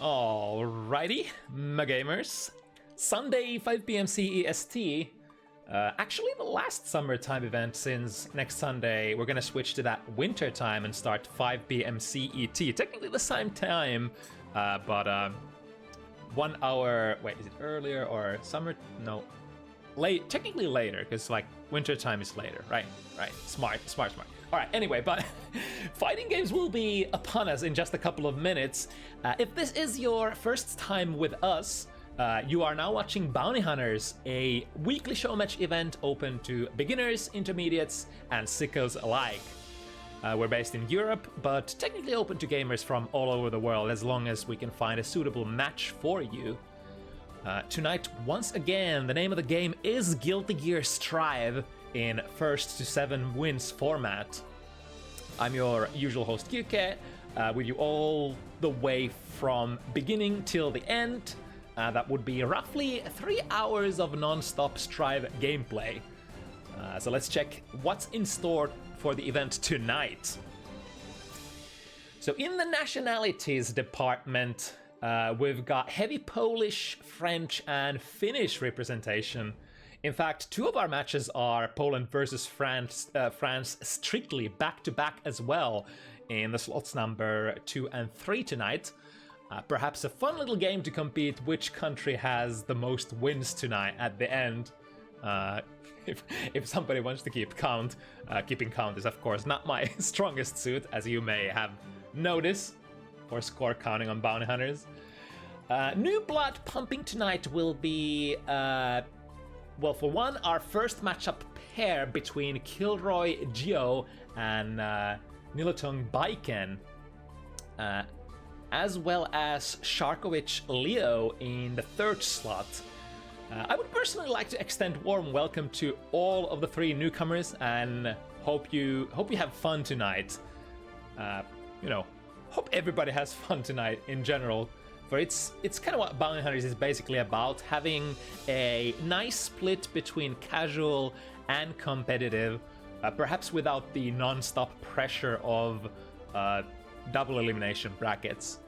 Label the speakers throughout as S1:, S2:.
S1: Alrighty, my gamers. Sunday, 5 p.m. CEST. Actually, the last summertime event, since next Sunday we're gonna switch to that winter time and start 5 p.m. CET. Technically the same time, but 1 hour. Wait, is it earlier or summer? No, late. Technically later, because like winter time is later, right? Right. Smart. All right, anyway, but fighting games will be upon us in just a couple of minutes. If this is your first time with us, you are now watching Bounty Hunters, a weekly show match event open to beginners, intermediates, and sickos alike. We're based in Europe, but technically open to gamers from all over the world as long as we can find a suitable match for you. Tonight, once again, the name of the game is Guilty Gear Strive in first to 7 wins format. I'm your usual host Kyuke, with you all the way from beginning till the end. That would be roughly 3 hours of non-stop Strive gameplay. So let's check what's in store for the event tonight. So in the nationalities department, we've got heavy Polish, French, and Finnish representation. In fact, 2 of our matches are Poland versus France strictly back-to-back as well in the slots number 2 and 3 tonight. Perhaps a fun little game to compete which country has the most wins tonight at the end. If somebody wants to keep count, keeping count is of course not my strongest suit, as you may have noticed, for score counting on Bounty Hunters. New blood pumping tonight will be, well, for one, our first matchup pair between Kilroy Gio and Nilutung Baiken, as well as Sharkovich Leo in the 3rd slot. I would personally like to extend warm welcome to all of the 3 newcomers and hope you have fun tonight. Hope everybody has fun tonight in general. For it's kind of what Bounty Hunters is basically about, having a nice split between casual and competitive, perhaps without the non-stop pressure of double elimination brackets.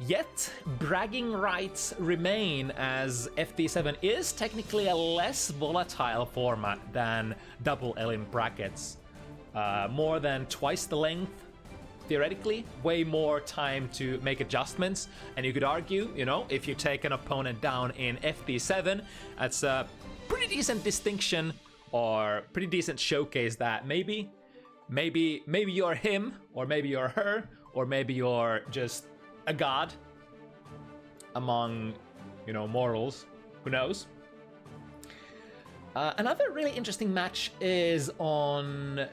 S1: Yet, bragging rights remain, as FT7 is technically a less volatile format than double elim brackets. More than twice the length, theoretically, way more time to make adjustments, and you could argue, if you take an opponent down in FT7, that's a pretty decent distinction or pretty decent showcase that maybe you're him, or maybe you're her, or maybe you're just a god among, mortals. Who knows? Another really interesting match is on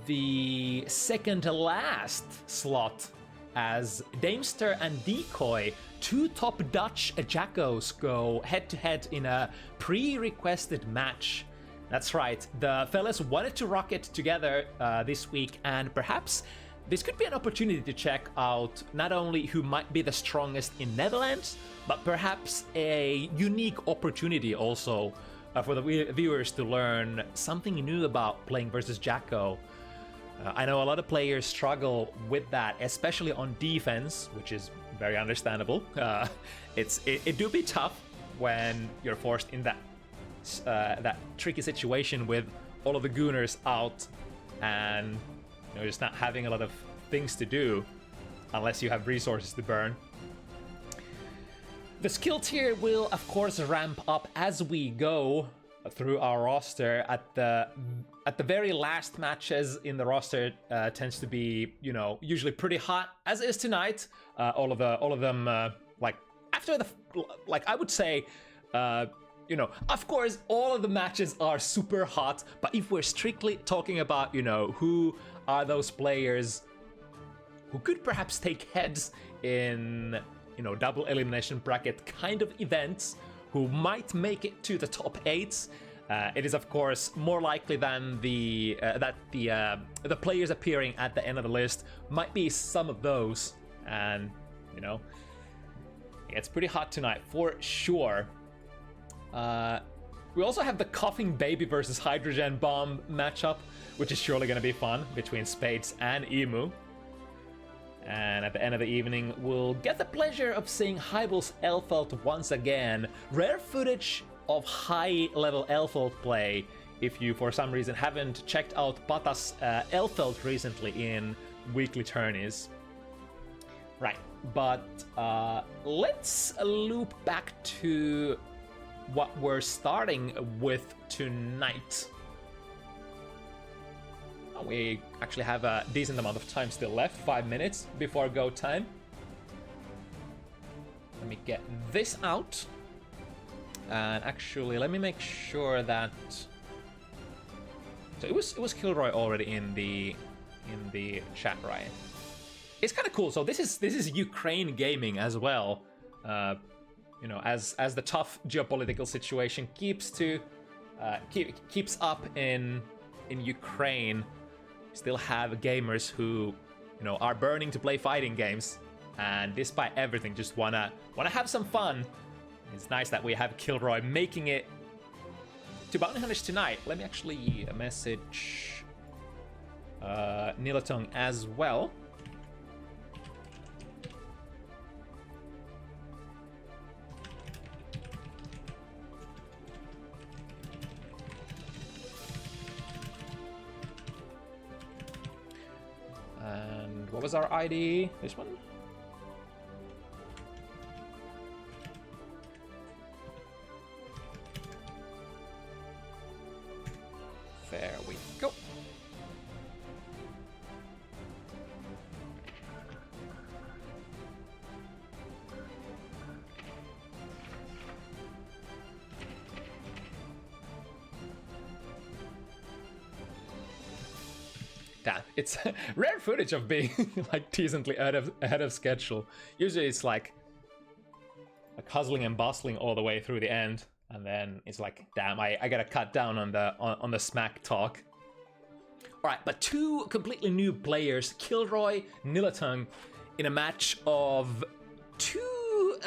S1: the second to last slot, as Daimster and Decoy, 2 top Dutch Jackos, go head-to-head in a pre-requested match. That's right, the fellas wanted to rock it together this week, and perhaps this could be an opportunity to check out not only who might be the strongest in Netherlands, but perhaps a unique opportunity also for the viewers to learn something new about playing versus Jacko. I know a lot of players struggle with that, especially on defense, which is very understandable. It do be tough when you're forced in that tricky situation with all of the gooners out and just not having a lot of things to do unless you have resources to burn. The skill tier will of course ramp up as we go through our roster. At the very last matches in the roster tends to be usually pretty hot, as is tonight. All of them like after the I would say of course all of the matches are super hot, but if we're strictly talking about who are those players who could perhaps take heads in double elimination bracket kind of events, who might make it to the top 8s, it is of course more likely than that the players appearing at the end of the list might be some of those, and it's pretty hot tonight for sure. We also have the Coughing Baby versus Hydrogen Bomb matchup, which is surely going to be fun, between Spades and Emu. And at the end of the evening, we'll get the pleasure of seeing HiWill's Elfelt once again. Rare footage of high-level Elfelt play. If you, for some reason, haven't checked out Pata's Elfelt recently in weekly tourneys. Right, but let's loop back to what we're starting with tonight. We actually have a decent amount of time still left, 5 minutes before go time. Let me get this out. And actually, let me make sure that... So it was Kilroy already in the chat, right? It's kind of cool. So this is Ukraine gaming as well. You know, as the tough geopolitical situation keeps up in Ukraine, still have gamers who, you know, are burning to play fighting games, and despite everything, just wanna have some fun. It's nice that we have Kilroy making it to Bounty Hunters tonight. Let me actually message Nilutung as well. And what was our ID? This one? There we go. Damn, it's rare footage of being like decently ahead of schedule. Usually it's like hustling and bustling all the way through the end, and then it's like, damn, I gotta cut down on the smack talk. All right, but two completely new players, Kilroy, Nilutung, in a match of two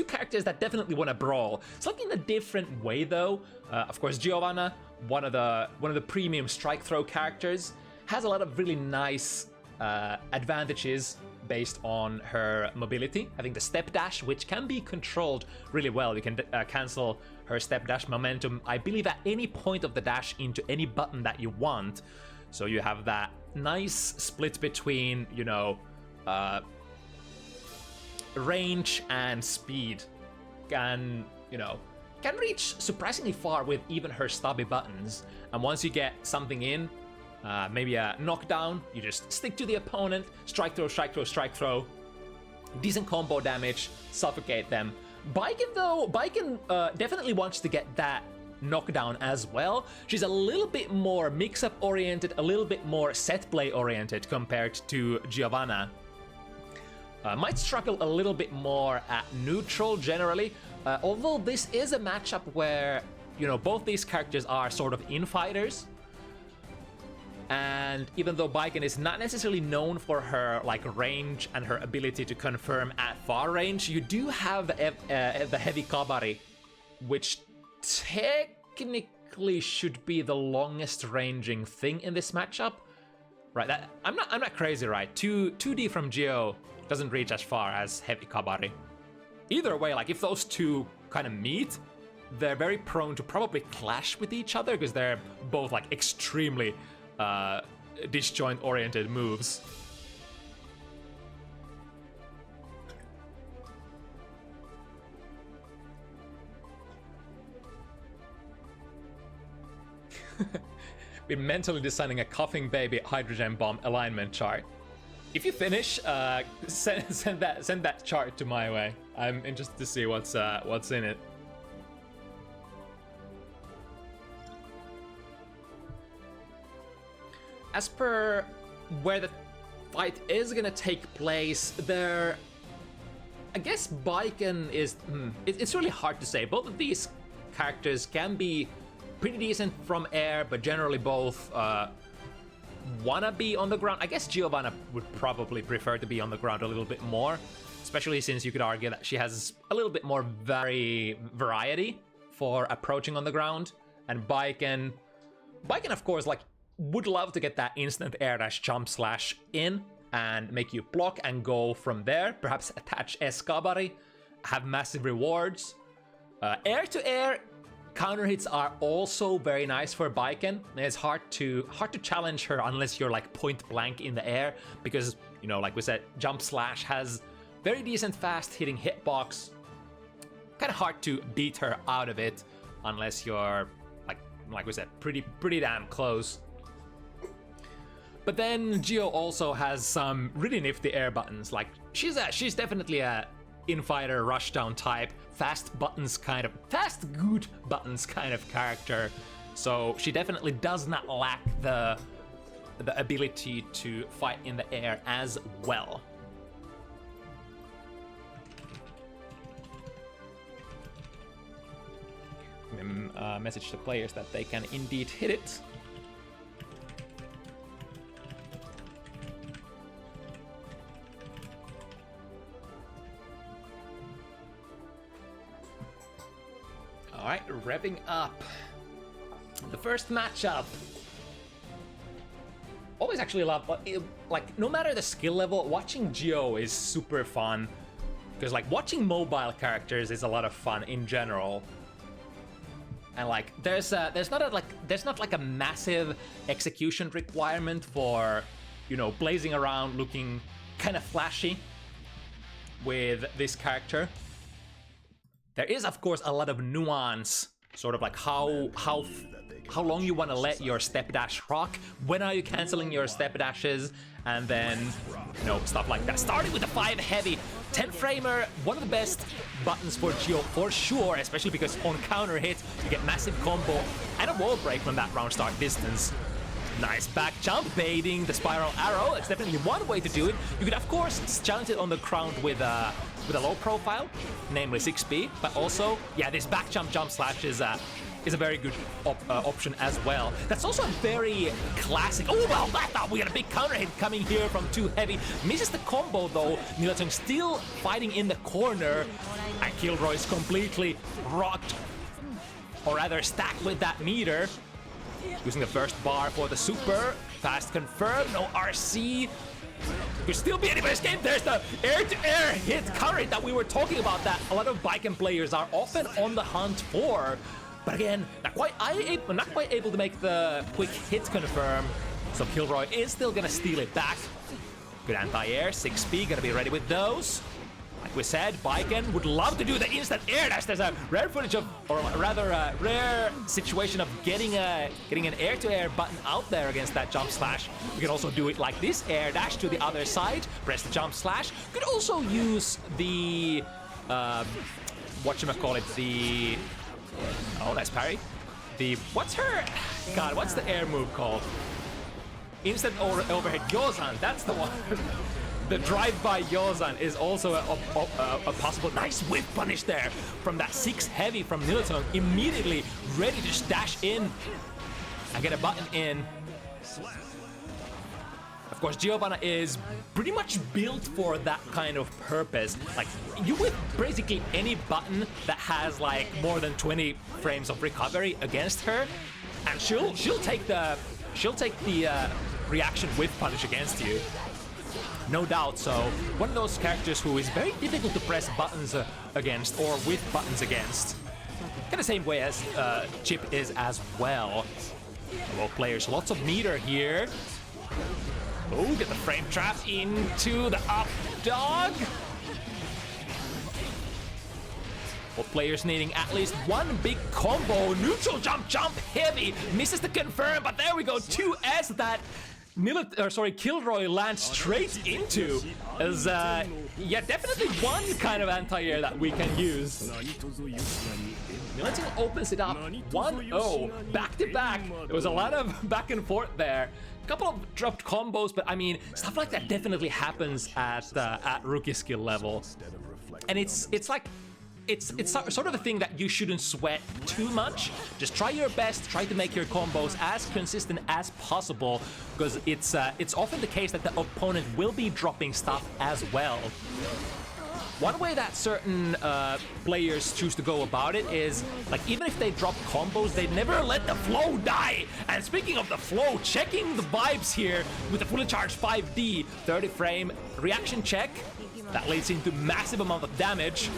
S1: characters that definitely want to brawl. Slightly in a different way though. Of course, Giovanna, one of the premium strike throw characters, has a lot of really nice advantages based on her mobility. I think the step dash, which can be controlled really well. You can cancel her step dash momentum, I believe, at any point of the dash into any button that you want. So you have that nice split between, you know, range and speed. Can reach surprisingly far with even her stubby buttons. And once you get something in, maybe a knockdown, you just stick to the opponent, strike throw, strike throw, strike throw. Decent combo damage, suffocate them. Baiken definitely wants to get that knockdown as well. She's a little bit more mix-up oriented, a little bit more set play oriented compared to Giovanna. Might struggle a little bit more at neutral generally, although this is a matchup where, you know, both these characters are sort of infighters. And even though Baiken is not necessarily known for her like range and her ability to confirm at far range, you do have the heavy Kabari, which technically should be the longest ranging thing in this matchup. Right, that I'm not crazy, right? 2D from Geo doesn't reach as far as heavy Kabari. Either way, like if those two kind of meet, they're very prone to probably clash with each other because they're both like extremely disjoint oriented moves. Been mentally designing a coughing baby hydrogen bomb alignment chart. If you finish, send that chart to my way. I'm interested to see what's in it. As per where the fight is gonna take place, there, I guess Baiken is. It's really hard to say. Both of these characters can be pretty decent from air, but generally both wanna be on the ground. I guess Giovanna would probably prefer to be on the ground a little bit more, especially since you could argue that she has a little bit more variety for approaching on the ground. And Baiken, of course, like, would love to get that instant air dash jump slash in, and make you block and go from there. Perhaps attach Xperience, have massive rewards. Air-to-air counter hits are also very nice for Baiken. It's hard to challenge her unless you're like point blank in the air, because, you know, like we said, Jump Slash has very decent fast hitting hitbox. Kind of hard to beat her out of it unless you're like we said, pretty damn close. But then Geo also has some really nifty air buttons. Like she's definitely a infighter rushdown type, fast good buttons kind of character. So she definitely does not lack the ability to fight in the air as well. Message to players that they can indeed hit it. Alright, revving up. The first matchup. Always actually love, like, no matter the skill level, watching Geo is super fun. Because, like, watching mobile characters is a lot of fun in general. And like, there's not like a massive execution requirement for, you know, blazing around looking kind of flashy with this character. There is, of course, a lot of nuance, sort of like how long you want to let your step dash rock, when are you canceling your step dashes, and then, you know, stuff like that. Starting with the 5 heavy, 10 framer, one of the best buttons for Geo for sure, especially because on counter hit you get massive combo and a wall break from that round start distance. Nice back jump, baiting the spiral arrow. It's definitely one way to do it. You could of course challenge it on the ground with a low profile, namely 6B, but also, yeah, this back jump slash is a very good option as well. That's also a very classic. Oh, well, I thought we got a big counter hit coming here from 2 heavy. Misses the combo though. Nilutung still fighting in the corner, and Kilroy's completely rocked, or rather stacked with that meter. Using the first bar for the super. Fast confirmed, no RC. Could still be anybody's game. There's the air-to-air hit counter hit that we were talking about that a lot of Baiken players are often on the hunt for. But again, not quite able to make the quick hit confirm. So Kilroy is still gonna steal it back. Good anti-air, 6B, gonna be ready with those. Like we said, Baiken would love to do the instant air dash. There's a rare footage of, or rather a rare situation of getting an air-to-air button out there against that jump slash. You can also do it like this, air dash to the other side, press the jump slash. You could also use the, whatchamacallit, the, oh, nice parry. The, what's the air move called? Instant overhead Yozan, that's the one. The drive-by Yozan is also a possible nice whip punish there from that 6 heavy from Nilutung. Immediately ready to dash in and get a button in. Of course, Giovanna is pretty much built for that kind of purpose. Like, you whip basically any button that has like more than 20 frames of recovery against her, and she'll take the reaction whip punish against you. No doubt. So one of those characters who is very difficult to press buttons against or with buttons against. Kind of the same way as Chip is as well. Both players, lots of meter here. Oh, get the frame trap into the up dog. Both players needing at least one big combo. Neutral jump heavy. Misses the confirm, but there we go. 2S that Kilroy lands straight into. As yeah, definitely one kind of anti-air that we can use. Nilutung opens it up 1-0 back to back. There was a lot of back and forth there. A couple of dropped combos, but I mean, stuff like that definitely happens at rookie skill level. And it's sort of a thing that you shouldn't sweat too much. Just try your best, try to make your combos as consistent as possible, because it's often the case that the opponent will be dropping stuff as well. One way that certain players choose to go about it is, like, even if they drop combos, they never let the flow die. And speaking of the flow, checking the vibes here with the fully charged 5D, 30 frame reaction check. That leads into massive amount of damage.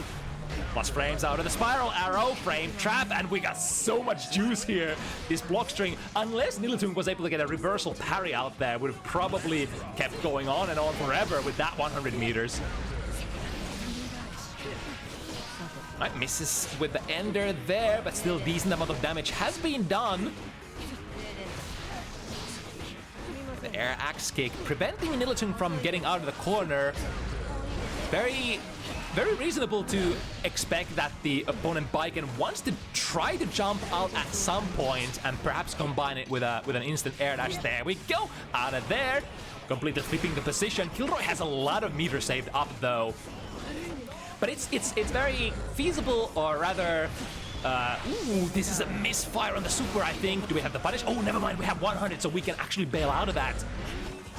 S1: Plus frames out of the spiral arrow, frame trap, and we got so much juice here. This block string, unless Nilutung was able to get a reversal parry out there, would have probably kept going on and on forever with that 100 meters. Right, misses with the ender there, but still decent amount of damage has been done. The air axe kick preventing Nilutung from getting out of the corner. Very reasonable to expect that the opponent Baiken wants to try to jump out at some point and perhaps combine it with an instant air dash. There we go, out of there, completely flipping the position. Kilroy has a lot of meter saved up though. But it's very feasible, or rather, ooh, this is a misfire on the super, I think. Do we have the punish? Oh, never mind, we have 100, so we can actually bail out of that.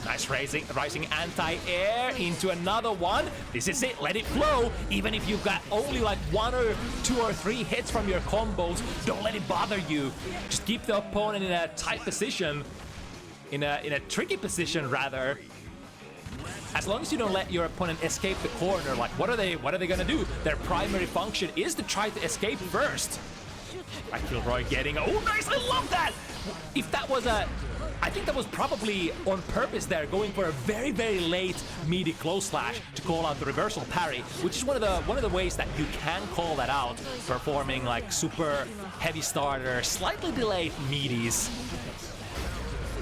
S1: Nice rising anti-air into another one. This is it, let it flow. Even if you've got only like 1 or 2 or 3 hits from your combos, don't let it bother you. Just keep the opponent in a tight position, in a tricky position rather. As long as you don't let your opponent escape the corner, like what are they gonna do? Their primary function is to try to escape first. Right, Kilroy getting, oh nice, I love that! If that was I think that was probably on purpose there, going for a very late meaty close slash to call out the reversal parry, which is one of the ways that you can call that out, performing like super heavy starter, slightly delayed meaties.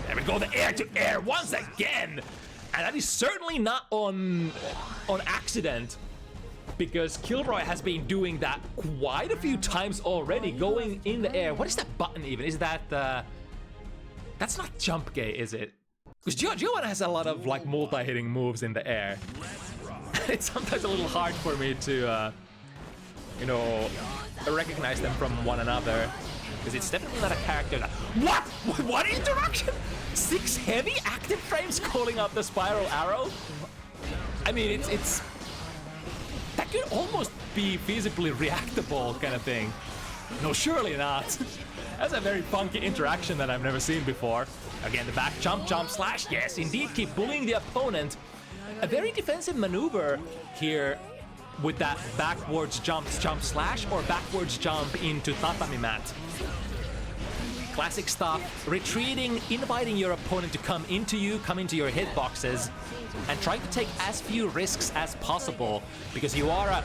S1: There we go, the air to air once again! And that is certainly not on accident, because Kilroy has been doing that quite a few times already, going in the air. What is that button even? Is that that's not jump gay, is it? Because Giovanna has a lot of like multi-hitting moves in the air. It's sometimes a little hard for me to you know, recognize them from one another, because it's definitely not a character that... What interaction? 6 heavy active frames calling out the spiral arrow? I mean, it's... That could almost be feasibly reactable kind of thing. No, surely not. That's a very funky interaction that I've never seen before. Again, the back jump slash. Yes, indeed, keep bullying the opponent. A very defensive maneuver here with that backwards jump slash or backwards jump into tatami mat. Classic stuff, retreating, inviting your opponent to come into your hitboxes, and trying to take as few risks as possible, because you are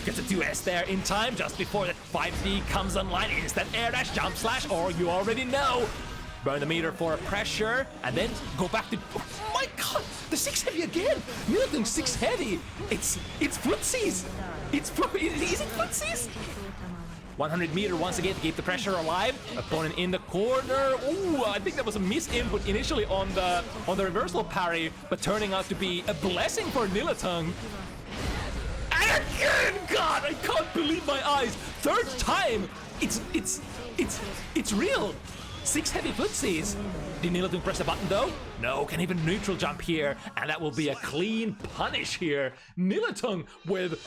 S1: gets a 2S there in time just before that 5D comes online. Instant air dash, jump slash, or you already know. Burn the meter for a pressure, and then go back to... Oh my god, the 6 heavy again! Nilutung 6 heavy! It's footsies! Is it footsies? 100 meter once again to keep the pressure alive. Opponent in the corner. Ooh, I think that was a misinput initially on the reversal parry, but turning out to be a blessing for Nilutung. And again, God, I can't believe my eyes. 3rd time. It's real. 6 heavy footsies. Did Nilutung press the button though? No, can even neutral jump here, and that will be a clean punish here. Nilutung with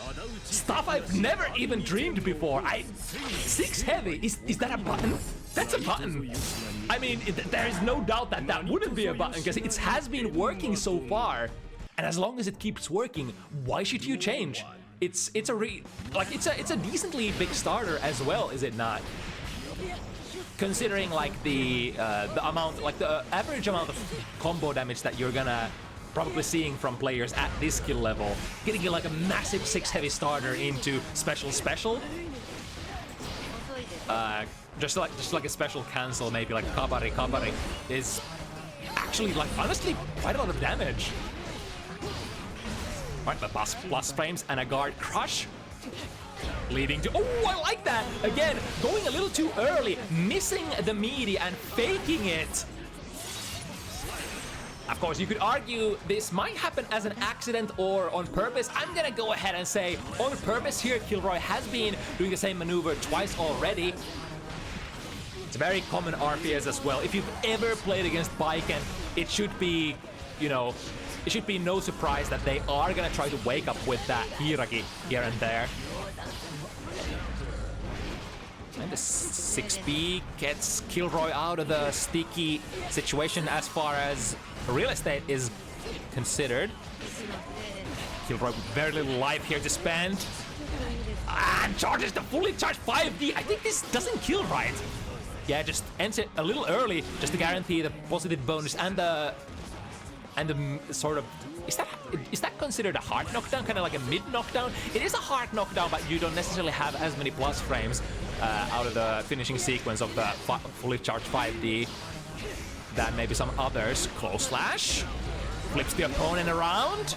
S1: stuff I've never even dreamed before. 6 heavy, is that a button? That's a button. I mean, there is no doubt that that wouldn't be a button, because it has been working so far. And as long as it keeps working, why should you change? It's a decently big starter as well, is it not? Considering like the amount, like the average amount of combo damage that you're gonna probably seeing from players at this skill level, getting like a massive 6 heavy starter into special, just like a special cancel, maybe like kabari is actually like honestly quite a lot of damage. Right, but plus frames and a guard crush. Leading to... Oh, I like that! Again, going a little too early, missing the meaty and faking it. Of course, you could argue this might happen as an accident or on purpose. I'm gonna go ahead and say on purpose here. Kilroy has been doing the same maneuver twice already. It's a very common RPS as well. If you've ever played against Baiken, it should be, you know, it should be no surprise that they are gonna try to wake up with that Hikari here and there. And the 6B gets Kilroy out of the sticky situation as far as real estate is considered. Kilroy with very little life here to spend. And charges the fully charged 5D. I think this doesn't kill right. Yeah, just ends it a little early just to guarantee the positive bonus and the sort of, is that considered a hard knockdown, kind of like a mid knockdown? It is a hard knockdown, but you don't necessarily have as many plus frames out of the finishing sequence of the fully charged 5D than maybe some others. Close slash flips the opponent around,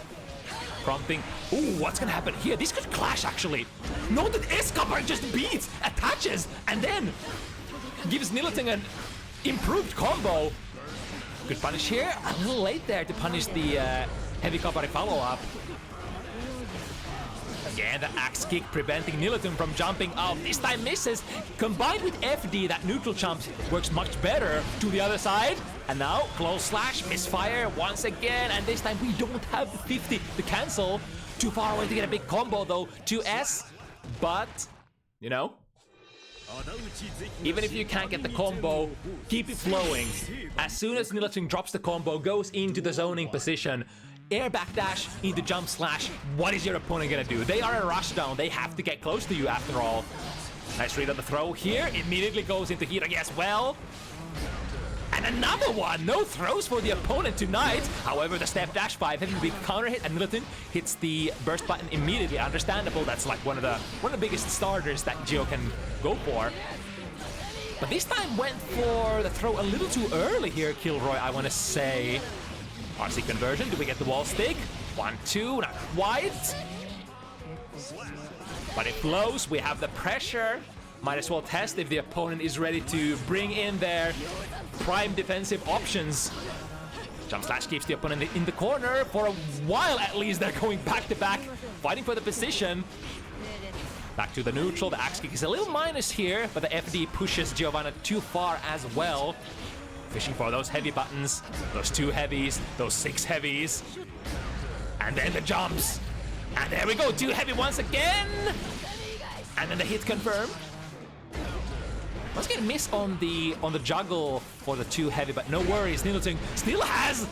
S1: prompting. Ooh, what's gonna happen here? This could clash actually. Note that Xperience just beats, attaches, and then gives Nilutung an improved combo. Good punish here. A little late there to punish the heavy Hikari follow-up. Again, the axe kick preventing Nilutung from jumping out. This time misses. Combined with FD, that neutral jump works much better to the other side. And now, close slash, misfire once again. And this time we don't have the 50 to cancel. Too far away to get a big combo though. 2S. But, you know, even if you can't get the combo, keep it flowing. As soon as Nilutung drops the combo, goes into the zoning position, air backdash into jump slash, what is your opponent gonna do? They are a rushdown, they have to get close to you after all. Nice read on the throw here, immediately goes into Hikari as well. And another one! No throws for the opponent tonight. However, the step dash 5 having a big counter hit, and Nilutung hits the burst button immediately. Understandable. That's like one of the biggest starters that Gio can go for. But this time went for the throw a little too early here, Kilroy, I want to say. RC conversion. Do we get the wall stick? 1-2. Not quite. But it flows. We have the pressure. Might as well test if the opponent is ready to bring in their prime defensive options. Jump slash keeps the opponent in the corner for a while at least. They're going back to back, fighting for the position. Back to the neutral. The axe kick is a little minus here, but the FD pushes Giovanna too far as well. Fishing for those heavy buttons, those 2 heavies, those 6 heavies. And then the jumps. And there we go, 2 heavy once again. And then the hit confirmed. Once again, miss on the juggle for the 2 heavy, but no worries. Nilutung still has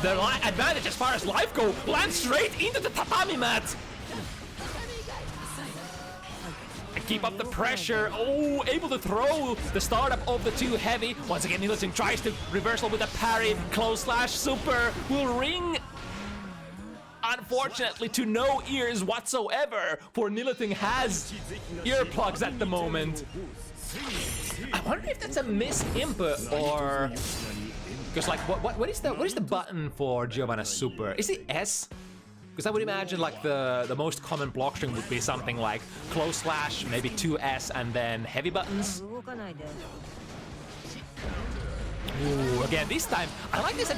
S1: the advantage as far as life go. Lands straight into the tatami mat. And keep up the pressure. Oh, able to throw the startup of the 2 heavy. Once again, Nilutung tries to reversal with a parry. Close slash super will ring. Unfortunately, to no ears whatsoever, for Nilutung has earplugs at the moment. I wonder if that's a missed input or because like what is the button for Giovanna Super? Is it S? Because I would imagine like the most common block string would be something like close slash, maybe 2S, and then heavy buttons. Ooh, again, this time, I like this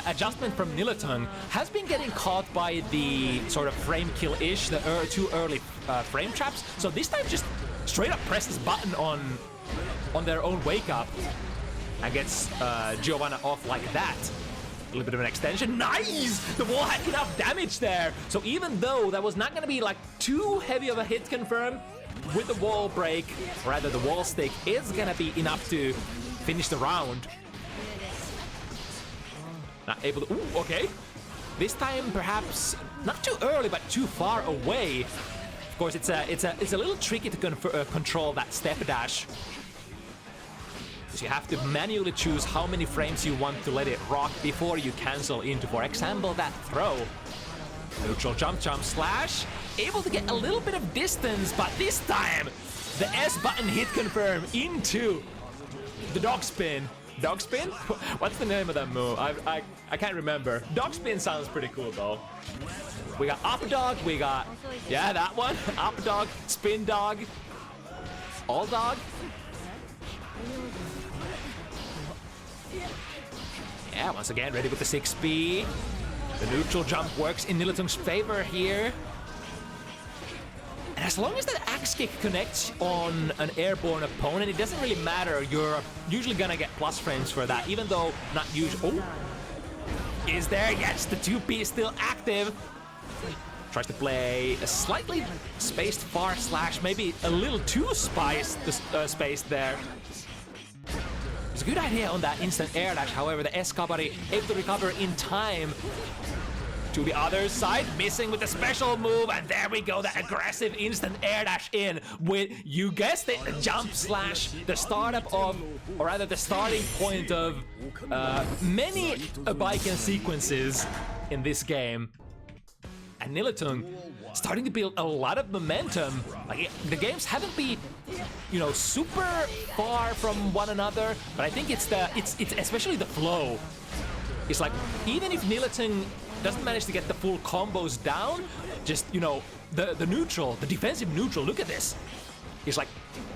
S1: adjustment from Nilutung. Has been getting caught by the sort of frame kill-ish, the too early frame traps. So this time just straight up presses button on their own wake up and gets Giovanna off like that. A little bit of an extension. Nice! The wall had enough damage there. So even though that was not going to be like too heavy of a hit confirmed, with the wall break, or rather the wall stick, is going to be enough to finish the round. Not able to. Ooh, okay. This time perhaps not too early, but too far away. Of course, it's a little tricky to control that step dash. Because you have to manually choose how many frames you want to let it rock before you cancel into, for example, that throw. Neutral jump slash. Able to get a little bit of distance, but this time the S button hit confirm into the dog spin. Dog spin? What's the name of that move? I can't remember. Dog spin sounds pretty cool though. We got up dog, we got, yeah, that one. Up dog, spin dog, all dog. Yeah, once again, ready with the 6B. The neutral jump works in Nilutung's favor here. And as long as that axe kick connects on an airborne opponent, it doesn't really matter. You're usually gonna get plus frames for that, even though not usually. Oh, is there. Yes, the 2P is still active. Tries to play a slightly spaced far slash, maybe a little too spaced there. It's a good idea on that instant air dash, however, the Xperience able to recover in time. To the other side, missing with the special move, and there we go, the aggressive instant air dash in with, you guessed it, the jump slash, the startup of, or rather the starting point of many Baiken sequences in this game. And Nilutung starting to build a lot of momentum. Like, the games haven't been, you know, super far from one another, but I think it's especially the flow. It's like, even if Nilutung doesn't manage to get the full combos down, just, you know, the neutral, the defensive neutral, look at this. He's like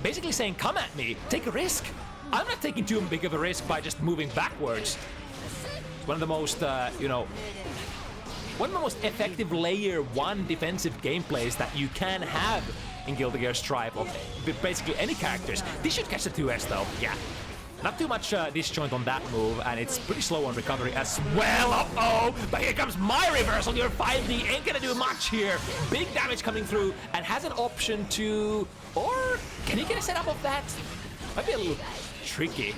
S1: basically saying, come at me, take a risk. I'm not taking too big of a risk by just moving backwards. It's one of the most, you know, one of the most effective layer 1 defensive gameplays that you can have in Guilty Gear Strive of basically any characters. This should catch the 2S though, yeah. Not too much disjoint on that move, and it's pretty slow on recovery as well. Uh-oh, but here comes my reversal. Your 5D ain't gonna do much here. Big damage coming through, and has an option to... Or can he get a setup of that? Might be a little tricky.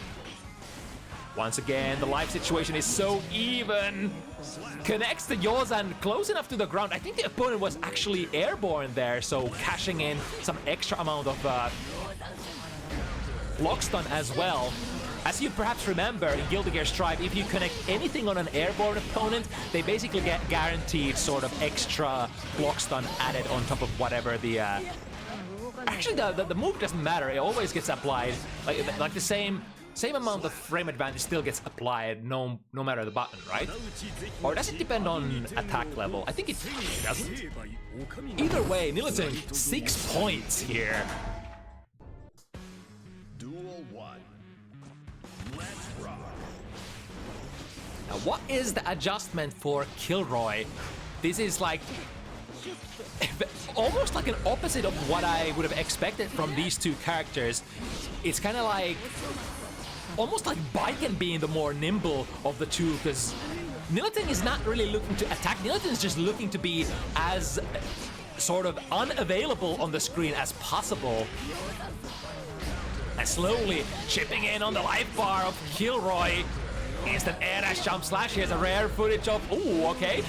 S1: Once again, the life situation is so even. Connects the Yozan close enough to the ground. I think the opponent was actually airborne there, so cashing in some extra amount of block stun as well. As you perhaps remember, in Guilty Gear Strive, if you connect anything on an airborne opponent, they basically get guaranteed sort of extra block stun added on top of whatever the... Actually, the move doesn't matter. It always gets applied. Like the same amount of frame advantage still gets applied no matter the button, right? Or does it depend on attack level? I think it doesn't. Either way, Nilutung, 6 points here. Now, what is the adjustment for Kilroy? This is like almost like an opposite of what I would have expected from these two characters. It's kind of like almost like Baiken being the more nimble of the two, because Nilutung is not really looking to attack. Nilutung is just looking to be as sort of unavailable on the screen as possible. And slowly chipping in on the life bar of Kilroy. Instant air dash jump slash. Here's a rare footage of, ooh, okay.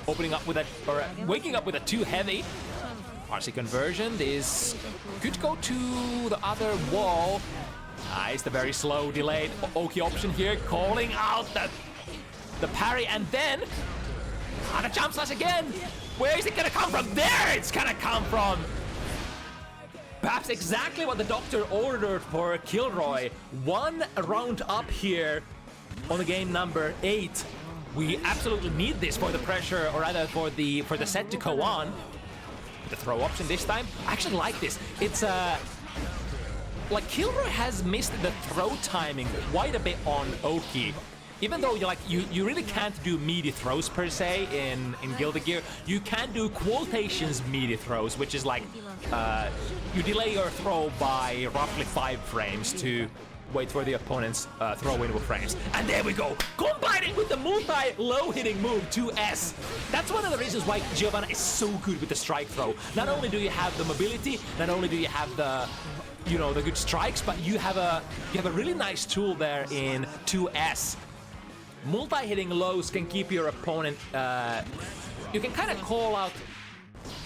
S1: Opening up with a, or waking up with a too heavy. RC conversion. This could go to the other wall. Nice, the very slow delayed Oki option here. Calling out the parry, and then the jump slash again. Where is it gonna come from? There it's gonna come from. Perhaps exactly what the doctor ordered for Kilroy. 1 round up here on the game number 8. We absolutely need this for the pressure, or rather for the set to go on. The throw option this time. I actually like this. It's like Kilroy has missed the throw timing quite a bit on Oki. Even though you really can't do meaty throws per se in Guilty Gear, you can do quotations meaty throws, which is like you delay your throw by roughly 5 frames to wait for the opponent's throw window frames. And there we go, combining with the multi-low hitting move 2S. That's one of the reasons why Giovanna is so good with the strike throw. Not only do you have the mobility, not only do you have the, you know, the good strikes, but you have a really nice tool there in 2S. Multi-hitting lows can keep your opponent, you can kind of call out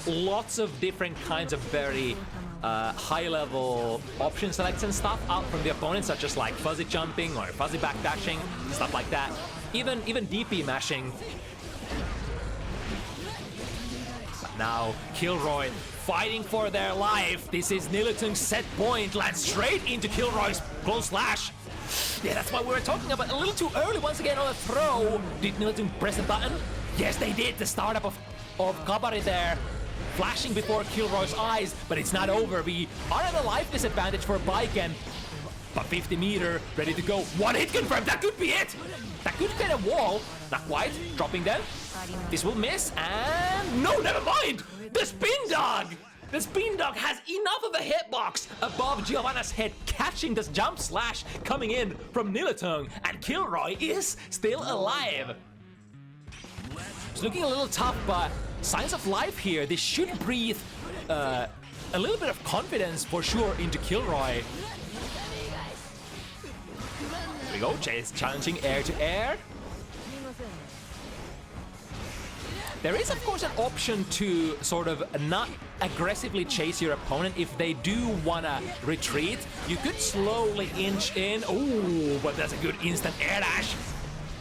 S1: lots of different kinds of very high-level option selects and stuff out from the opponent, such as like fuzzy jumping or fuzzy backdashing, stuff like that. Even DP mashing. But now Kilroy fighting for their life. This is Nilutung's set point. Lands straight into Kilroy's close slash. Yeah, that's what we were talking about. A little too early once again on the throw. Did Nilutung press the button? Yes, they did. The startup of Kabari there, flashing before Kilroy's eyes, but it's not over. We are at a life disadvantage for Baiken. But 50 meter, ready to go. 1 hit confirmed. That could be it. That could get a wall. Not quite. Dropping them. This will miss, and no, never mind. The spin dog. The spin dog has enough of a hitbox above Giovanna's head, catching this jump slash coming in from Nilutung, and Kilroy is still alive. It's looking a little tough, but signs of life here. This should breathe a little bit of confidence for sure into Kilroy. There we go, Chase challenging air to air. There is, of course, an option to sort of not aggressively chase your opponent if they do want to retreat. You could slowly inch in. Oh, but that's a good instant air dash.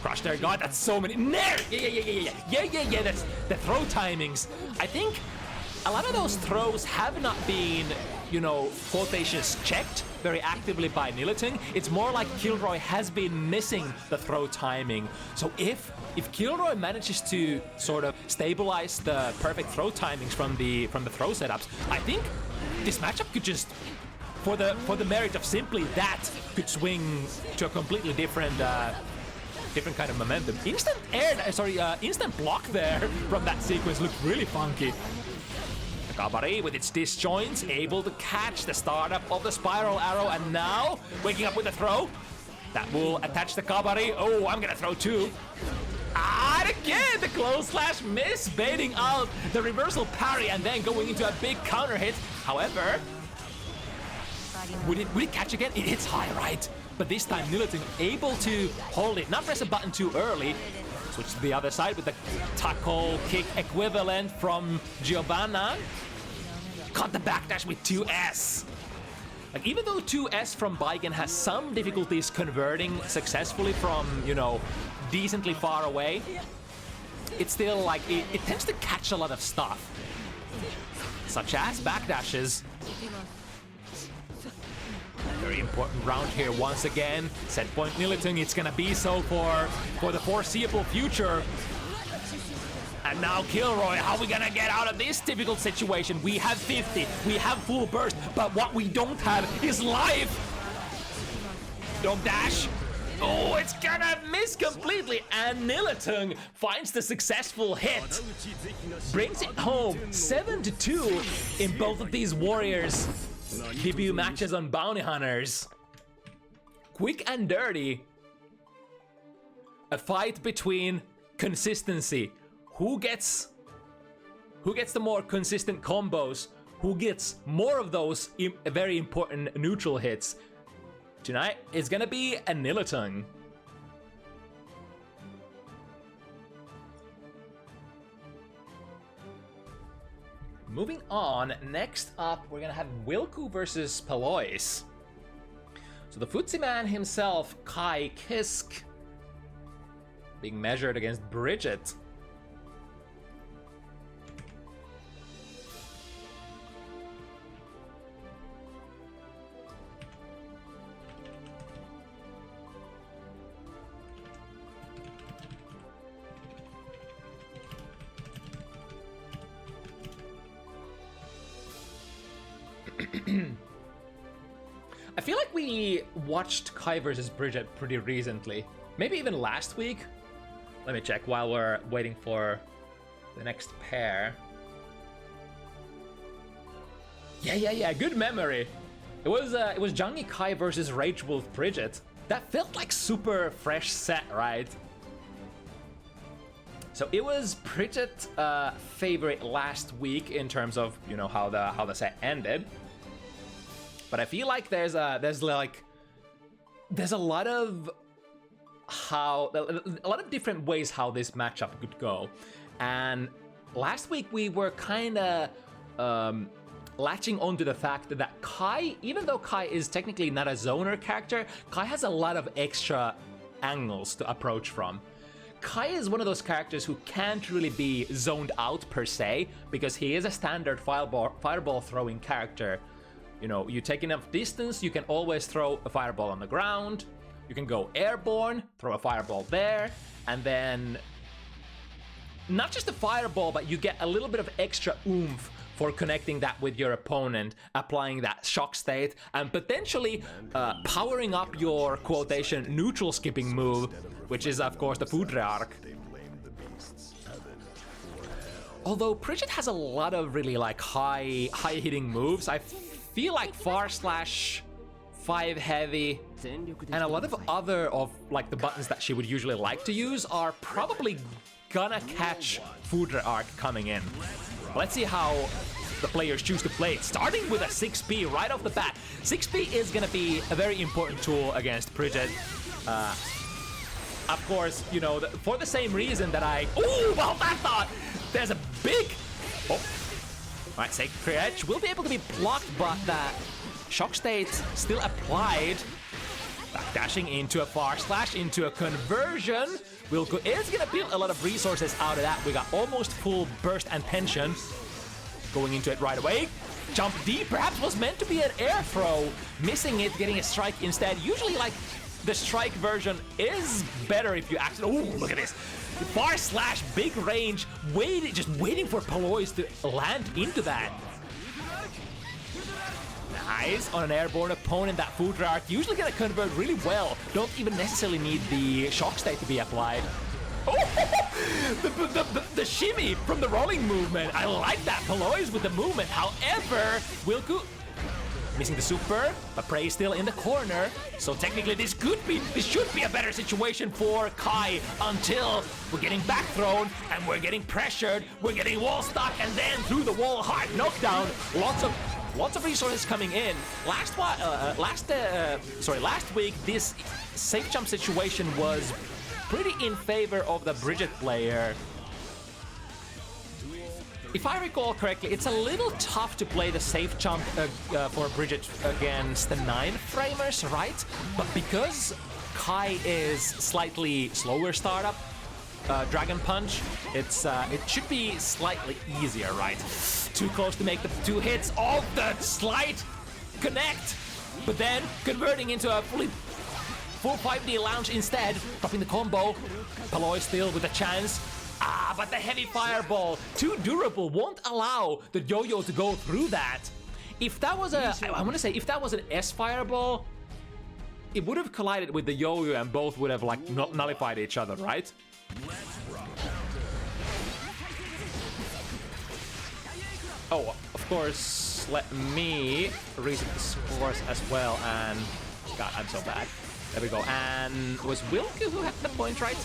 S1: Crush their guard. That's so many. Nair! Yeah. That's the throw timings. I think a lot of those throws have not been, you know, quotations checked very actively by Nilutung. It's more like Kilroy has been missing the throw timing. So if Kilroy manages to sort of stabilize the perfect throw timings from the throw setups, I think this matchup could just, for the merit of simply that, could swing to a completely different kind of momentum. Instant block there from that sequence looked really funky. Hikari with its disjoints, able to catch the startup of the spiral arrow, and now waking up with a throw. That will attach the Hikari. Oh, I'm gonna throw too. And again, the close slash miss, baiting out the reversal parry and then going into a big counter hit. However, would it catch again? It hits high, right? But this time Nilutung able to hold it, not press a button too early. Switch to the other side with the tackle kick equivalent from Giovanna. Caught the backdash with 2S. Like, even though 2S from Baiken has some difficulties converting successfully from, you know, decently far away, it's still like, it tends to catch a lot of stuff. Such as backdashes. Very important round here once again. Set point Nilutung, it's gonna be so for the foreseeable future. And now Kilroy, how are we gonna get out of this difficult situation? We have 50, we have full burst, but what we don't have is life. Don't dash. Oh, it's gonna miss completely, and Nilutung finds the successful hit. Brings it home, 7-2 in both of these Warriors' debut matches on Bounty Hunters. Quick and dirty. A fight between consistency. Who gets the more consistent combos? Who gets more of those very important neutral hits? Tonight is gonna be a Nilutung. Moving on, next up we're gonna have Wilku versus Paloys. So the footsie man himself, Kai Kisk, being measured against Bridget. I feel like we watched Kai versus Bridget pretty recently. Maybe even last week. Let me check while we're waiting for the next pair. Yeah, good memory. It was Jangi Kai versus Rage Wolf Bridget. That felt like super fresh set, right? So it was Bridget's favorite last week in terms of, you know, how the set ended. But I feel like there's a lot of different ways how this matchup could go. And last week we were kind of latching onto the fact that Kai, even though Kai is technically not a zoner character, Kai has a lot of extra angles to approach from. Kai is one of those characters who can't really be zoned out per se, because he is a standard fireball throwing character. You know, you take enough distance, you can always throw a fireball on the ground. You can go airborne, throw a fireball there, and then not just a fireball, but you get a little bit of extra oomph for connecting that with your opponent, applying that shock state, and potentially powering up your quotation neutral skipping move, which is of course the Foudrearch. Although Bridget has a lot of really like high hitting moves, I feel like far slash, 5 heavy, and a lot of other of like the buttons that she would usually like to use are probably gonna catch Foudre Arc coming in. Let's see how the players choose to play it. Starting with a 6P right off the bat. 6P is gonna be a very important tool against Bridget. Of course, you know, for the same reason that Ooh, well, that thought! There's a big... Oh. Alright, Sacred Edge will be able to be blocked, but that shock state still applied. Backdashing into a far slash, into a conversion. Wilku is gonna build a lot of resources out of that. We got almost full burst and tension. Going into it right away. Jump D perhaps was meant to be an air throw. Missing it, getting a strike instead. Usually, like, the strike version is better if you actually... Oh, look at this. Far slash, big range, just waiting for Paloys to land into that. Nice on an airborne opponent. That Foudre Arc usually gonna convert really well. Don't even necessarily need the shock state to be applied. Oh, the shimmy from the rolling movement. I like that. Paloys with the movement. However, Wilku missing the super, but Prey still in the corner. So technically this should be a better situation for Kai until we're getting back thrown and we're getting pressured, we're getting wall stuck, and then through the wall hard knockdown. Lots of resources coming in. Last week this safe jump situation was pretty in favor of the Bridget player. If I recall correctly, it's a little tough to play the safe jump for Bridget against the 9-framers, right? But because Kai is slightly slower startup, Dragon Punch, it should be slightly easier, right? Too close to make the 2 hits of the slight connect, but then converting into a full 5D launch instead, dropping the combo. Paloy still with a chance. But the heavy fireball, too durable, won't allow the yo-yo to go through that. If that was I want to say, if that was an S fireball, it would have collided with the yo-yo and both would have like nullified each other, right? Oh, of course, let me reset the scores as well, and God, I'm so bad. There we go, and was Wilku who had the point, right?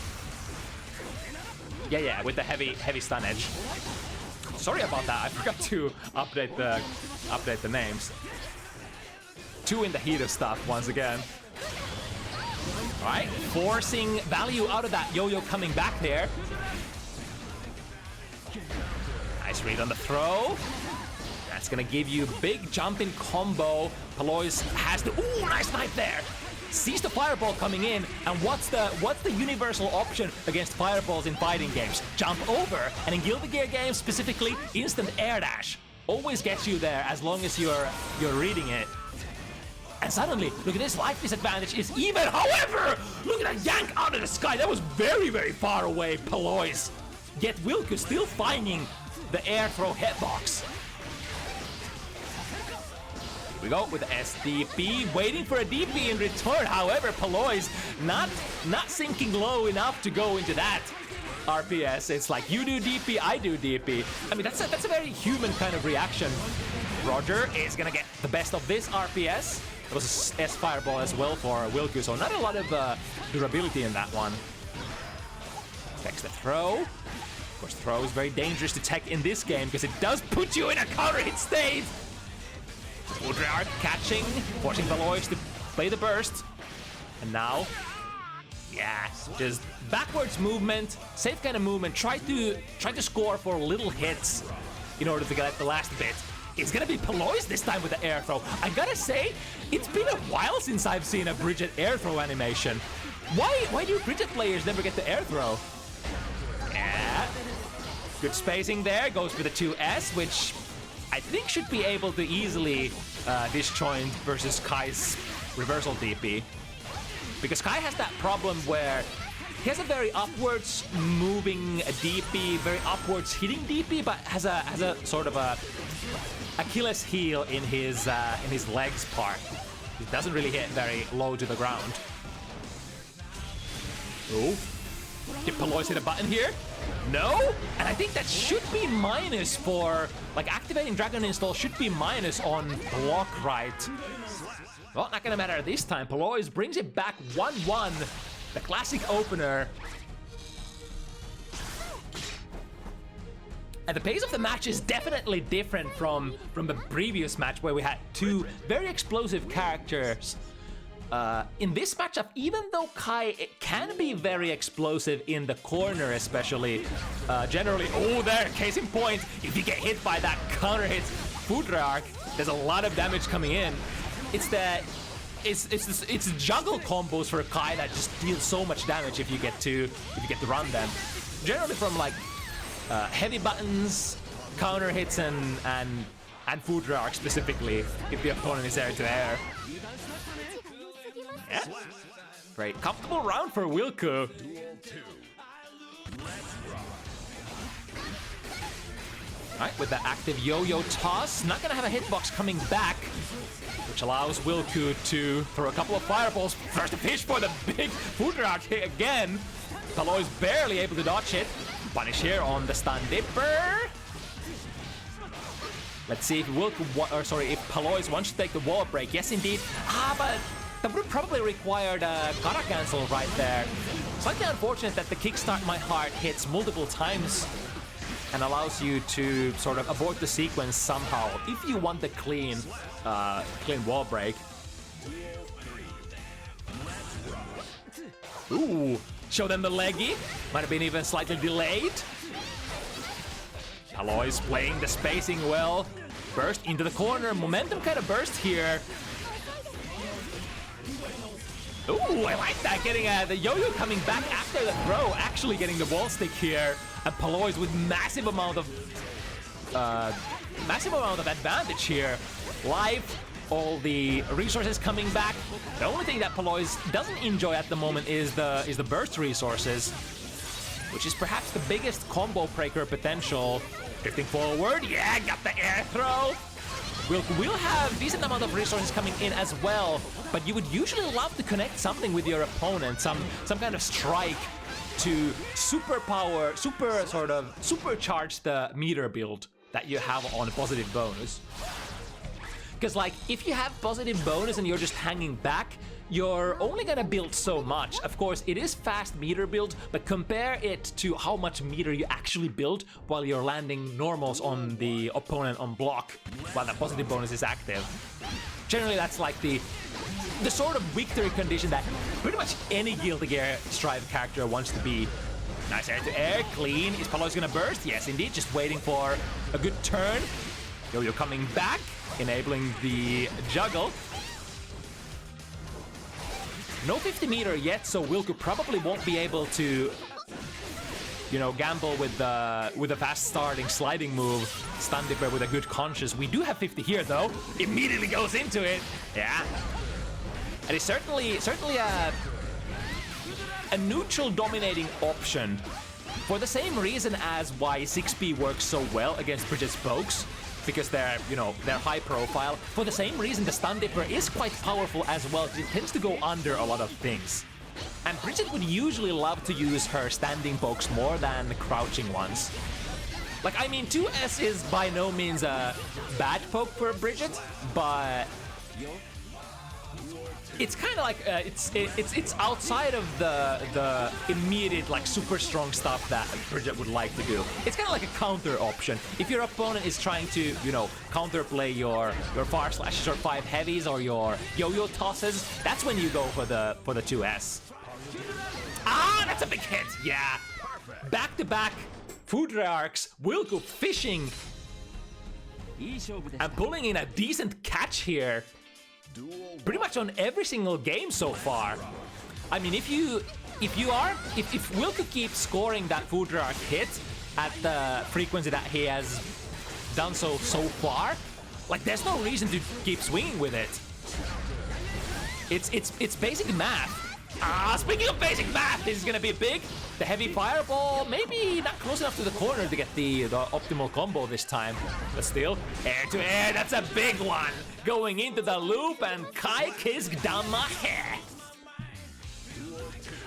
S1: Yeah, with the heavy stun edge. Sorry about that. I forgot to update the names. 2 in the heat of stuff once again. All right, forcing value out of that yo-yo coming back there. Nice read on the throw. That's gonna give you big jump in combo. Paloys has the nice knife there. Sees the fireball coming in, and what's the universal option against fireballs in fighting games? Jump over, and in Guilty Gear games specifically, instant air dash always gets you there as long as you're reading it. And suddenly, look at this, life disadvantage is even. However, look at that yank out of the sky. That was very, very far away, Paloys. Yet Wilku still finding the air throw hitbox. We go with SDP, waiting for a DP in return. However, Paloys not sinking low enough to go into that RPS. It's like, you do DP, I do DP. I mean, that's a very human kind of reaction. Roger is gonna get the best of this RPS. It was a S fireball as well for Wilku, so not a lot of durability in that one. Takes the throw. Of course, throw is very dangerous to tech in this game because it does put you in a counter hit state. Foudre Arc catching, forcing Paloys to play the burst. And now, yeah, just backwards movement, safe kind of movement. Try to score for little hits in order to get the last bit. It's gonna be Paloys this time with the air throw. I gotta say, it's been a while since I've seen a Bridget air throw animation. Why do Bridget players never get the air throw? Yeah, good spacing there. Goes for the 2S, which I think should be able to easily disjoint versus Kai's reversal DP. Because Kai has that problem where he has a very upwards moving DP, very upwards hitting DP, but has a sort of a Achilles heel in his legs part. He doesn't really hit very low to the ground. Oh, did Paloys hit a button here? No? And I think that should be minus for, like, activating Dragon Install should be minus on block right. Well, not gonna matter this time. Paloys brings it back 1-1. The classic opener. And the pace of the match is definitely different from the previous match where we had two very explosive characters. In this matchup, even though Kai can be very explosive in the corner especially, generally, oh there, case in point, if you get hit by that counter hit Fudraark, there's a lot of damage coming in. It's juggle combos for Kai that just deal so much damage if you get to run them. Generally from like heavy buttons, counter hits, and Fudraark specifically, if the opponent is air to air. Yeah. Great, comfortable round for Wilku. Alright, with the active yo-yo toss, not gonna have a hitbox coming back, which allows Wilku to throw a couple of fireballs. First to fish for the big Fudraark hit again. Paloys barely able to dodge it. Punish here on the stun dipper. Let's see if if Paloys wants to take the wall break. Yes, indeed. But that would probably require a Kara cancel right there. Slightly unfortunate that the Kickstart My Heart hits multiple times and allows you to sort of abort the sequence somehow if you want the clean wall break. Ooh. Show them the leggy. Might have been even slightly delayed. Paloys playing the spacing well. Burst into the corner. Momentum kind of burst here. Ooh, I like that. Getting the yo-yo coming back after the throw. Actually getting the wall stick here. And Paloys with massive amount of advantage here. Life. All the resources coming back. The only thing that Paloys doesn't enjoy at the moment is the burst resources, which is perhaps the biggest combo breaker potential. Drifting forward, yeah, got the air throw. We'll have decent amount of resources coming in as well, but you would usually love to connect something with your opponent, some kind of strike to supercharge the meter build that you have on a positive bonus. Because, like, if you have positive bonus and you're just hanging back, you're only gonna build so much. Of course, it is fast meter build, but compare it to how much meter you actually build while you're landing normals on the opponent on block while the positive bonus is active. Generally, that's like the sort of victory condition that pretty much any Guilty Gear Strive character wants to be. Nice air-to-air, clean. Is Paloys gonna burst? Yes, indeed. Just waiting for a good turn. Yo-yo coming back, enabling the juggle. No 50 meter yet, so Wilku probably won't be able to, gamble with the fast starting sliding move. Stun dipper with a good conscious. We do have 50 here though. Immediately goes into it. Yeah. And it's certainly a neutral dominating option. For the same reason as why 6P works so well against Bridget's pokes. Because they're high profile. For the same reason, the stun dipper is quite powerful as well. It tends to go under a lot of things. And Bridget would usually love to use her standing pokes more than the crouching ones. Like, I mean, 2S is by no means a bad poke for Bridget, but it's kind of like it's outside of the immediate like super strong stuff that Bridget would like to do. It's kind of like a counter option. If your opponent is trying to counterplay your far slash short 5 heavies or your yo-yo tosses, that's when you go for the 2S. Ah, that's a big hit. Yeah, back to back Fudraarks. Wilku fishing and pulling in a decent catch here. Pretty much on every single game so far. I mean, if Wilku keeps scoring that Fudraark hit at the frequency that he has done so far, like there's no reason to keep swinging with it. It's basic math. Speaking of basic math, this is gonna be big. The heavy fireball, maybe not close enough to the corner to get the optimal combo this time. But still, air to air, that's a big one. Going into the loop and Kai kiss down my hair.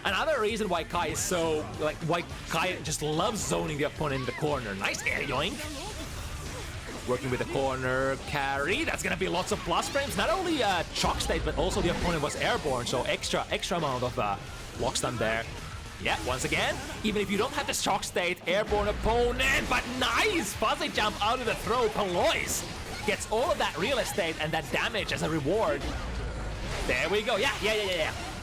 S1: Another reason why Kai is so, why Kai just loves zoning the opponent in the corner. Nice air yoink. Working with the corner carry. That's gonna be lots of plus frames. Not only chalk state, but also the opponent was airborne, so extra amount of block stun there. Yeah, once again, even if you don't have the shock state, airborne opponent, but nice fuzzy jump out of the throw. Paloys gets all of that real estate and that damage as a reward. There we go. Yeah.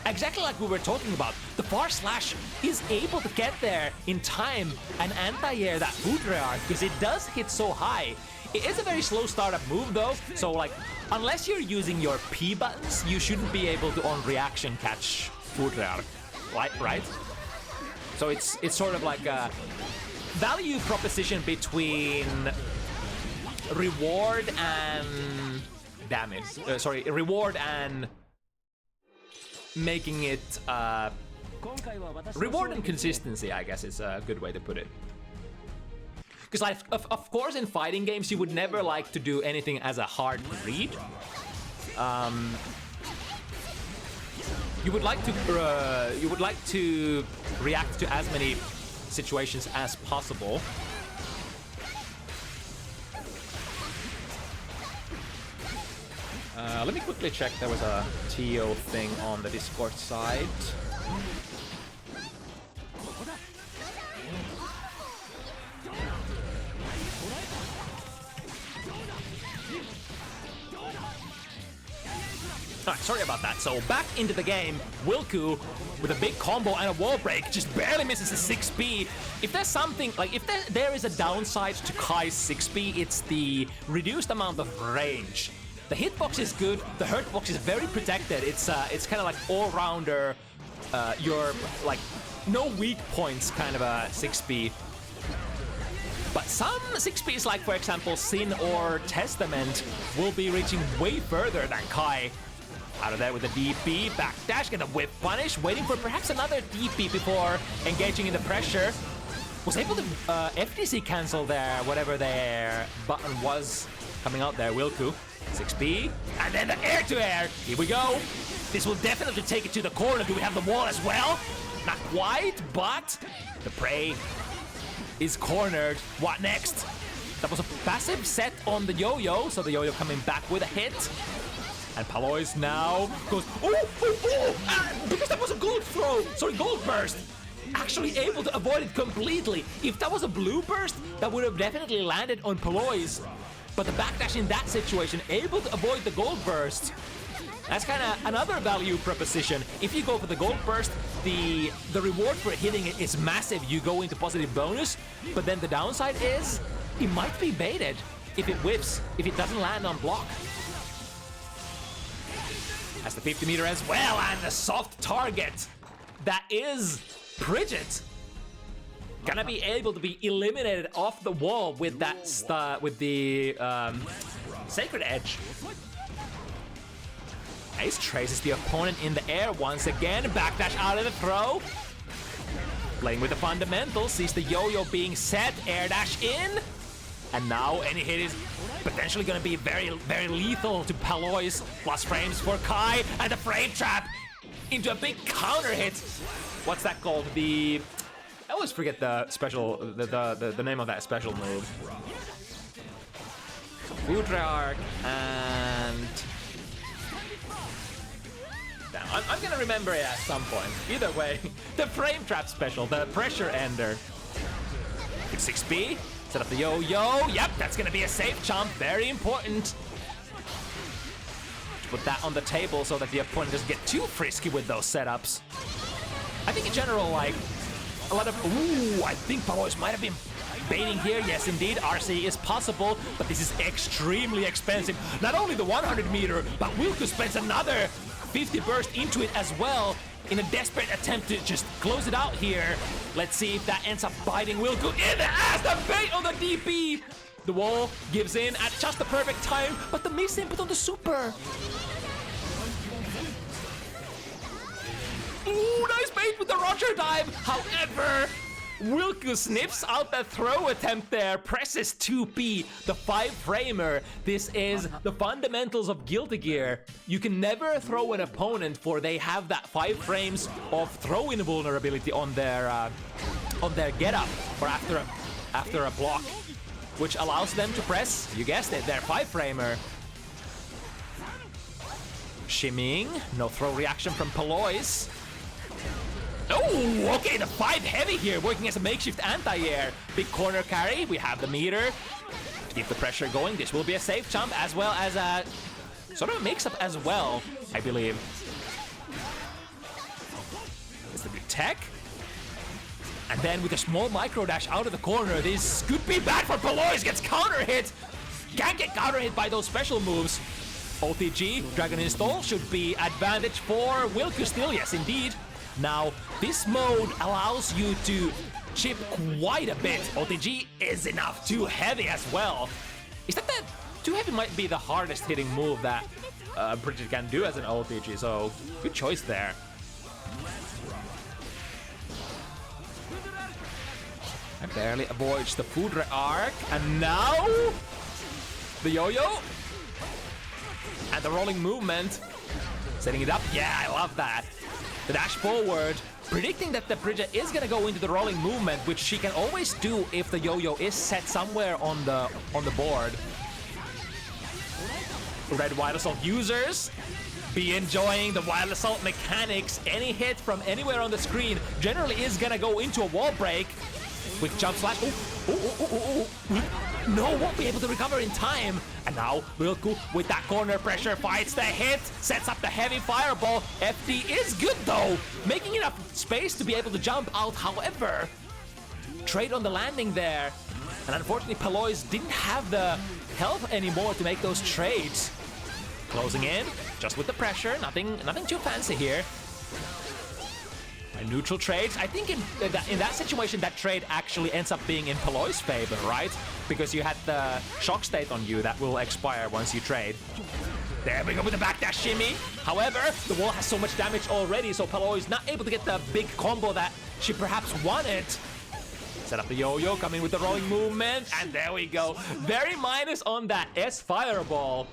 S1: Exactly like we were talking about. The far slash is able to get there in time and anti-air that food rearc because it does hit so high. It is a very slow startup move though, so like unless you're using your P buttons, you shouldn't be able to on reaction catch food rearc, right? So it's sort of like a value proposition between reward and damage. Reward and making it reward and consistency, I guess is a good way to put it. Because like, of course in fighting games you would never like to do anything as a hard read. You would like to react to as many situations as possible. Let me quickly check. There was a TO thing on the Discord side. Alright, sorry about that. So back into the game, Wilku with a big combo and a wall break just barely misses the 6B. If there's something, like if there is a downside to Kai's 6B, it's the reduced amount of range. The hitbox is good, the hurtbox is very protected. It's kind of like all-rounder, your like no weak points kind of a 6B. But some 6Bs like for example Sin or Testament will be reaching way further than Kai. Out of there with the DP, backdash, get a whip punish, waiting for perhaps another DP before engaging in the pressure. Was able to FTC cancel there, whatever their button was coming out there. Wilku, 6B, and then the air-to-air. Here we go. This will definitely take it to the corner. Do we have the wall as well? Not quite, but the prey is cornered. What next? That was a passive set on the yo-yo, so the yo-yo coming back with a hit. And Paloys now goes, because that was a gold throw, gold burst. Actually able to avoid it completely. If that was a blue burst, that would have definitely landed on Paloys. But the backdash in that situation, able to avoid the gold burst. That's kind of another value proposition. If you go for the gold burst, the reward for hitting it is massive. You go into positive bonus, but then the downside is it might be baited if it whiffs, if it doesn't land on block. Has the 50 meter as well, and the soft target. That is Bridget. Gonna be able to be eliminated off the wall with that with the Sacred Edge. Ace traces the opponent in the air once again. Backdash out of the throw. Playing with the fundamentals, sees the yo-yo being set. Air dash in. And now any hit is potentially going to be very, very lethal to Paloys. Plus frames for Kai, and the frame trap into a big counter hit. What's that called? I always forget the special, the name of that special move. Food rearc and... Damn, I'm gonna remember it at some point. Either way, the frame trap special, the pressure ender. It's 6B. Set up the yo-yo. Yep, that's gonna be a safe jump. Very important. Put that on the table so that the opponent doesn't get too frisky with those setups. I think in general, like, a lot of... Ooh, I think Paloys might have been baiting here. Yes, indeed, RC is possible, but this is extremely expensive. Not only the 100 meter, but Wilku spends another 50 burst into it as well in a desperate attempt to just close it out here. Let's see if that ends up biting Wilku in the ass. The bait on the DP. The wall gives in at just the perfect time, but the miss input on the super. Ooh, nice bait with the Roger dive. However, Wilku sniffs out that throw attempt there, presses 2P, the 5-framer. This is the fundamentals of Guilty Gear. You can never throw an opponent for they have that 5 frames of throw-in vulnerability on their get-up or after a block, which allows them to press, you guessed it, their 5-framer. Shimmying, no throw reaction from Paloys. Oh, okay, the 5 heavy here, working as a makeshift anti-air. Big corner carry, we have the meter. To keep the pressure going, this will be a safe jump as well as a sort of a mix-up as well, I believe. It's the big tech. And then with a small micro dash out of the corner, this could be bad for Paloys. Gets counter hit. Can't get counter hit by those special moves. OTG, Dragon Install should be advantage for Wilku still. Yes, indeed. Now, this mode allows you to chip quite a bit. OTG is enough. Too heavy as well. Is that too heavy might be the hardest hitting move that Bridget can do as an OTG, so good choice there. And barely avoids the food arc, and now the yo-yo and the rolling movement, setting it up. Yeah, I love that. The dash forward, predicting that the Bridget is gonna go into the rolling movement, which she can always do if the yo-yo is set somewhere on the board. Red Wild Assault users be enjoying the Wild Assault mechanics. Any hit from anywhere on the screen generally is gonna go into a wall break. With jump slash. No, won't be able to recover in time. And now Wilku with that corner pressure fights the hit, sets up the heavy fireball. FD is good though, making enough space to be able to jump out. However, trade on the landing there. And unfortunately, Paloys didn't have the health anymore to make those trades. Closing in, just with the pressure, nothing too fancy here. Neutral trades. I think in that situation, that trade actually ends up being in Paloys' favor, right? Because you had the shock state on you that will expire once you trade. There we go with the backdash shimmy. However, the wall has so much damage already, so Paloys not able to get the big combo that she perhaps wanted. Set up the yo-yo, coming with the rolling movement, and there we go. Very minus on that S fireball.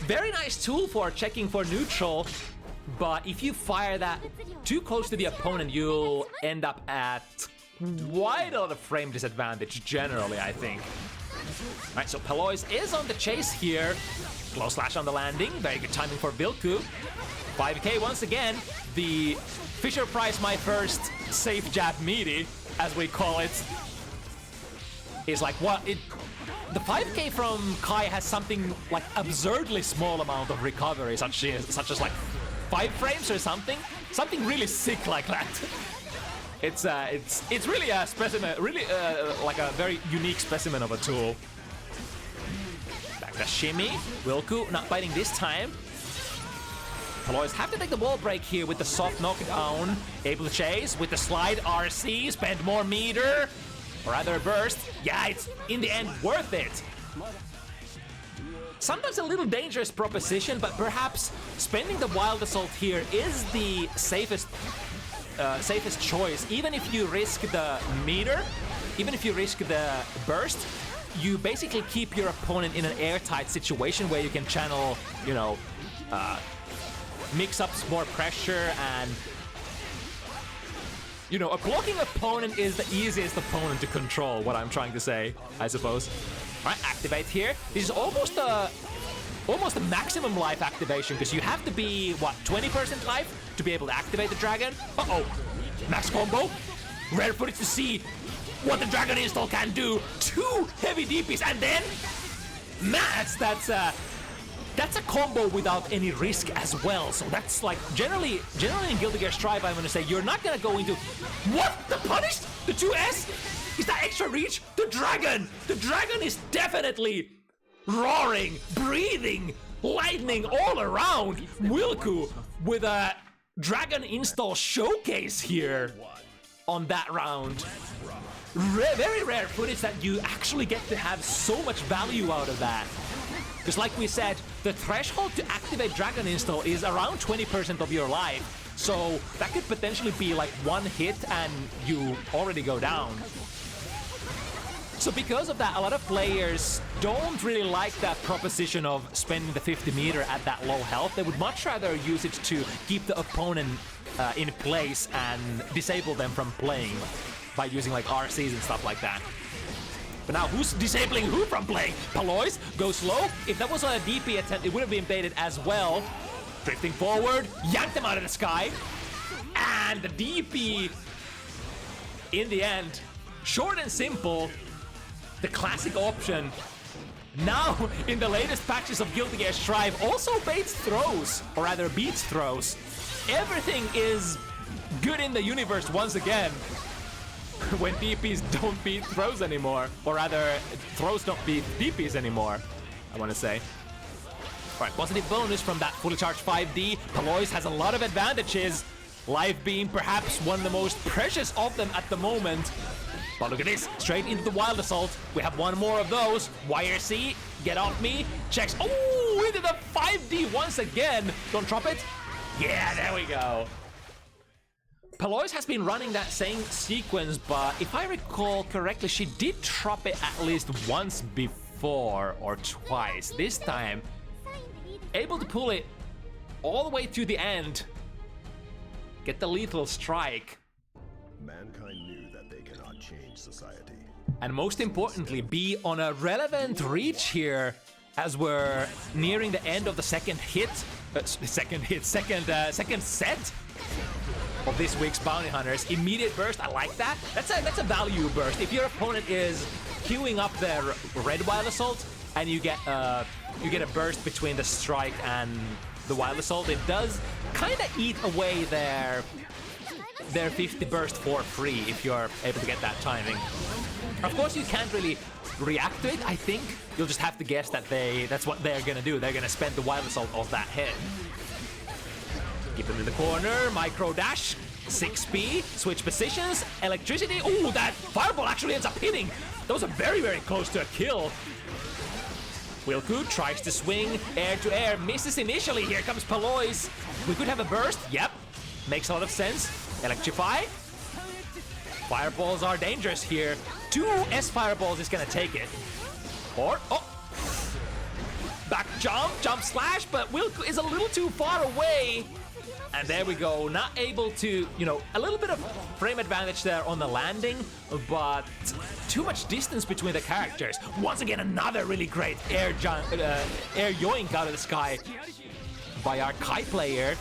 S1: Very nice tool for checking for neutral. But if you fire that too close to the opponent, you'll end up at quite a lot of frame disadvantage generally, I think. All right, so Paloys is on the chase here. Glow slash on the landing. Very good timing for Wilku. 5k once again. The Fisher Price, my first safe jab meaty, as we call it, is like what it. The 5k from Kai has something like absurdly small amount of recovery, such as like 5 frames or something really sick like that. It's really a specimen, really like a very unique specimen of a tool. Back the shimmy, Wilku not biting this time. Paloys have to take the wall break here with the soft knockdown. Able to chase with the slide RC, spend more meter, or rather burst. Yeah, it's in the end worth it. Sometimes a little dangerous proposition, but perhaps spending the Wild Assault here is the safest choice. Even if you risk the meter, even if you risk the burst, you basically keep your opponent in an airtight situation where you can channel, you know, mix up more pressure and, you know, a blocking opponent is the easiest opponent to control, what I'm trying to say, I suppose. Alright, activate here. This is almost a maximum life activation, because you have to be, what, 20% life to be able to activate the dragon? Uh-oh. Max combo. Rare footage to see what the dragon install can do. 2 heavy DPs, and then that's a combo without any risk as well. So that's like generally in Guilty Gear Strive, I'm gonna say you're not gonna go into what? The punish? The 2S? Is that extra reach? The dragon! The dragon is definitely roaring, breathing, lightning all around. Wilku with a dragon install showcase here on that round. Very rare footage that you actually get to have so much value out of that. Because like we said, the threshold to activate dragon install is around 20% of your life. So that could potentially be like one hit and you already go down. So because of that, a lot of players don't really like that proposition of spending the 50 meter at that low health. They would much rather use it to keep the opponent in place and disable them from playing by using like RCs and stuff like that. But now who's disabling who from playing? Paloys goes slow. If that was a DP attempt, it would have been baited as well. Drifting forward, yanked them out of the sky. And the DP, in the end, short and simple, the classic option. Now, in the latest patches of Guilty Gear Strive, also baits throws, or rather beats throws. Everything is good in the universe once again. When DPs don't beat throws anymore, or rather, throws don't beat DPs anymore, I want to say. Alright, positive bonus from that fully charged 5D. Paloys has a lot of advantages. Life being perhaps one of the most precious of them at the moment. But look at this, straight into the Wild Assault. We have one more of those. YRC, get off me. Checks, oh, into the 5D once again. Don't drop it. Yeah, there we go. Paloys has been running that same sequence, but if I recall correctly, she did drop it at least once before or twice. This time, able to pull it all the way to the end. Get the lethal strike.
S2: Mankind knew that they cannot change society.
S1: And most importantly, be on a relevant reach here as we're nearing the end of the second set of this week's Bounty Hunters. Immediate burst, I like that. That's a value burst. If your opponent is queuing up their red Wild Assault and you get a burst between the strike and the Wild Assault, it does kind of eat away their 50 burst for free if you're able to get that timing. Of course, you can't really react to it. I think you'll just have to guess that that's what they're gonna do. They're gonna spend the Wild Assault of that hit. Keep them in the corner, micro dash, 6P, switch positions, electricity. Oh, that fireball actually ends up hitting. That was very, very close to a kill. Wilku tries to swing air to air, misses initially. Here comes Paloys. We could have a burst. Yep, makes a lot of sense. Electrify. Fireballs are dangerous here. 2 S fireballs is gonna take it. Or, oh, back jump slash, but Wilku is a little too far away. And there we go, not able to, a little bit of frame advantage there on the landing, but too much distance between the characters. Once again, another really great air yoink out of the sky by our Kai player.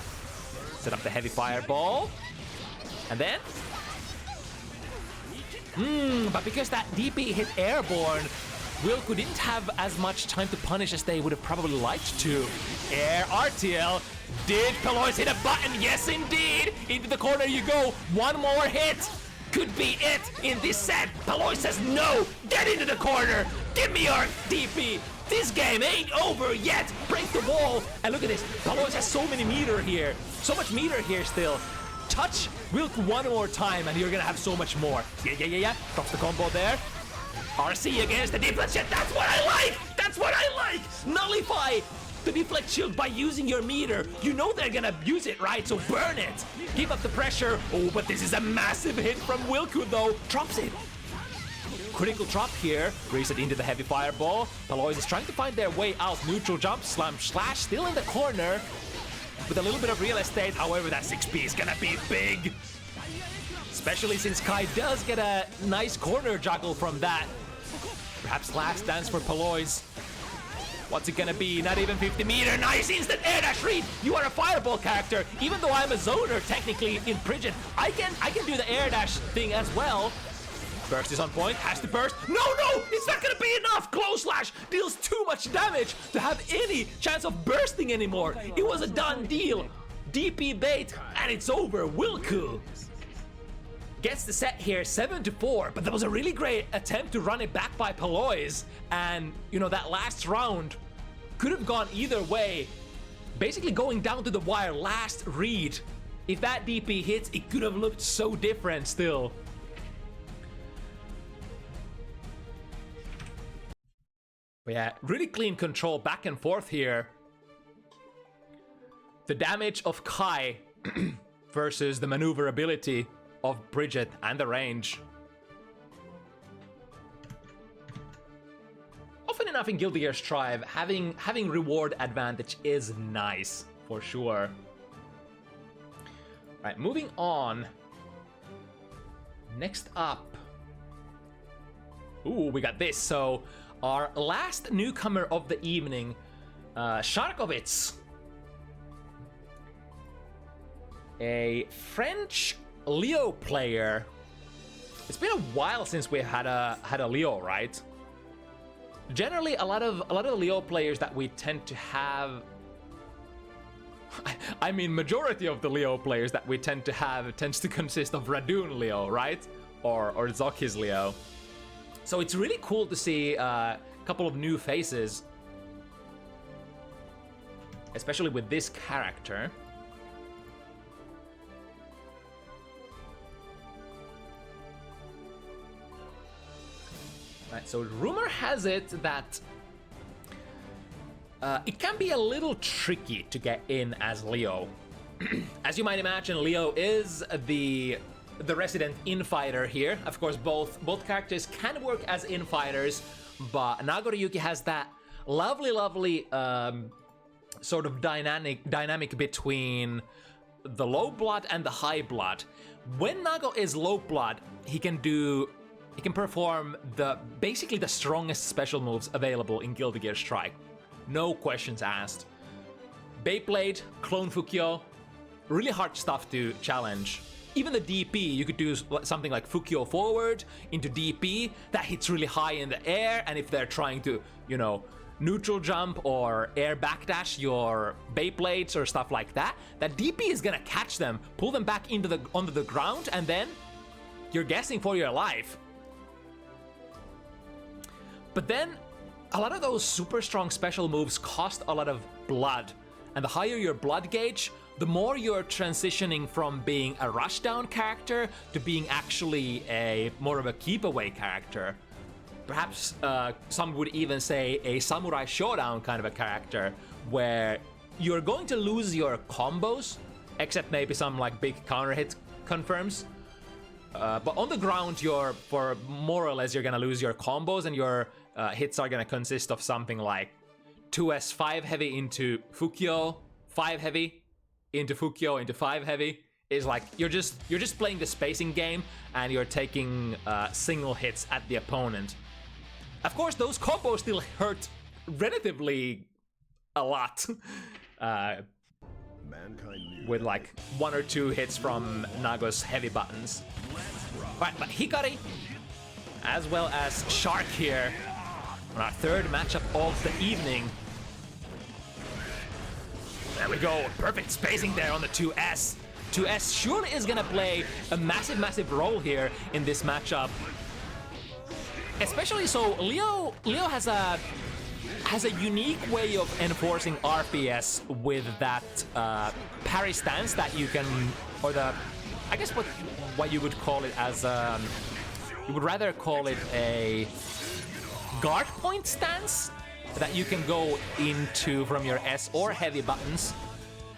S1: Set up the heavy fireball. And then... but because that DP hit airborne, Wilku didn't have as much time to punish as they would have probably liked to. Air RTL. Did Paloys hit a button? Yes, indeed. Into the corner you go. One more hit. Could be it in this set. Paloys says no. Get into the corner. Give me your DP. This game ain't over yet. Break the wall. And look at this. Paloys has so many meter here. So much meter here still. Touch Wilku one more time and you're gonna have so much more. Yeah. Drops the combo there. RC against the deflect shield. That's what I like. That's what I like. Nullify the deflect shield by using your meter. You know they're gonna use it, right? So burn it. Keep up the pressure. Oh, but this is a massive hit from Wilku though. Drops it. Critical drop here. Reset into the heavy fireball. Paloys is trying to find their way out. Neutral jump, slam slash, still in the corner. With a little bit of real estate, however, that 6P is gonna be big. Especially since Kai does get a nice corner juggle from that. Perhaps last dance for Paloys. What's it gonna be? Not even 50 meter. Nice instant air dash read. You are a fireball character. Even though I'm a zoner technically in Pridget, I can do the air dash thing as well. Burst is on point. Has to burst. No, it's not gonna be enough. Close slash deals too much damage to have any chance of bursting anymore. It was a done deal. DP bait, and it's over. Wilku gets the set here 7-4, but that was a really great attempt to run it back by Paloys. And, that last round could have gone either way. Basically going down to the wire last read. If that DP hits, it could have looked so different still. But yeah, really clean control back and forth here. The damage of Kai versus the maneuverability of Bridget and the range. Often enough in Guilty Gear Strive, having reward advantage is nice, for sure. Right, moving on. Next up. Ooh, we got this. So, our last newcomer of the evening, Sharkovitz. a French Leo player. It's been a while since we had a Leo, right? Generally, a lot of the Leo players that we tend to have, I mean, majority of the Leo players that we tend to have tends to consist of Radun Leo, right? Or Zokis Leo. So it's really cool to see a couple of new faces, especially with this character. Right, so rumor has it that it can be a little tricky to get in as Leo. As you might imagine, Leo is the resident infighter here. Of course, both characters can work as infighters, but Nagoriyuki has that lovely sort of dynamic between the low blood and the high blood. When Nago is low blood, he can perform basically the strongest special moves available in Guilty Gear Strive. No questions asked. Beyblade, Clone Fukyo, really hard stuff to challenge. Even the DP, you could do something like Fukyo forward into DP, that hits really high in the air, and if they're trying to, you know, neutral jump or air backdash your Beyblades or stuff like that, that DP is gonna catch them, pull them back onto the ground, and then you're guessing for your life. But then, a lot of those super strong special moves cost a lot of blood, and the higher your blood gauge, the more you're transitioning from being a rushdown character to being actually a more of a keep away character. Perhaps some would even say a samurai showdown kind of a character, where you're going to lose your combos, except maybe some like big counter hit confirms. But on the ground, for more or less, you're gonna lose your combos, and your hits are gonna consist of something like 2S 5 heavy into Fukyo, 5 heavy into Fukyo into 5 heavy. Is like you're just playing the spacing game, and you're taking single hits at the opponent. Of course, those combos still hurt relatively a lot. With like 1 or 2 hits from Nago's heavy buttons. Right, but Hikari, as well as Shark here, on our third matchup of the evening. There we go, perfect spacing there on the 2S. 2S surely is gonna play a massive role here in this matchup. Especially so, Leo has a unique way of enforcing RPS with that parry stance that you can, or I guess what you would call it as you would rather call it a guard point stance that you can go into from your S or heavy buttons.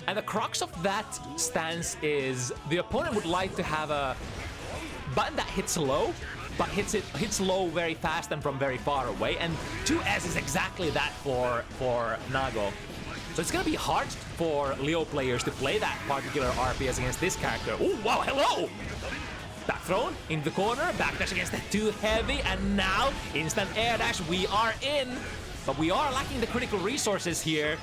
S1: And the crux of that stance is the opponent would like to have a button that hits low, but hits low very fast and from very far away, and 2S is exactly that for Nago. So it's gonna be hard for Leo players to play that particular RPS against this character. Oh wow, hello! Back thrown in the corner, backdash against the 2 heavy, and now instant air dash. We are in, but we are lacking the critical resources here.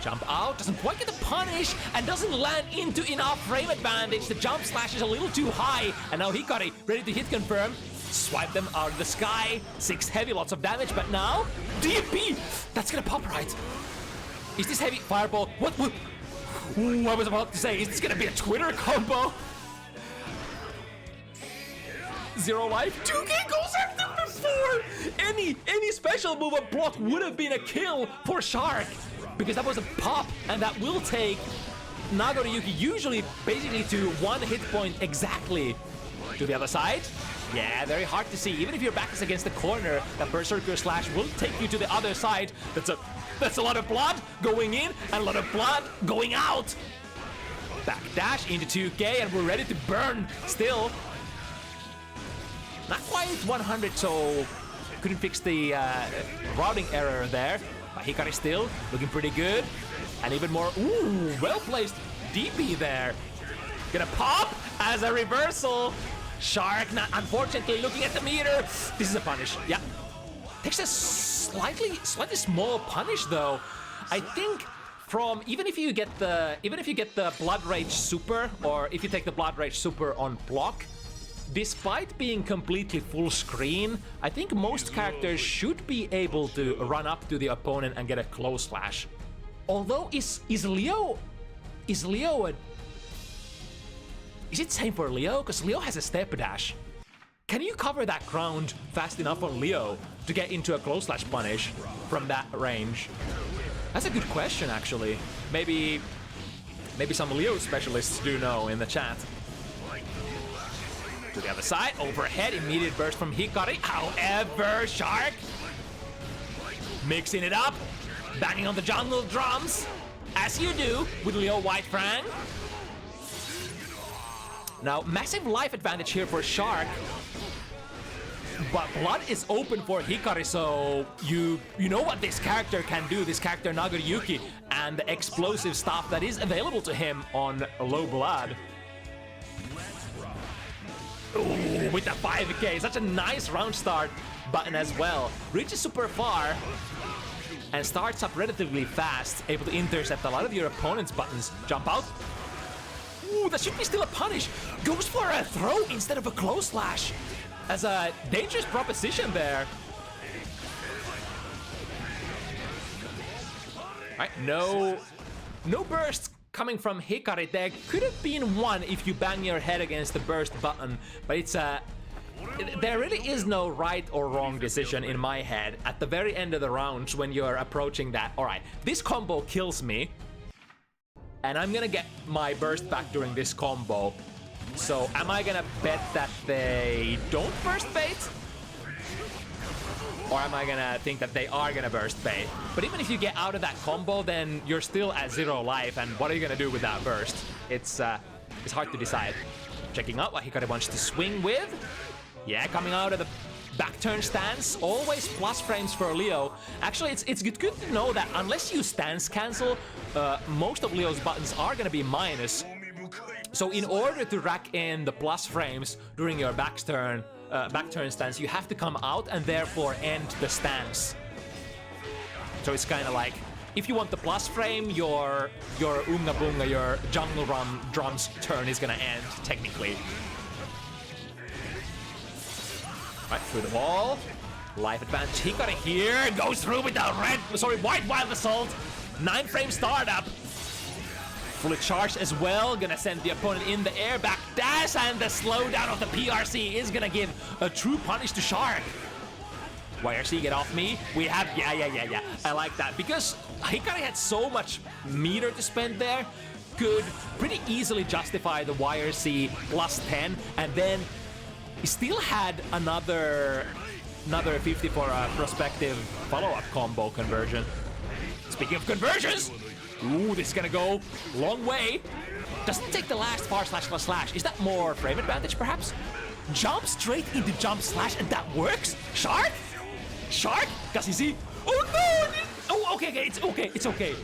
S1: Jump out, doesn't quite get the punish, and doesn't land into enough frame advantage. The jump slash is a little too high, and now Hikari ready to hit confirm. Swipe them out of the sky. 6 heavy, lots of damage, but now DP! That's gonna pop right. Is this heavy fireball? What? Ooh, I was about to say, is this gonna be a Twitter combo? 0 life, 2K goes after the 4! Any special move or block would have been a kill for Shark, because that was a pop, and that will take Nagoriyuki usually basically to 1 hit point exactly. To the other side. Yeah, very hard to see. Even if your back is against the corner, that Berserker Slash will take you to the other side. That's a lot of blood going in and a lot of blood going out. Back dash into 2K, and we're ready to burn still. Not quite 100, so couldn't fix the routing error there. But Hikari still looking pretty good. And even more, ooh, well-placed DP there. Gonna pop as a reversal. Shark, not unfortunately looking at the meter. This is a punish, yeah. Takes a slightly small punish though. I think from even if you get the Blood Rage Super, or if you take the Blood Rage Super on block, despite being completely full screen, I think most characters should be able to run up to the opponent and get a close slash. Although is Leo a... Is it same for Leo? Because Leo has a step dash. Can you cover that ground fast enough on Leo to get into a close slash punish from that range? That's a good question, actually. Maybe some Leo specialists do know in the chat. To the other side, overhead, immediate burst from Hikari. However, Shark mixing it up, banging on the jungle drums, as you do with Leo White Fang. Now, massive life advantage here for Shark, but blood is open for Hikari, so you know what this character can do, this character Nagoriyuki, and the explosive stuff that is available to him on low blood. Ooh, with the 5k, such a nice round start button as well. Reaches super far and starts up relatively fast, able to intercept a lot of your opponent's buttons. Jump out. Ooh, that should be still a punish. Goes for a throw instead of a close slash. As a dangerous proposition there. Alright, no bursts coming from Hikari. There could have been one if you bang your head against the burst button, but it's there really is no right or wrong decision in my head at the very end of the rounds when you're approaching that. Alright, this combo kills me, and I'm gonna get my burst back during this combo. So am I gonna bet that they don't burst bait? Or am I gonna think that they are gonna burst bait? But even if you get out of that combo, then you're still at 0 life, and what are you gonna do with that burst? It's hard to decide. Checking out what Hikari wants to swing with. Yeah, coming out of the back turn stance, always plus frames for Leo. Actually, it's good to know that unless you stance cancel, most of Leo's buttons are gonna be minus. So in order to rack in the plus frames during your back turn stance, you have to come out and therefore end the stance. So it's kind of like, if you want the plus frame, your Unga Bunga, your jungle drums turn is gonna end, technically. Right, through the wall. Life advantage. Hikari here, goes through with the white wild assault. 9 frame startup. Fully charged as well, gonna send the opponent in the air, back dash, and the slowdown of the PRC is gonna give a true punish to Shark. YRC, get off me. We have, yeah. I like that, because Hikari had so much meter to spend there, could pretty easily justify the YRC plus 10, and then he still had another 50 for a prospective follow-up combo conversion. Speaking of conversions, ooh, this is gonna go long way. Doesn't take the last far slash plus slash. Is that more frame advantage, perhaps? Jump straight into jump slash, and that works? Shark? Shark? Does he see? Oh no! Oh, okay, it's okay.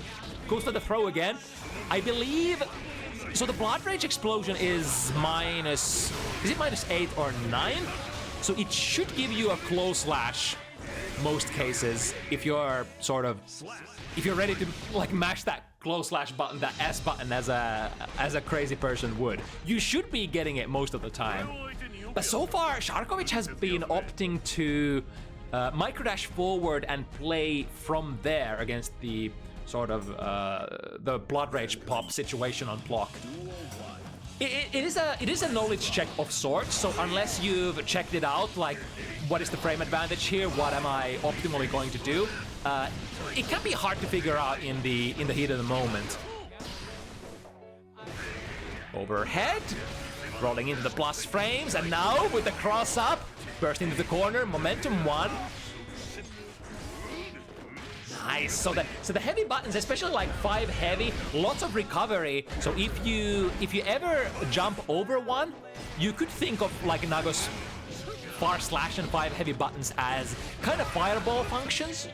S1: Goes for the throw again. I believe... So the Blood Rage explosion is minus... Is it minus 8 or 9? So it should give you a close slash, most cases, if you're sort of... If you're ready to like mash that close slash button, that S button, as a crazy person would. You should be getting it most of the time. But so far, Sharkovic has been opting to microdash forward and play from there against the sort of the Blood Rage pop situation on block. It is a knowledge check of sorts, so unless you've checked it out, like what is the frame advantage here, what am I optimally going to do, it can be hard to figure out in the heat of the moment. Overhead, rolling into the plus frames, and now with the cross up, burst into the corner, momentum 1. Nice. So the heavy buttons, especially like 5 heavy, lots of recovery. So if you ever jump over one, you could think of like Nago's far slash and 5 heavy buttons as kind of fireball functions.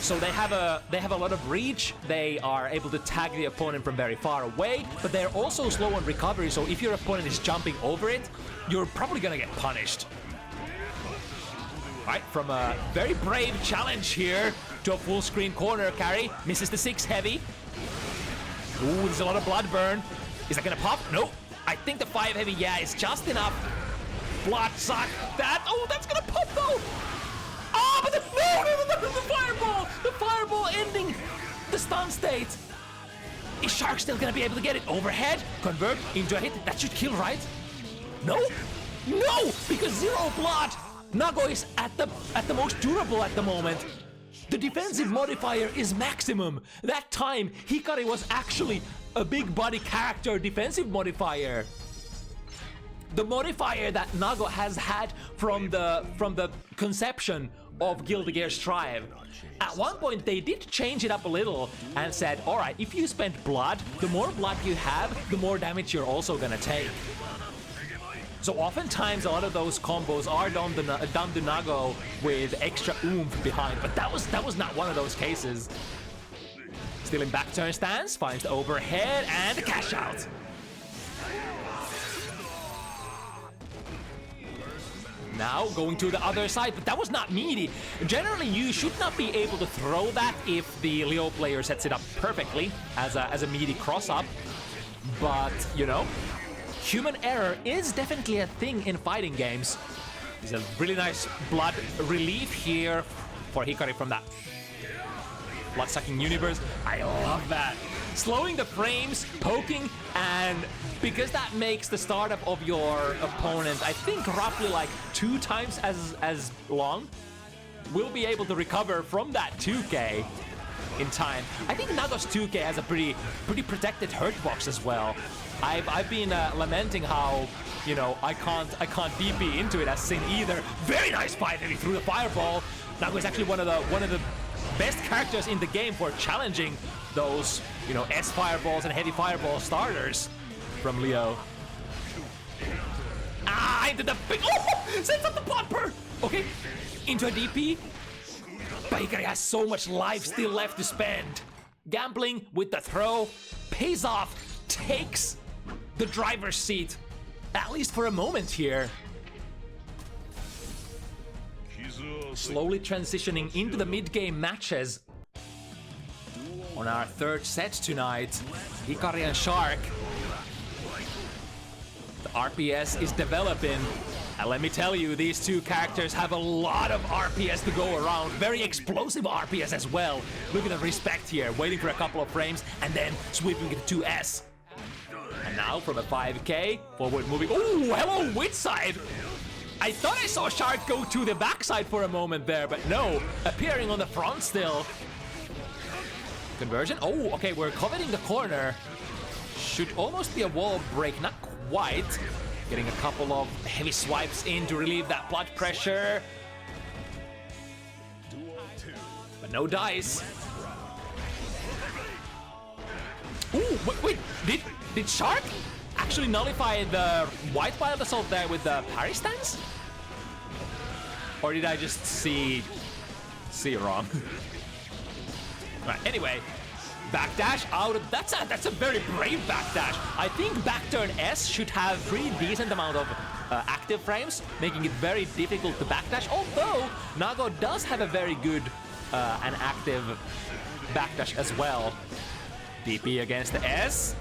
S1: So they have a lot of reach. They are able to tag the opponent from very far away, but they're also slow on recovery. So if your opponent is jumping over it, you're probably gonna get punished. Right, from a very brave challenge here to a full screen corner carry. Misses the 6 heavy. Ooh, there's a lot of blood burn. Is that gonna pop? Nope. I think the 5 heavy, yeah, is just enough. Blood suck. That, oh, that's gonna pop though. Oh, but the fireball! The fireball ending the stun state. Is Shark still gonna be able to get it? Overhead, convert into a hit. That should kill, right? No? No! Because 0 blood. Nago is at the most durable at the moment. The defensive modifier is maximum. That time, Hikari was actually a big body character defensive modifier. The modifier that Nago has had from the conception of Guilty Gear Strive. At one point, they did change it up a little and said, all right, if you spend blood, the more blood you have, the more damage you're also gonna take. So oftentimes, a lot of those combos are done to Nago with extra oomph behind, but that was not one of those cases. Still in back turn stance, finds the overhead and the cash out. Now going to the other side, but that was not meaty. Generally, you should not be able to throw that if the Leo player sets it up perfectly as a meaty cross-up. But, you know, human error is definitely a thing in fighting games. There's a really nice blood relief here for Hikari from that blood-sucking universe. I love that. Slowing the frames, poking, and because that makes the startup of your opponent, I think roughly like 2 times as long, we'll be able to recover from that 2K in time. I think Nago's 2K has a pretty protected hurt box as well. I've been lamenting how, you know, I can't DP into it as Sin either. Very nice fight through the fireball. Nago is actually one of the best characters in the game for challenging those, you know, S fireballs and heavy fireball starters from Leo. Ah, into the big, oh, sends up the popper. Okay, into a DP. But Hikari has so much life still left to spend. Gambling with the throw pays off, takes the driver's seat, at least for a moment here. Slowly transitioning into the mid-game matches. On our 3rd set tonight, Hikari and Shark. The RPS is developing. And let me tell you, these 2 characters have a lot of RPS to go around. Very explosive RPS as well. Look at the respect here, waiting for a couple of frames and then sweeping it to 2S. And now from a 5K, forward moving. Oh, hello, which side? I thought I saw Shark go to the backside for a moment there, but no, appearing on the front still. Conversion. Oh, okay, we're coveting the corner. Should almost be a wall break, not quite. Getting a couple of heavy swipes in to relieve that blood pressure. But no dice. Ooh, wait, did Shark actually nullify the white wild assault there with the parry stance? Or did I just see it wrong? Right, anyway, backdash out of, that's a very brave backdash. I think back turn S should have pretty decent amount of active frames, making it very difficult to backdash, although Nago does have a very good and active backdash as well. DP against the S.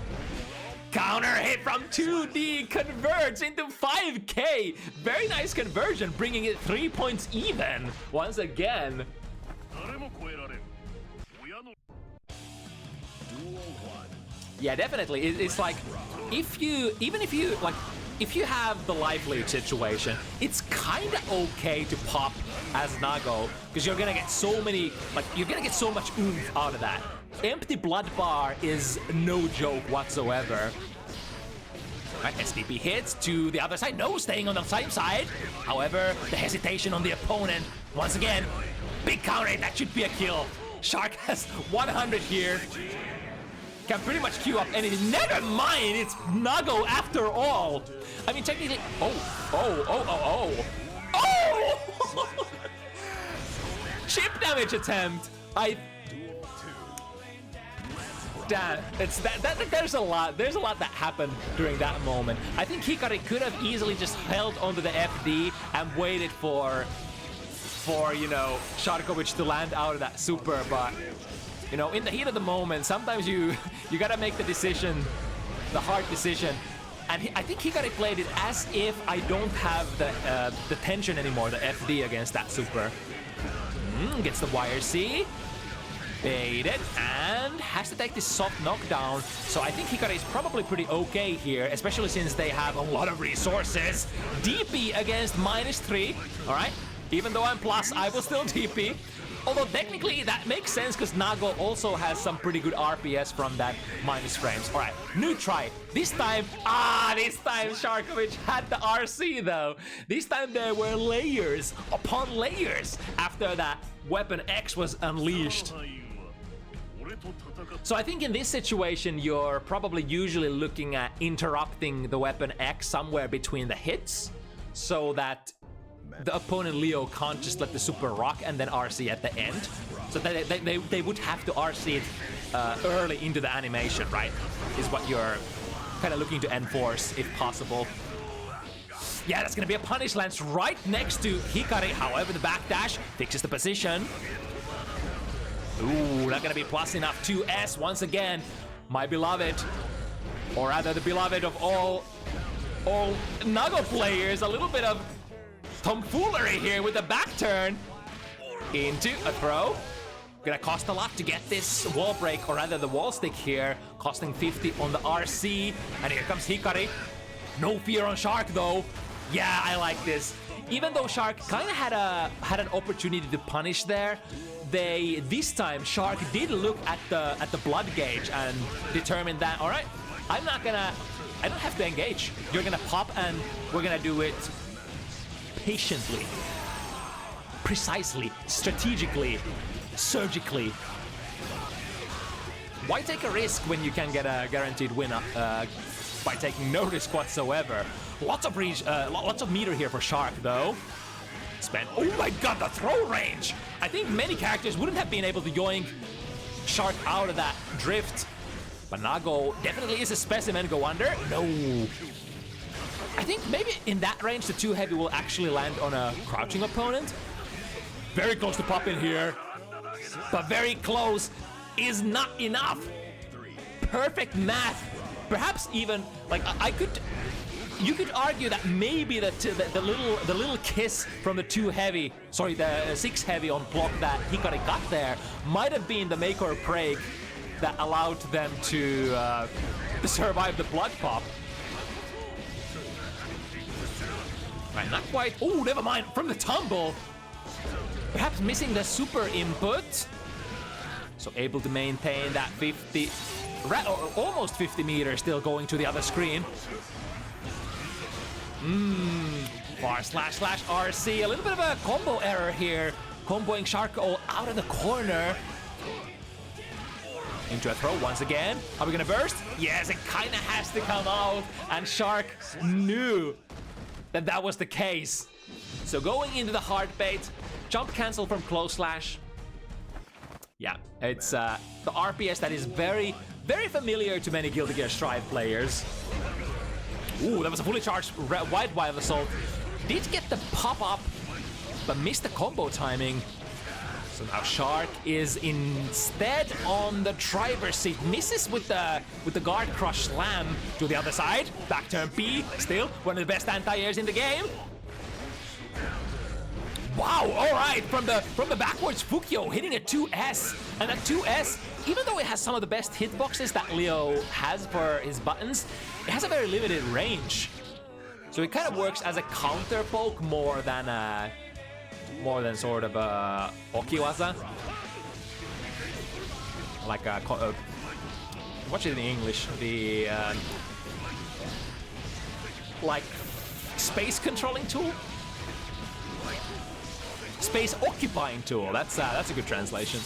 S1: Counter hit from 2D, converts into 5K. Very nice conversion, bringing it 3 points even once again. Yeah, definitely. It's like if you have the life lead situation, it's kind of okay to pop as Nago because you're gonna get so much oomph out of that. Empty blood bar is no joke whatsoever. Right, SDP hits to the other side. No, staying on the same side. However, the hesitation on the opponent. Once again, big counter. That should be a kill. Shark has 100 here. Can pretty much queue up anything. Never mind, it's Nago after all. I mean, technically. Oh! Chip damage attempt. Damn, it's that there's a lot that happened during that moment. I think Hikari could have easily just held onto the FD and waited for for, you know, Sharkovic to land out of that super, but, you know, in the heat of the moment, sometimes you gotta make the decision, the hard decision. And I think Hikari played it as if I don't have the tension anymore, the FD against that super. Gets the YRC, baited, and has to take this soft knockdown. So I think Hikari is probably pretty okay here, especially since they have a lot of resources. DP against -3, all right? Even though I'm plus, I will still DP. Although technically that makes sense because Nago also has some pretty good RPS from that minus frames. All right, new try. This time Sharkovic had the RC though. This time there were layers upon layers after that weapon X was unleashed. So I think in this situation, you're probably usually looking at interrupting the weapon X somewhere between the hits so that the opponent Leo can't just let the super rock and then RC at the end. So they would have to RC it early into the animation, right? Is what you're kind of looking to enforce if possible. Yeah, that's gonna be a punish, lands right next to Hikari. However, the backdash fixes the position. Ooh, not gonna be plus enough. 2S once again. My beloved, or rather the beloved of all Nago players. A little bit of tomfoolery here with the back turn into a throw. Gonna cost a lot to get this wall break, or rather the wall stick here, costing 50 on the RC. And here comes Hikari. No fear on Shark though. Yeah, I like this. Even though Shark kind of had an opportunity to punish there, this time Shark did look at the blood gauge and determined that, all right, I don't have to engage. You're gonna pop and we're gonna do it patiently, precisely, strategically, surgically. Why take a risk when you can get a guaranteed win by taking no risk whatsoever? Lots of meter here for Shark though. Oh my god, the throw range! I think many characters wouldn't have been able to yoink Shark out of that drift. But Nago definitely is a specimen. Go under? No. I think maybe in that range the 2 heavy will actually land on a crouching opponent. Very close to pop in here. But very close is not enough. Perfect math. Perhaps even, like, you could argue that maybe the little kiss from the 2 heavy, sorry, the 6 heavy on block that Hikari got there might have been the make or break that allowed them to survive the blood pop. Right, not quite. Oh, never mind. From the tumble, perhaps missing the super input. So able to maintain that 50, or almost 50 meters, still going to the other screen. Bar slash RC. A little bit of a combo error here. Comboing Shark all out of the corner. Into a throw once again. Are we gonna burst? Yes, it kind of has to come out. And Shark knew that was the case. So going into the hard bait. Jump cancel from close slash. Yeah, it's the RPS that is very, very familiar to many Guilty Gear Strive players. Ooh, that was a fully charged wide wild assault. Did get the pop-up, but missed the combo timing. So now Shark is instead on the driver's seat. Misses with the guard crush slam to the other side. Back turn B, still one of the best anti-airs in the game. Wow, all right, from the backwards Fukyo hitting a 2S. And that 2S, even though it has some of the best hitboxes that Leo has for his buttons, it has a very limited range. So it kind of works as a counter poke more than sort of a okiwaza. Like a, what's it in English? The like space controlling tool? Space occupying tool. That's a good translation.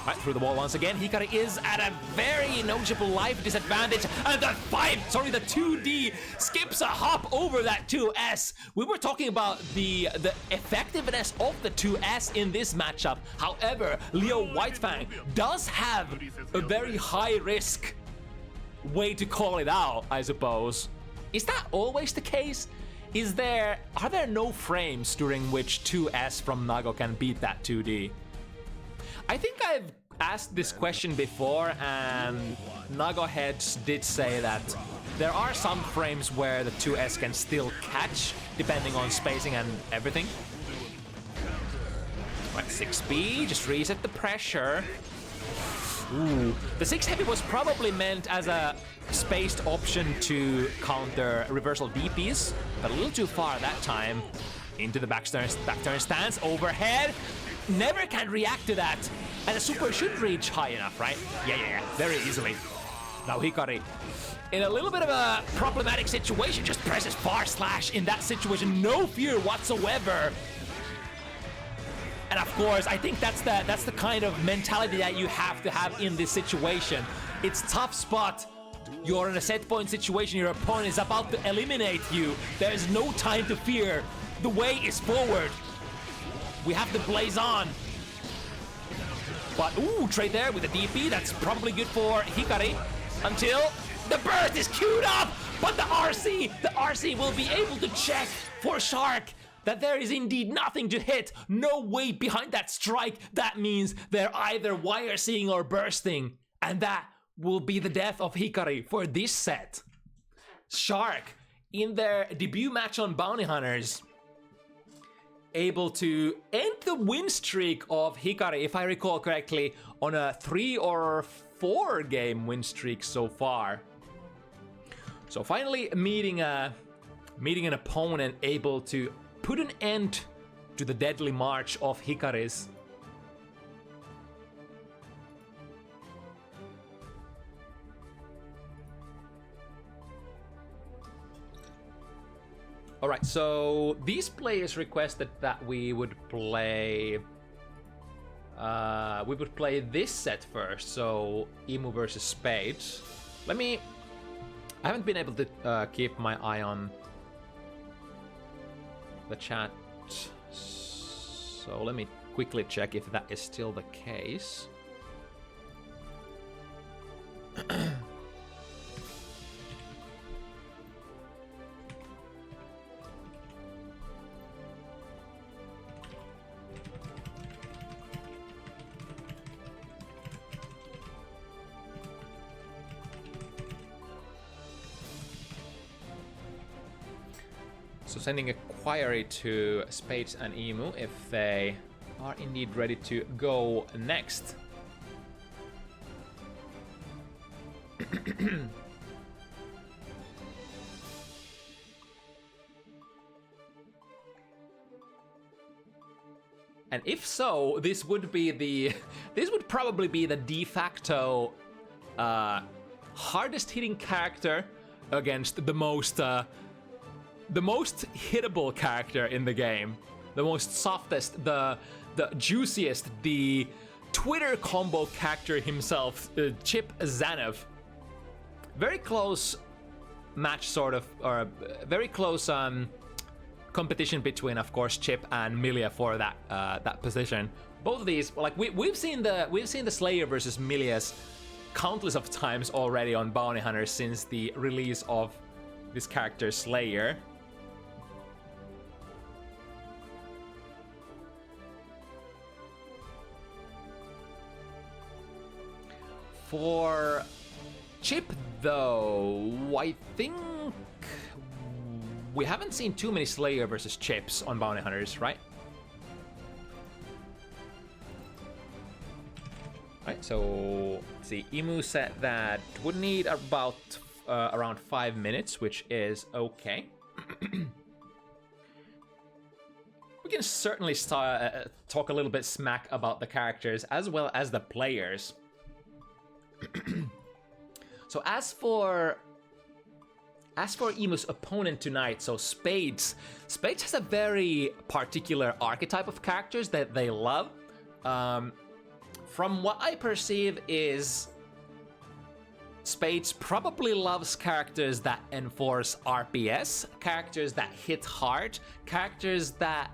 S1: Right, through the wall once again. Hikari is at a very noticeable life disadvantage. And the 2D skips a hop over that 2S. We were talking about the effectiveness of the 2S in this matchup. However, Leo Whitefang does have a very high risk way to call it out, I suppose. Is that always the case? Are there no frames during which 2S from Nago can beat that 2D? I think I've asked this question before, and Nago heads did say that there are some frames where the 2S can still catch, depending on spacing and everything. Right, 6B, just reset the pressure. Ooh, the 6 heavy was probably meant as a spaced option to counter reversal DPs, but a little too far that time. Into the back turn stance, overhead. Never can react to that. And the super should reach high enough, right? Yeah, very easily. Now Hikari, in a little bit of a problematic situation, just presses bar slash in that situation, no fear whatsoever. And of course, I think that's the kind of mentality that you have to have in this situation. It's tough spot. You're in a set point situation, your opponent is about to eliminate you. There is no time to fear. The way is forward. We have to blaze on. But ooh, trade there with a DP, that's probably good for Hikari. Until the burst is queued up, but the RC will be able to check for Shark that there is indeed nothing to hit, no weight behind that strike. That means they're either wire seeing or bursting, and that will be the death of Hikari for this set. Shark, in their debut match on Bounty Hunters, able to end the win streak of Hikari, if I recall correctly, on a 3 or 4 game win streak so far. So finally meeting an opponent able to put an end to the deadly march of Hikari's. Alright, so these players requested that we would play this set first, so Emu versus Spades. I haven't been able to keep my eye on the chat, so let me quickly check if that is still the case. So sending a query to Spades and Emu if they are indeed ready to go next. And if so, this would probably be the de facto hardest hitting character against the most hittable character in the game, the most softest, the juiciest, the Twitter combo character himself, Chip Zanev. Very close match, sort of, or very close competition between, of course, Chip and Milia for that position. Both of these, like we've seen the Slayer versus Milias countless of times already on Bounty Hunters since the release of this character Slayer. For Chip, though, I think we haven't seen too many Slayer versus Chips on Bounty Hunters, right? Right, so let's see. Emu said that would need about around 5 minutes, which is okay. We can certainly talk a little bit smack about the characters as well as the players. So as for Emu's opponent tonight, so Spades has a very particular archetype of characters that they love. From what I perceive is Spades probably loves characters that enforce RPS, characters that hit hard, characters that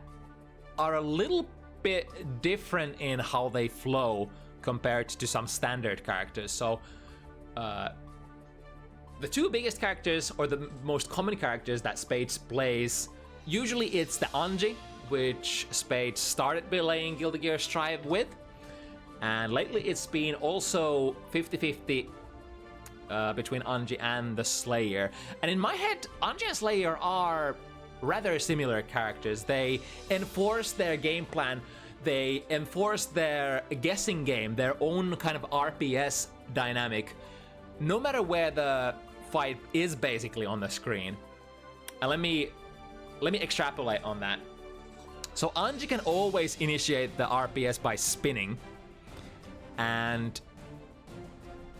S1: are a little bit different in how they flow compared to some standard characters. So the two biggest characters, or the most common characters that Spades plays, usually it's the Anji, which Spades started playing Guilty Gear Strive with, and lately it's been also 50-50 between Anji and the Slayer. And in my head, Anji and Slayer are rather similar characters. They enforce their game plan, they enforce their guessing game, their own kind of RPS dynamic, no matter where the fight is basically on the screen. And let me extrapolate on that. So Anji can always initiate the RPS by spinning, and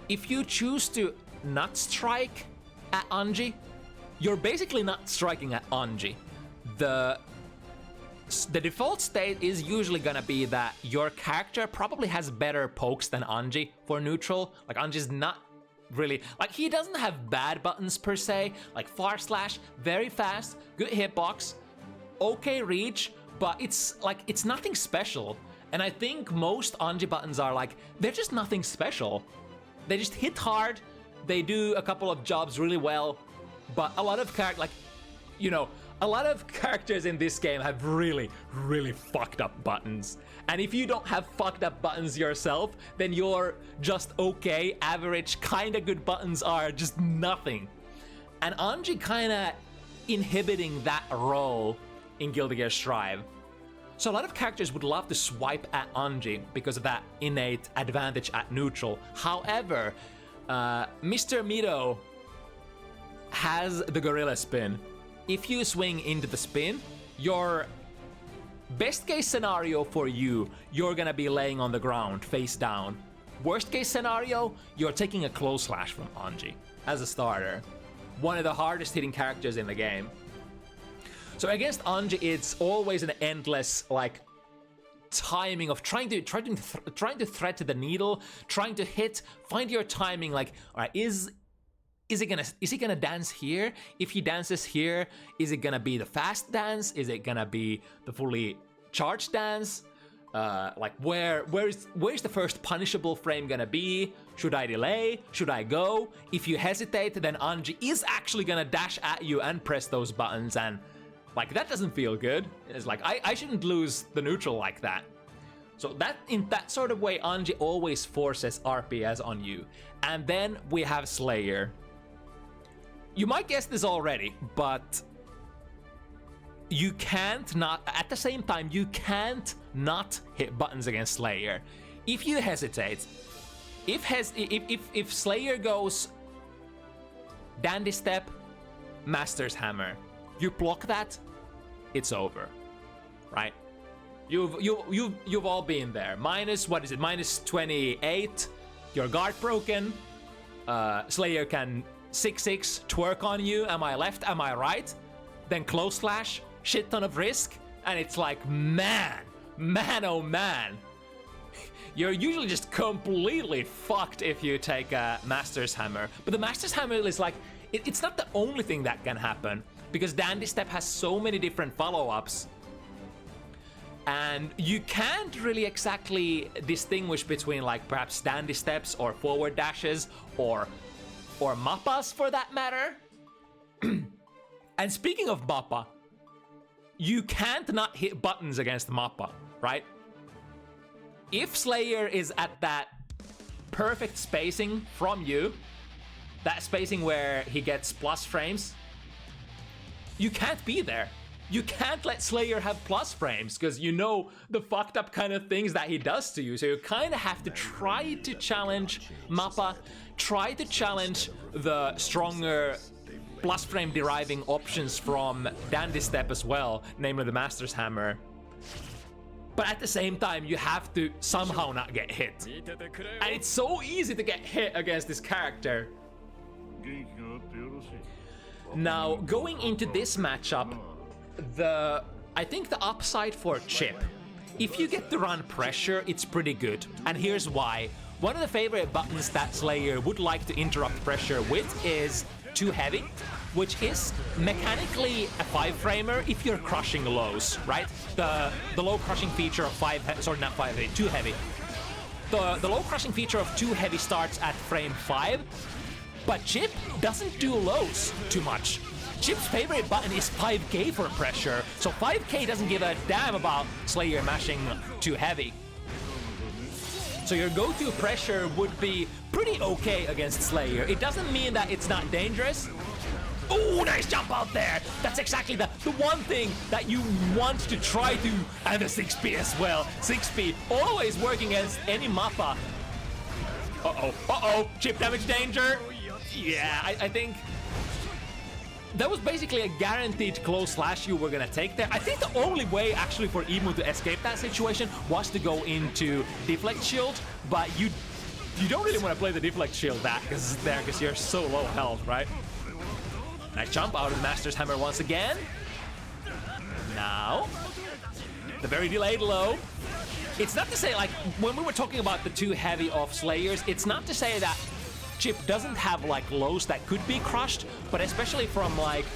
S1: if you choose to not strike at Anji, you're basically not striking at Anji. The default state is usually gonna be that your character probably has better pokes than Anji for neutral. Like, Anji's not really, like, he doesn't have bad buttons per se, like far slash, very fast, good hitbox, okay reach, but it's nothing special. And I think most Anji buttons are like, they're just nothing special. They just hit hard, they do a couple of jobs really well, but a lot of a lot of characters in this game have really, really fucked up buttons. And if you don't have fucked up buttons yourself, then your just okay, average, kinda good buttons are just nothing. And Anji kinda inhibiting that role in Guilty Gear Strive. So a lot of characters would love to swipe at Anji because of that innate advantage at neutral. However, Mr. Mito has the gorilla spin. If you swing into the spin, your best case scenario for you're gonna be laying on the ground face down. Worst case scenario, you're taking a close slash from Anji as a starter. One of the hardest hitting characters in the game. So against Anji, it's always an endless like timing of trying to thread to the needle, trying to hit, find your timing. Like, all right, is he gonna dance here? If he dances here, is it gonna be the fast dance? Is it gonna be the fully charged dance? Like, where's the first punishable frame gonna be? Should I delay? Should I go? If you hesitate, then Anji is actually gonna dash at you and press those buttons, and like, that doesn't feel good. It's like, I shouldn't lose the neutral like that. So that, in that sort of way, Anji always forces RPS on you. And then we have Slayer. You might guess this already, but you can't not, at the same time, you can't not hit buttons against Slayer. If you hesitate, if Slayer goes Dandy Step, Master's Hammer, you block that, it's over, right? You've all been there. Minus, what is it? Minus 28. Your guard broken. Slayer can 6-6 twerk on you. Am I left? Am I right? Then close slash, shit ton of risk, and it's like, man, oh man. You're usually just completely fucked if you take a Master's Hammer. But the Master's Hammer is like, it's not the only thing that can happen, because Dandy Step has so many different follow-ups. And you can't really exactly distinguish between, like, perhaps Dandy Steps or forward dashes or mappas for that matter. And speaking of mappa, you can't not hit buttons against mappa, right? If Slayer is at that perfect spacing from you, that spacing where he gets plus frames, you can't be there. You can't let Slayer have plus frames, because you know the fucked up kind of things that he does to you. So you kind of have to try to challenge Mappa, try to challenge the stronger plus frame deriving options from Dandy Step as well, namely the Master's Hammer. But at the same time, you have to somehow not get hit. And it's so easy to get hit against this character. Now, going into this matchup, I think the upside for Chip, if you get to run pressure, it's pretty good. And here's why. One of the favorite buttons that Slayer would like to interrupt pressure with is Too Heavy, which is mechanically a 5-framer if you're crushing lows, right? The low crushing feature of Too Heavy. The low crushing feature of Too Heavy starts at frame 5, but Chip doesn't do lows too much. Chip's favorite button is 5K for pressure, so 5K doesn't give a damn about Slayer mashing too heavy. So your go-to pressure would be pretty okay against Slayer. It doesn't mean that it's not dangerous. Ooh, nice jump out there! That's exactly the one thing that you want to try to, and the 6P as well. 6P always working against any mappa. Uh-oh, chip damage danger! Yeah, I think that was basically a guaranteed close slash you were gonna take there. I think the only way actually for Emu to escape that situation was to go into Deflect Shield, but you don't really want to play the Deflect Shield because you're so low health, right? Nice jump out of the Master's Hammer once again. Now, the very delayed low. It's not to say, like, when we were talking about the two heavy off Slayers, it's not to say that Chip doesn't have, like, lows that could be crushed, but especially from, like,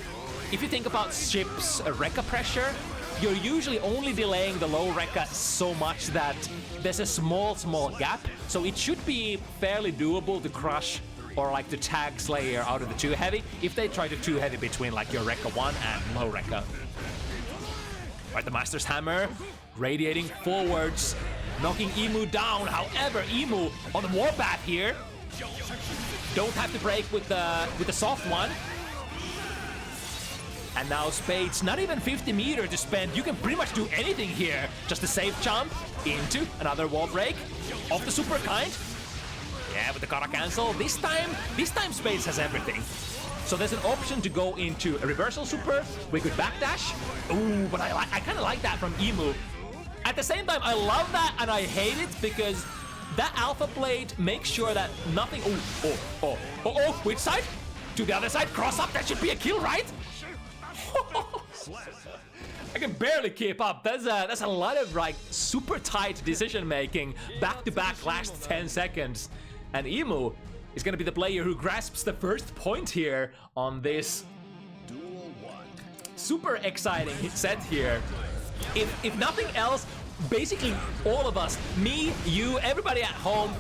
S1: if you think about Chip's Rekka pressure, you're usually only delaying the low Rekka so much that there's a small gap, so it should be fairly doable to crush or like to tag Slayer out of the two heavy if they try to two heavy between like your Rekka 1 and low Rekka. Right, the Master's Hammer radiating forwards, knocking Emu down. However, Emu on the warpath here. Don't have to break with the soft one. And now Spades, not even 50 meter to spend. You can pretty much do anything here. Just a safe jump into another wall break. Off the super kind. Yeah, with the Kara cancel. This time Spades has everything. So there's an option to go into a reversal super. We could backdash. Ooh, but I kind of like that from Emu. At the same time, I love that and I hate it because that Alpha Blade makes sure that nothing... Oh, which side? To the other side, cross up, that should be a kill, right? I can barely keep up. That's a lot of like super tight decision making back to back last 10 seconds. And Emu is gonna be the player who grasps the first point here on this super exciting set here. If nothing else, basically all of us, me, you, everybody at home,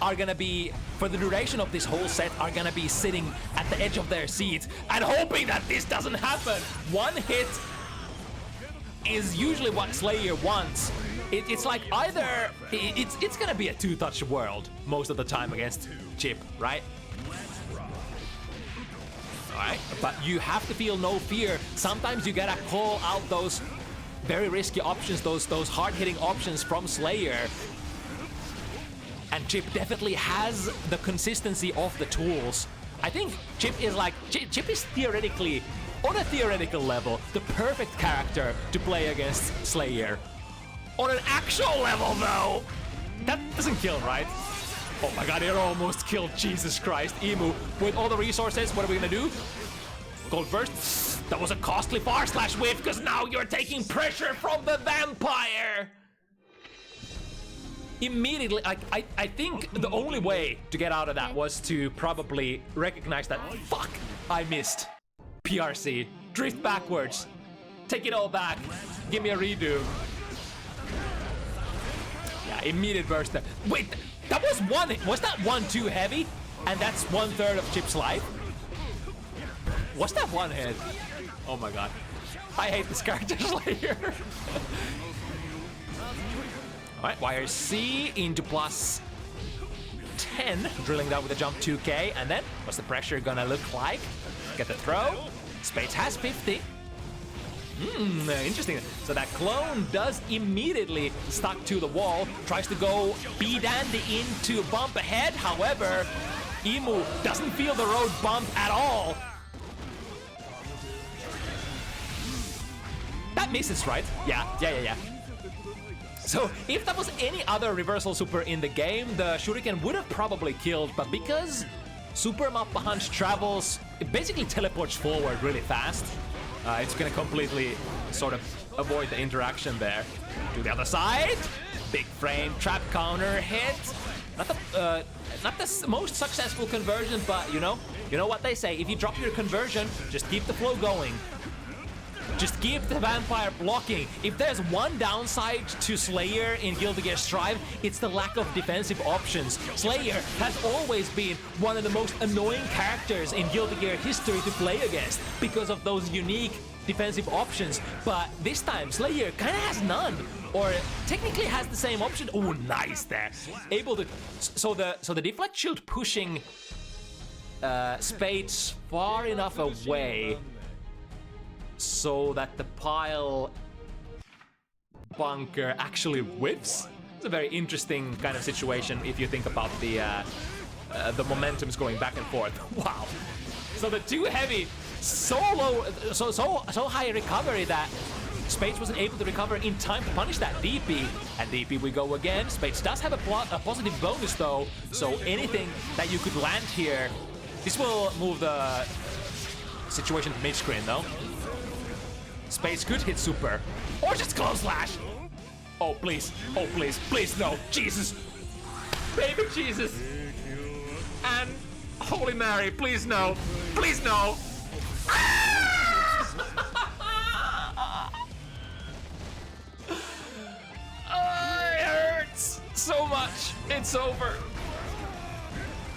S1: are gonna be, for the duration of this whole set, are gonna be sitting at the edge of their seats and hoping that this doesn't happen. One hit is usually what Slayer wants. It's like either it's gonna be a two-touch world most of the time against Chip, right? Alright, but you have to feel no fear. Sometimes you gotta call out those very risky options, those hard-hitting options from Slayer. And Chip definitely has the consistency of the tools. I think Chip is theoretically, on a theoretical level, the perfect character to play against Slayer. On an actual level, though, that doesn't kill, right? Oh my god, it almost killed, Jesus Christ. Emu, with all the resources, what are we gonna do? Gold burst. That was a costly far slash whiff, because now you're taking pressure from the vampire. Immediately, I think the only way to get out of that was to probably recognize that, fuck, I missed. PRC, drift backwards, take it all back, give me a redo. Yeah, immediate burst there. Wait, that was that one too heavy? And that's 1/3 of Chip's life? Was that one hit? Oh my god. I hate this character Slayer. Alright, wire C into plus 10, drilling that with a jump 2K, and then what's the pressure gonna look like? Get the throw. Spades has 50. Interesting. So that clone does immediately stuck to the wall, tries to go B-dandy into bump ahead. However, Emu doesn't feel the road bump at all. That misses, right? Yeah. So if that was any other reversal super in the game, the shuriken would have probably killed, but because Super Mappa Hunch travels, it basically teleports forward really fast. It's gonna completely sort of avoid the interaction there. To the other side, big frame, trap counter hit. Not the most successful conversion, but you know what they say. If you drop your conversion, just keep the flow going. Just keep the vampire blocking. If there's one downside to Slayer in Guilty Gear Strive, it's the lack of defensive options. Slayer has always been one of the most annoying characters in Guilty Gear history to play against because of those unique defensive options. But this time, Slayer kind of has none, or technically has the same option. Oh, nice there. Able to. So the deflect shield pushing Spades far enough away so that the pile bunker actually whiffs. It's a very interesting kind of situation if you think about the momentum's going back and forth. Wow. So the too heavy, so low, so high recovery that Spades wasn't able to recover in time to punish that DP. And DP we go again. Spades does have a positive bonus though, so anything that you could land here. This will move the situation to mid-screen though. Spades could hit super. Or just close slash. Oh please, please no. Jesus. Baby Jesus. And Holy Mary, please no. Please no. It hurts so much. It's over.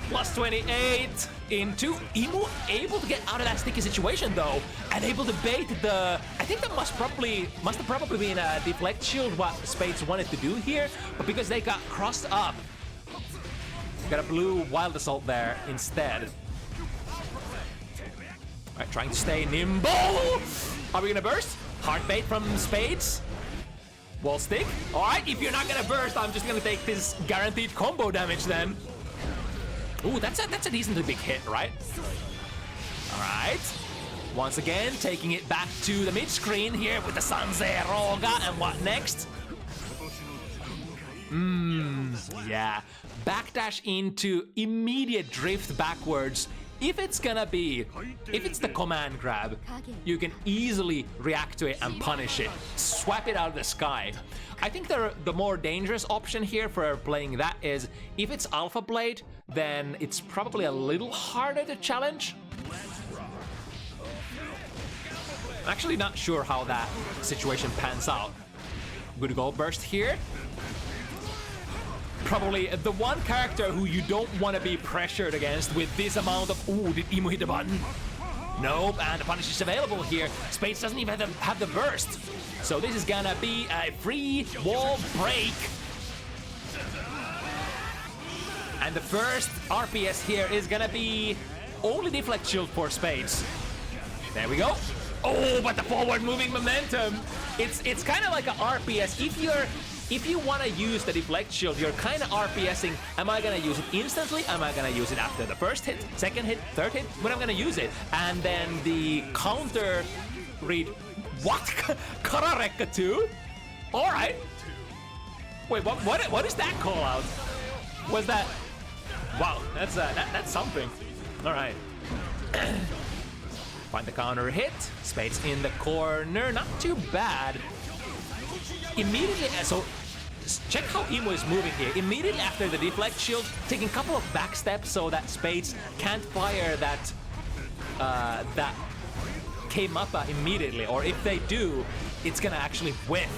S1: Plus 28 into Imu, able to get out of that sticky situation though, and able to bait the. I think that must have probably been a deflect shield what Spades wanted to do here, but because they got crossed up, got a blue wild assault there instead. Alright, trying to stay nimble. Are we gonna burst? Hard bait from Spades. Wall stick. Alright, if you're not gonna burst, I'm just gonna take this guaranteed combo damage then. Ooh, that's a decently big hit, right? Alright. Once again, taking it back to the mid-screen here with the Sanzeroga, and what next? Yeah. Backdash into immediate drift backwards. If it's the command grab, you can easily react to it and punish it. Swap it out of the sky. I think the more dangerous option here for playing that is, if it's Alpha Blade, then it's probably a little harder to challenge. I'm actually not sure how that situation pans out. Good goal burst here. Probably the one character who you don't want to be pressured against with this amount of... Ooh, did Imu hit the button? Nope, and the punish is available here. Spades doesn't even have the burst. So this is gonna be a free wall break. And the first RPS here is gonna be only deflect shield for Spades. There we go. Oh, but the forward moving momentum. It's kind of like an RPS. If you want to use the deflect shield, you're kind of RPSing. Am I going to use it instantly? Am I going to use it after the first hit, second hit, third hit? When I'm going to use it? And then the counter read, what? Kararekka 2? All right. Wait, what is that call out? Was that? Wow, that's something. All right. Find the counter hit. Spades in the corner. Not too bad. Immediately, so check how Imu is moving here. Immediately after the deflect shield, taking a couple of back steps so that Spades can't fire that that came up immediately, or if they do, it's gonna actually whiff.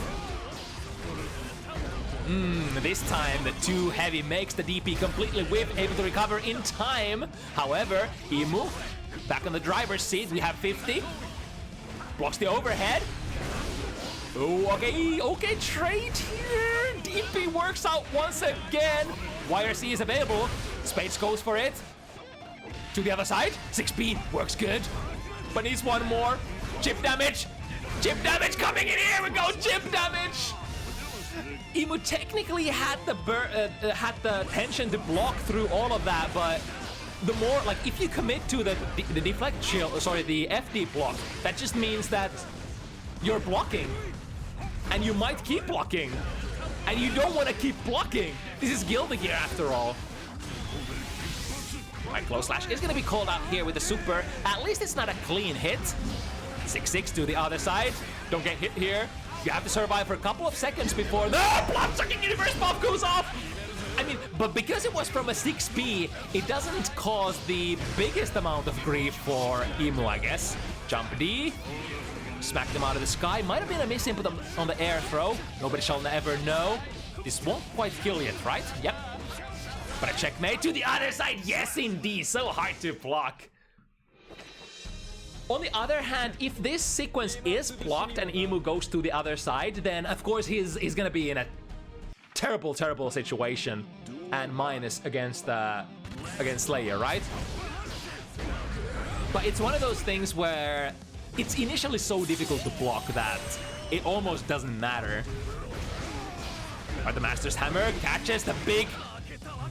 S1: This time the too heavy makes the DP completely whiff, able to recover in time. However, Imu back on the driver's seat. We have 50. Blocks the overhead. Oh, okay, trade here. DP works out once again. YRC is available. Spades goes for it. To the other side. 6B works good. But needs one more. Chip damage. Chip damage coming in. Here we go. Chip damage. Imu technically had the tension to block through all of that, but the more, like, if you commit to the deflect shield, sorry, the FD block, that just means that you're blocking. And you might keep blocking. And you don't want to keep blocking. This is Guilty Gear after all. My close slash is going to be called out here with the super. At least it's not a clean hit. 6-6 to the other side. Don't get hit here. You have to survive for a couple of seconds before the blood-sucking universe buff goes off. I mean, but because it was from a 6B, it doesn't cause the biggest amount of grief for Imu, I guess. Jump D. Smacked him out of the sky. Might have been a miss input on the air throw. Nobody shall ever know. This won't quite kill yet, right? Yep. But a checkmate to the other side. Yes, indeed. So hard to block. On the other hand, if this sequence is blocked and Emu goes to the other side, then of course he's gonna be in a terrible situation and minus against Slayer, right? But it's one of those things where it's initially so difficult to block that it almost doesn't matter. But the Master's Hammer catches the big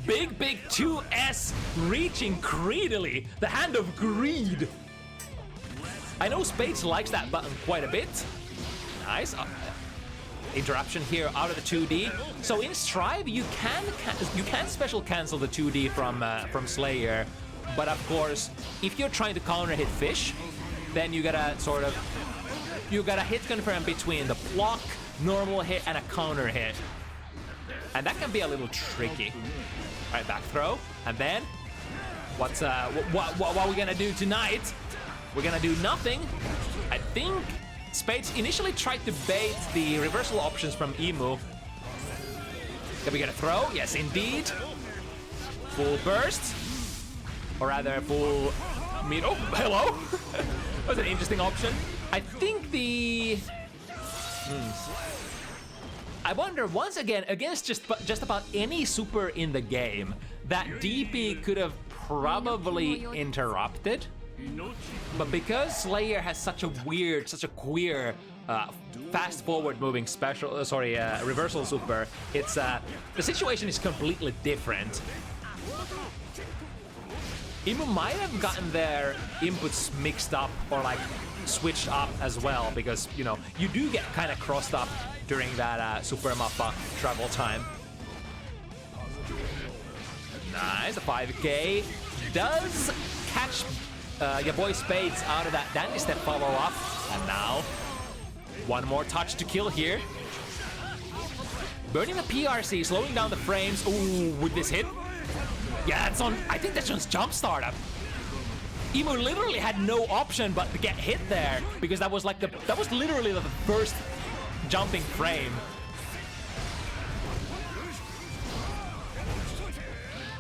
S1: 2S, reaching greedily. The hand of greed. I know Spades likes that button quite a bit. Nice. Interruption here out of the 2D. So in Strive, you can special cancel the 2D from Slayer, but of course, if you're trying to counter hit Fish, then you gotta hit confirm between the block, normal hit, and a counter hit, and that can be a little tricky. All right, back throw, and then what are we gonna do tonight? We're gonna do nothing. I think Spades initially tried to bait the reversal options from Emu. Can we get a throw? Yes, indeed. Full burst. Or rather, full... Oh, hello! That was an interesting option. I think the... I wonder, once again, against just about any super in the game, that DP could have probably interrupted. But because Slayer has such a queer, fast-forward moving reversal super, it's the situation is completely different. Emu might have gotten their inputs mixed up or like switched up as well, because you know you do get kind of crossed up during that Super Mappa travel time. Nice, the 5K does catch YaBoiSpades out of that dandy step follow-up, and now one more touch to kill here. Burning the PRC, slowing down the frames. Ooh, with this hit. Yeah, that's on. I think that's on jump startup. Emu literally had no option but to get hit there, because that was literally the first jumping frame.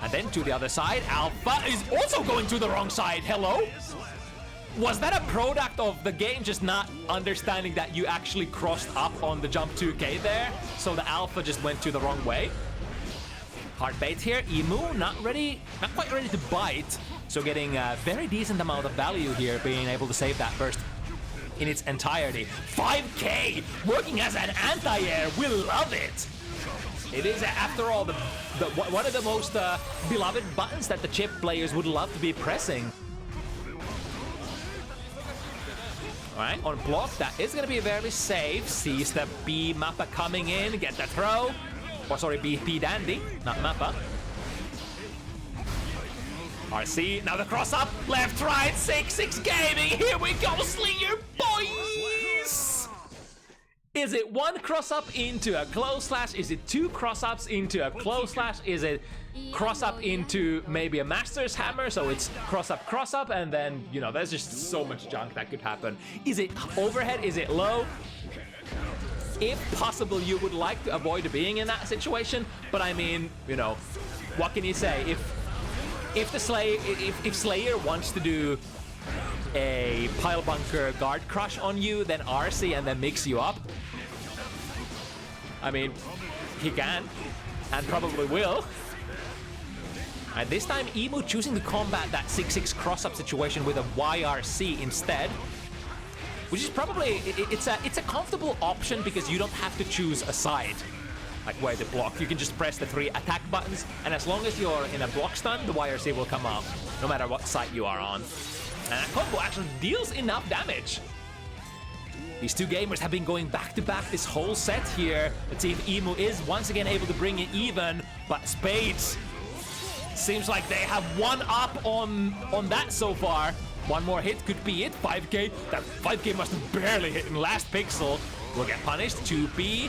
S1: And then to the other side, Alpha is also going to the wrong side. Hello? Was that a product of the game just not understanding that you actually crossed up on the jump 2K there? So the Alpha just went to the wrong way? Hard bait here. Emu not quite ready to bite. So getting a very decent amount of value here, being able to save that burst in its entirety. 5K working as an anti-air. We love it. It is, after all, one of the most beloved buttons that the chip players would love to be pressing. All right, on block, that is going to be very safe. Sees the B Mappa coming in, get the throw. Or sorry, B Dandy, not Mappa. RC, now the cross up, left, right, 6-6 gaming. Here we go, Slayer boys! Is it one cross up into a close slash? Is it two cross ups into a close slash? Is it cross up into maybe a Master's Hammer? So it's cross up, and then, you know, there's just so much junk that could happen. Is it overhead? Is it low? If possible, you would like to avoid being in that situation, but I mean, you know, what can you say? If Slayer wants to do a pile bunker guard crush on you, then RC and then mix you up, I mean, he can and probably will. And this time Emu choosing to combat that 6-6 cross-up situation with a YRC instead, which is probably, it's a comfortable option because you don't have to choose a side, like where to block. You can just press the 3 attack buttons, and as long as you're in a block stun, the YRC will come up, no matter what side you are on. And that combo actually deals enough damage. These two gamers have been going back-to-back this whole set here. Let's see if Emu is once again able to bring it even, but Spades seems like they have one up on that so far. One more hit could be it. 5K. That 5K must have barely hit in last pixel. Will get punished. 2P.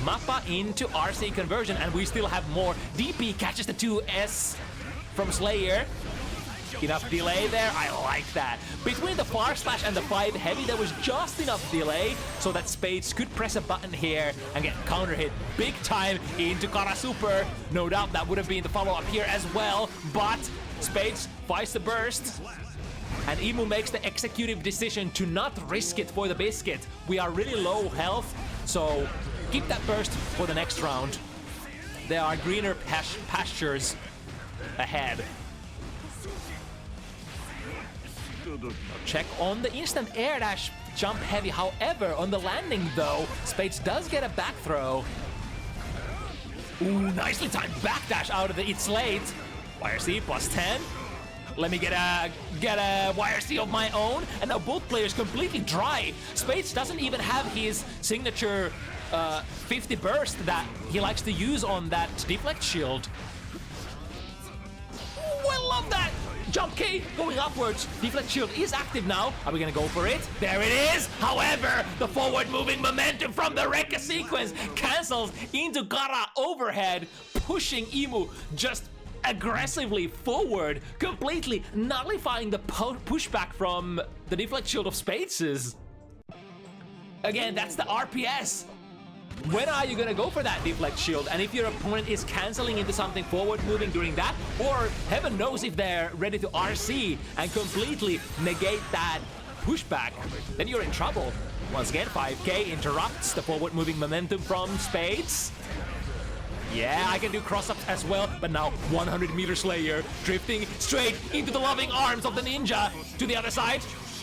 S1: Mappa into RC conversion, and we still have more. DP catches the 2S from Slayer. Enough delay there, I like that. Between the far slash and the 5 heavy, there was just enough delay so that Spades could press a button here and get counter hit big time into Kara Super. No doubt that would have been the follow-up here as well, but Spades fights the burst. And Emu makes the executive decision to not risk it for the biscuit. We are really low health, so keep that burst for the next round. There are greener pastures ahead. Check on the instant air dash jump heavy. However, on the landing though, Spades does get a back throw. Ooh, nicely timed backdash out of the It's Late. YRC plus 10. Let me get a YRC of my own. And now both players completely dry. Spades doesn't even have his signature 50 burst that he likes to use on that deflect shield. Ooh, I love that! Jump K going upwards. Deflect shield is active now. Are we gonna go for it? There it is! However, the forward moving momentum from the Rekka sequence cancels into Kara overhead, pushing Emu just aggressively forward, completely nullifying the pushback from the deflect shield of Spades. Again, that's the RPS. When are you gonna go for that deflect shield? And if your opponent is canceling into something forward moving during that, or heaven knows if they're ready to RC and completely negate that pushback, then you're in trouble. Once again, 5K interrupts the forward moving momentum from Spades. Yeah, I can do cross-ups as well, but now 100-meter Slayer drifting straight into the loving arms of the ninja. To the other side.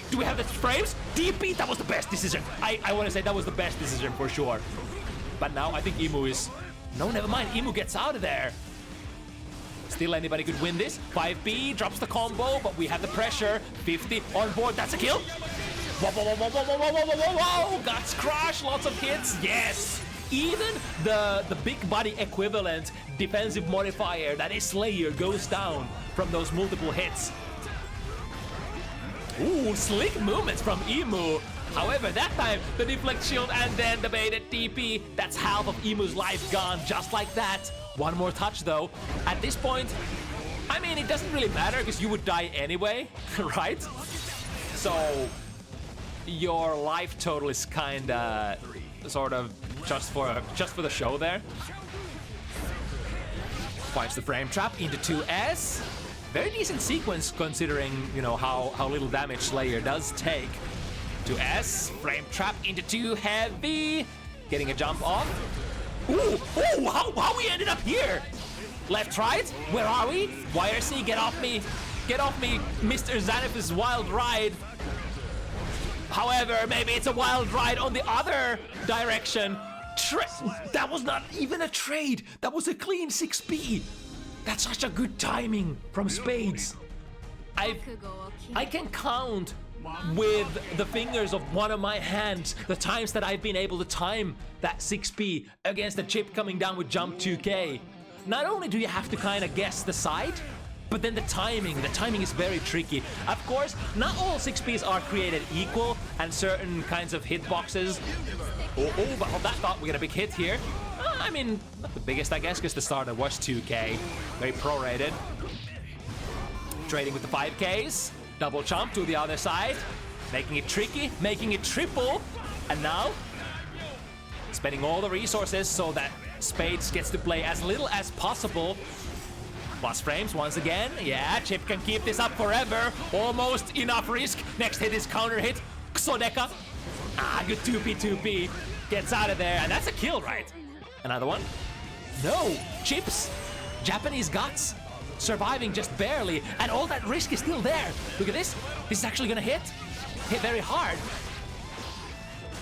S1: Do we have the frames? DP, that was the best decision. I want to say that was the best decision for sure. But now I think Emu is... No, never mind. Emu gets out of there. Still anybody could win this. 5B drops the combo, but we have the pressure. 50 on board. That's a kill. Whoa, whoa, whoa, whoa, whoa, whoa, whoa, whoa, whoa, whoa. Guts crush. Lots of hits. Yes. Even the big body equivalent defensive modifier that is Slayer goes down from those multiple hits. Ooh, slick movements from Emu. However, that time, the deflect shield and then the baited TP. That's half of Emu's life gone, just like that. One more touch, though. At this point, I mean, it doesn't really matter because you would die anyway, right? So, your life total is kinda, sort of, just for the show there. Finds the frame trap into 2S. Very decent sequence considering, you know, how little damage Slayer does take. 2S, frame trap into 2 heavy. Getting a jump off. Ooh, how we ended up here? Left, right, where are we? YRC, get off me, Mr. Xanath's wild ride. However, maybe it's a wild ride on the other direction. That was not even a trade. That was a clean 6B. That's such a good timing from Spades. I can count with the fingers of one of my hands the times that I've been able to time that 6B against the chip coming down with jump 2K. Not only do you have to kind of guess the side, but then the timing is very tricky. Of course, not all 6Bs are created equal, and certain kinds of hitboxes. Oh, but on that thought, we get a big hit here. I mean, not the biggest, I guess, because the starter was 2K. Very prorated. Trading with the 5Ks. Double jump to the other side. Making it tricky, making it triple. And now, spending all the resources so that Spades gets to play as little as possible. Plus frames once again. Yeah, Chip can keep this up forever. Almost enough risk. Next hit is counter hit. Xodeka. Ah, good 2P. Gets out of there. And that's a kill, right? Another one? No. Chips. Japanese guts. Surviving just barely. And all that risk is still there. Look at this. This is actually gonna hit. Hit very hard.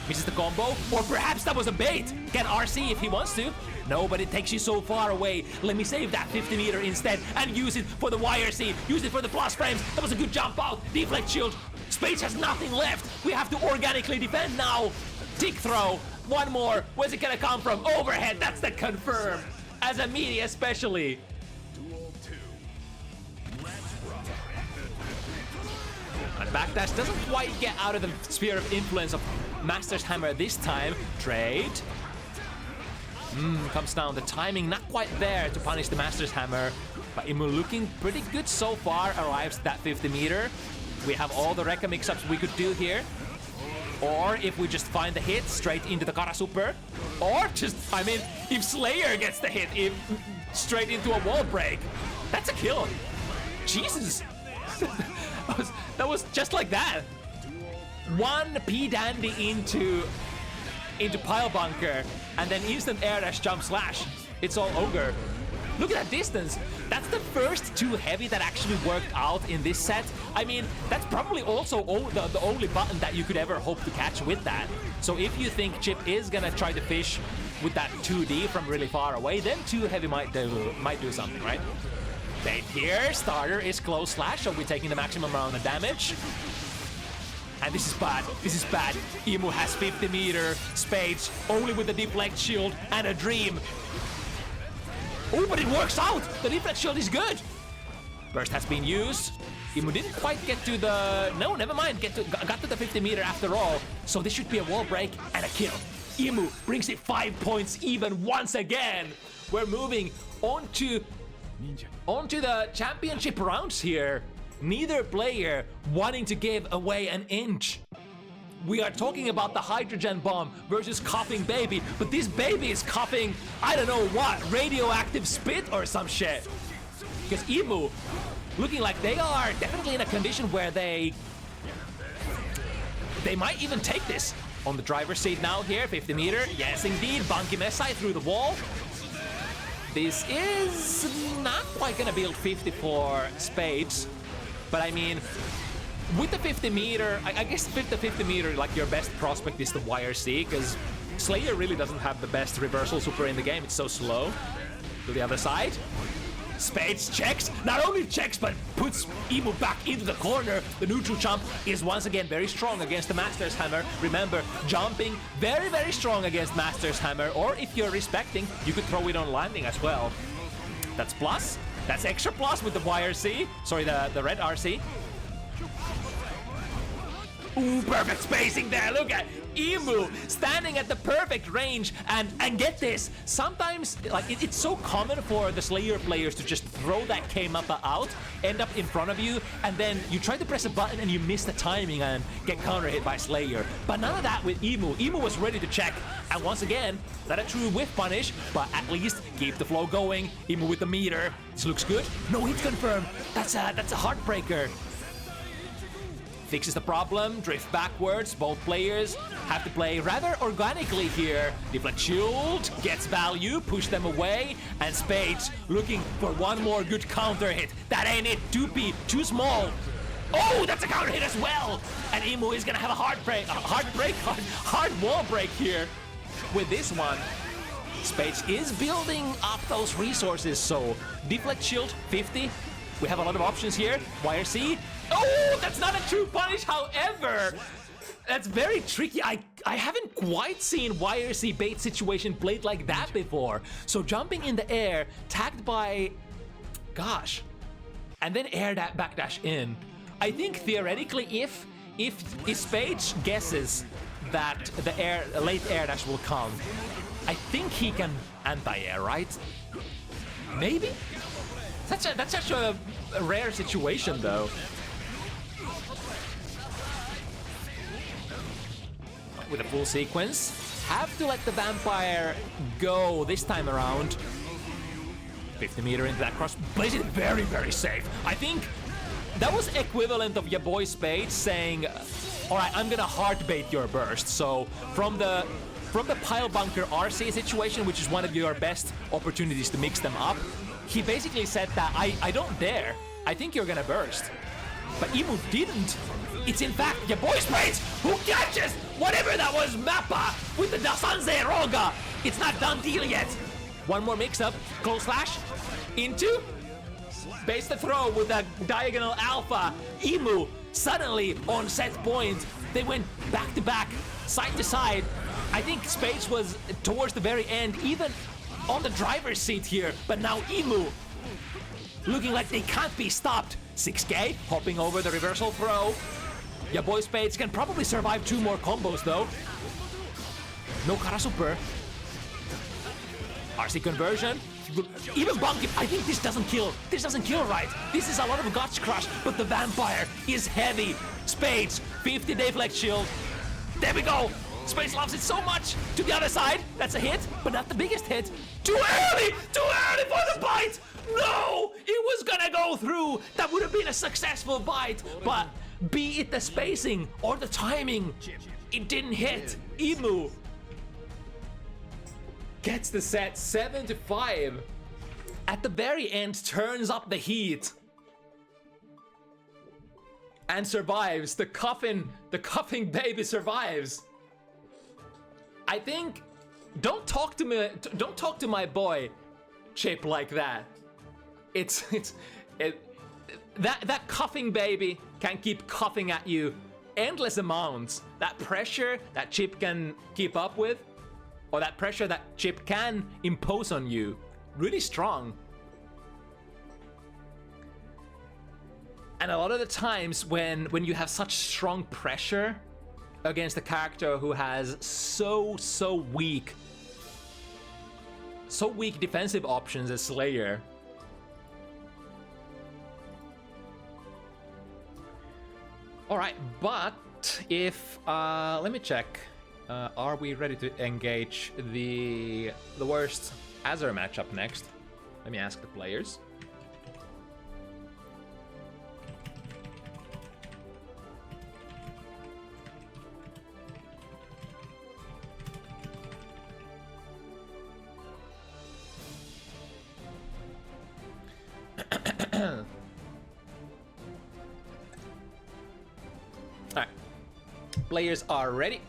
S1: Misses the combo. Or perhaps that was a bait. Can RC if he wants to. No, but it takes you so far away. Let me save that 50 meter instead and use it for the YRC. Use it for the plus frames. That was a good jump out. Deflect shield. Spades has nothing left. We have to organically defend now. Tick throw. One more. Where's it gonna come from? Overhead. That's the confirm. As a media especially. And backdash doesn't quite get out of the sphere of influence of Master's Hammer this time. Trade. Comes down. The timing not quite there to punish the Master's Hammer. But Imu looking pretty good so far. Arrives at that 50 meter. We have all the Rekka mix-ups we could do here. Or if we just find the hit straight into the Kara Super. Or just, I mean, if Slayer gets the hit straight into a wall break. That's a kill. Jesus. that was just like that. One P-Dandy into Pile Bunker, and then instant air dash jump slash. It's all ogre. Look at that distance. That's the first 2 heavy that actually worked out in this set. I mean, that's probably also the only button that you could ever hope to catch with that. So if you think Chip is gonna try to fish with that 2D from really far away, then 2 heavy might do something, right? Bait here, starter is close slash, so we're taking the maximum amount of damage. And this is bad. This is bad. Imu has 50 meter spades, only with the deflect shield and a dream. Oh, but it works out! The deflect shield is good! Burst has been used. Imu didn't quite get to the... No, never mind. Got to the 50 meter after all. So this should be a wall break and a kill. Imu brings it 5 points even once again. We're moving onto the championship rounds here. Neither player wanting to give away an inch. We are talking about the hydrogen bomb versus coughing baby, but this baby is coughing, I don't know what, radioactive spit or some shit. Because Imu, looking like they are definitely in a condition where they might even take this. On the driver's seat now here, 50 meter, yes indeed, Bunky Messai through the wall. This is not quite gonna build 50 for spades. But I mean, with the 50 meter, I guess with the 50 meter, like your best prospect is the YRC, because Slayer really doesn't have the best reversal super in the game. It's so slow. To the other side, Spades checks, not only checks, but puts Imu back into the corner. The neutral jump is once again very strong against the Master's Hammer. Remember, jumping very, very strong against Master's Hammer, or if you're respecting, you could throw it on landing as well. That's plus. That's extra plus with the YRC. Sorry, the red RC. Ooh, perfect spacing there. Look at Imu standing at the perfect range. And get this, sometimes like it's so common for the Slayer players to just throw that K-Mappa out, end up in front of you, and then you try to press a button and you miss the timing and get counter hit by Slayer. But none of that with Imu. Imu was ready to check, and once again, not a true whiff punish, but at least keep the flow going. Imu with the meter. This looks good. No hit confirmed. That's a heartbreaker. Fixes the problem, drift backwards. Both players have to play rather organically here. Deflect shield, gets value, push them away, and Spades looking for one more good counter hit. That ain't it, 2P, too small. Oh, that's a counter hit as well! And Imu is gonna have a hard wall break here with this one. Spades is building up those resources, so deflect shield, 50. We have a lot of options here. YRC. Oh, that's not a true punish, however. That's very tricky. I haven't quite seen YRC bait situation played like that before. So jumping in the air, tagged by... Gosh. And then air that backdash in. I think theoretically if Spades guesses that the late air dash will come, I think he can anti-air, right? Maybe? That's such a rare situation, though. With a full sequence, have to let the vampire go this time around. 50 meter into that cross, plays it very, very safe. I think that was equivalent of YaBoiSpades saying, all right, I'm gonna hard bait your burst. So from the pile bunker RC situation, which is one of your best opportunities to mix them up, he basically said that I don't dare. I think you're gonna burst. But Imu didn't. It's in fact YaBoiSpades who catches whatever that was Mappa with the Dasanze Roga. It's not done deal yet. One more mix-up. Close slash. Into. Base the throw with a diagonal alpha. Imu suddenly on set point. They went back to back, side to side. I think Spades was towards the very end, even on the driver's seat here, but now Imu looking like they can't be stopped. 6K, hopping over the reversal throw. YaBoiSpades can probably survive 2 more combos though. No Kara Super. RC conversion. Even bunking. I think this doesn't kill. This doesn't kill right. This is a lot of guts crush, but the vampire is heavy. Spades, 50 deflect shield. There we go. Spades loves it so much. To the other side, that's a hit, but not the biggest hit. Too early! Too early for the bite! No! It was gonna go through. That would have been a successful bite, but be it the spacing or the timing, it didn't hit. Emu gets the set 7-5. At the very end, turns up the heat and survives. The coughing baby survives. I think don't talk to my boy Chip like that. That coughing baby can keep coughing at you endless amounts. That pressure that Chip can keep up with, or that pressure that Chip can impose on you, really strong. And a lot of the times when you have such strong pressure against a character who has so weak defensive options as Slayer, all right, but if let me check. Are we ready to engage the worst Azor matchup next? Let me ask the players. All right, players are ready.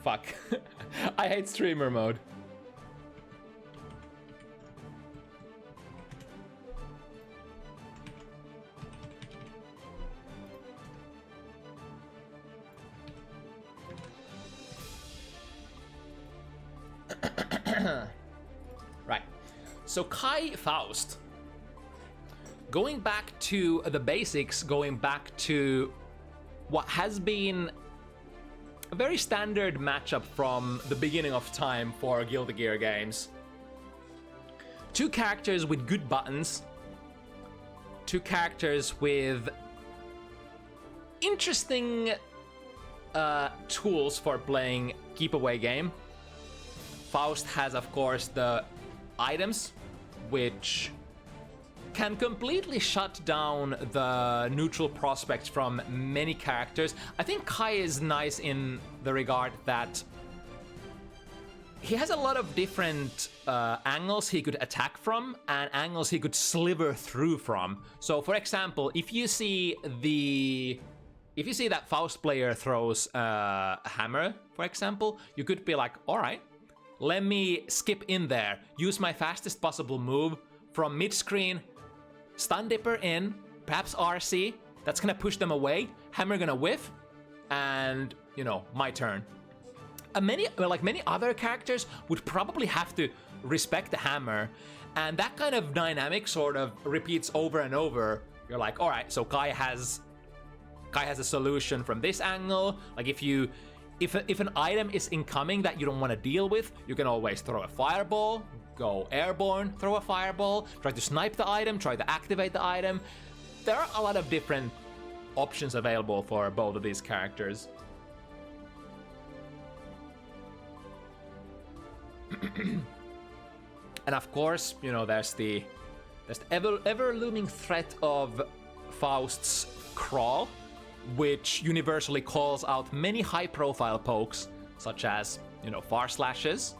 S1: Fuck. I hate streamer mode. Right. So Kai Faust. Going back to the basics, going back to what has been a very standard matchup from the beginning of time for Guilty Gear games. Two characters with good buttons. Two characters with interesting tools for playing keep away game. Faust has, of course, the items, which can completely shut down the neutral prospects from many characters. I think Kai is nice in the regard that he has a lot of different angles he could attack from and angles he could sliver through from. So, for example, if you see that Faust player throws a hammer, for example, you could be like, all right, let me skip in there, use my fastest possible move from mid-screen, stun dipper in, perhaps RC, that's gonna push them away, hammer gonna whiff, and, you know, my turn. Many other characters would probably have to respect the hammer, and that kind of dynamic sort of repeats over and over. You're like, all right, so Kai has a solution from this angle. Like if an item is incoming that you don't want to deal with, you can always throw a fireball, go airborne, throw a fireball, try to snipe the item, try to activate the item. There are a lot of different options available for both of these characters. And of course, you know, there's the ever looming threat of Faust's crawl, which universally calls out many high-profile pokes, such as, you know, far slashes.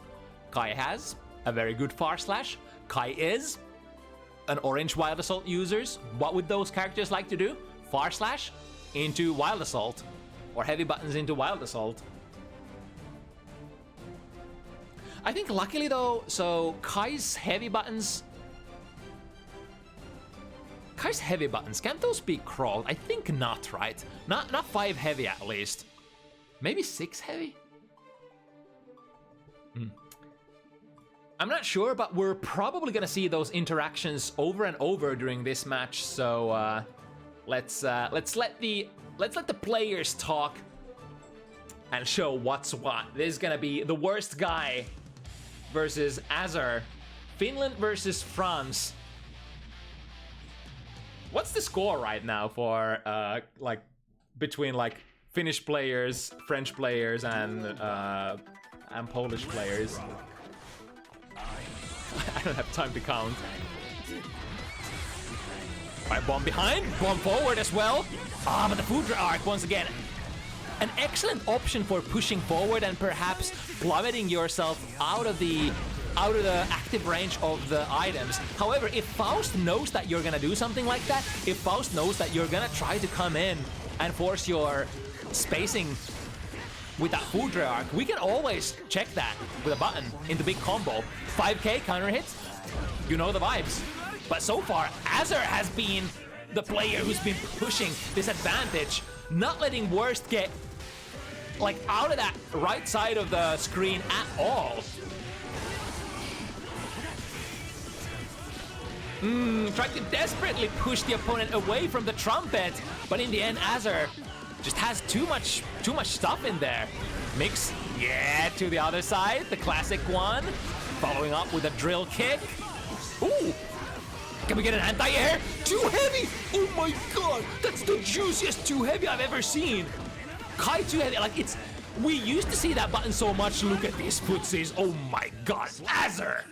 S1: Kai has a very good far slash. Kai is an orange Wild Assault users. What would those characters like to do? Far slash into Wild Assault, or heavy buttons into Wild Assault. I think luckily though, so Kai's heavy buttons, can't those be crawled? I think not, right? Not 5 heavy at least. Maybe 6 heavy? I'm not sure, but we're probably gonna see those interactions over and over during this match. So let's let the players talk and show what's what. This is gonna be the worst guy versus Azor, Finland versus France. What's the score right now for like between like Finnish players, French players, and Polish players? I don't have time to count. Alright, bomb behind, bomb forward as well. But the food arc once again. An excellent option for pushing forward and perhaps plummeting yourself out of the active range of the items. However, if Faust knows that you're gonna do something like that, if Faust knows that you're gonna try to come in and force your spacing with that food arc, we can always check that with a button in the big combo. 5k counter hit, you know the vibes. But so far, Azor has been the player who's been pushing this advantage, not letting Worst get like out of that right side of the screen at all. Trying to desperately push the opponent away from the trumpet, but in the end, Azor just has too much stuff in there. Mix, yeah, to the other side, the classic one. Following up with a drill kick. Ooh! Can we get an anti-air? Too heavy! Oh my god! That's the juiciest too heavy I've ever seen! Kai too heavy, like it's... We used to see that button so much, look at these footsies, oh my god! Azor!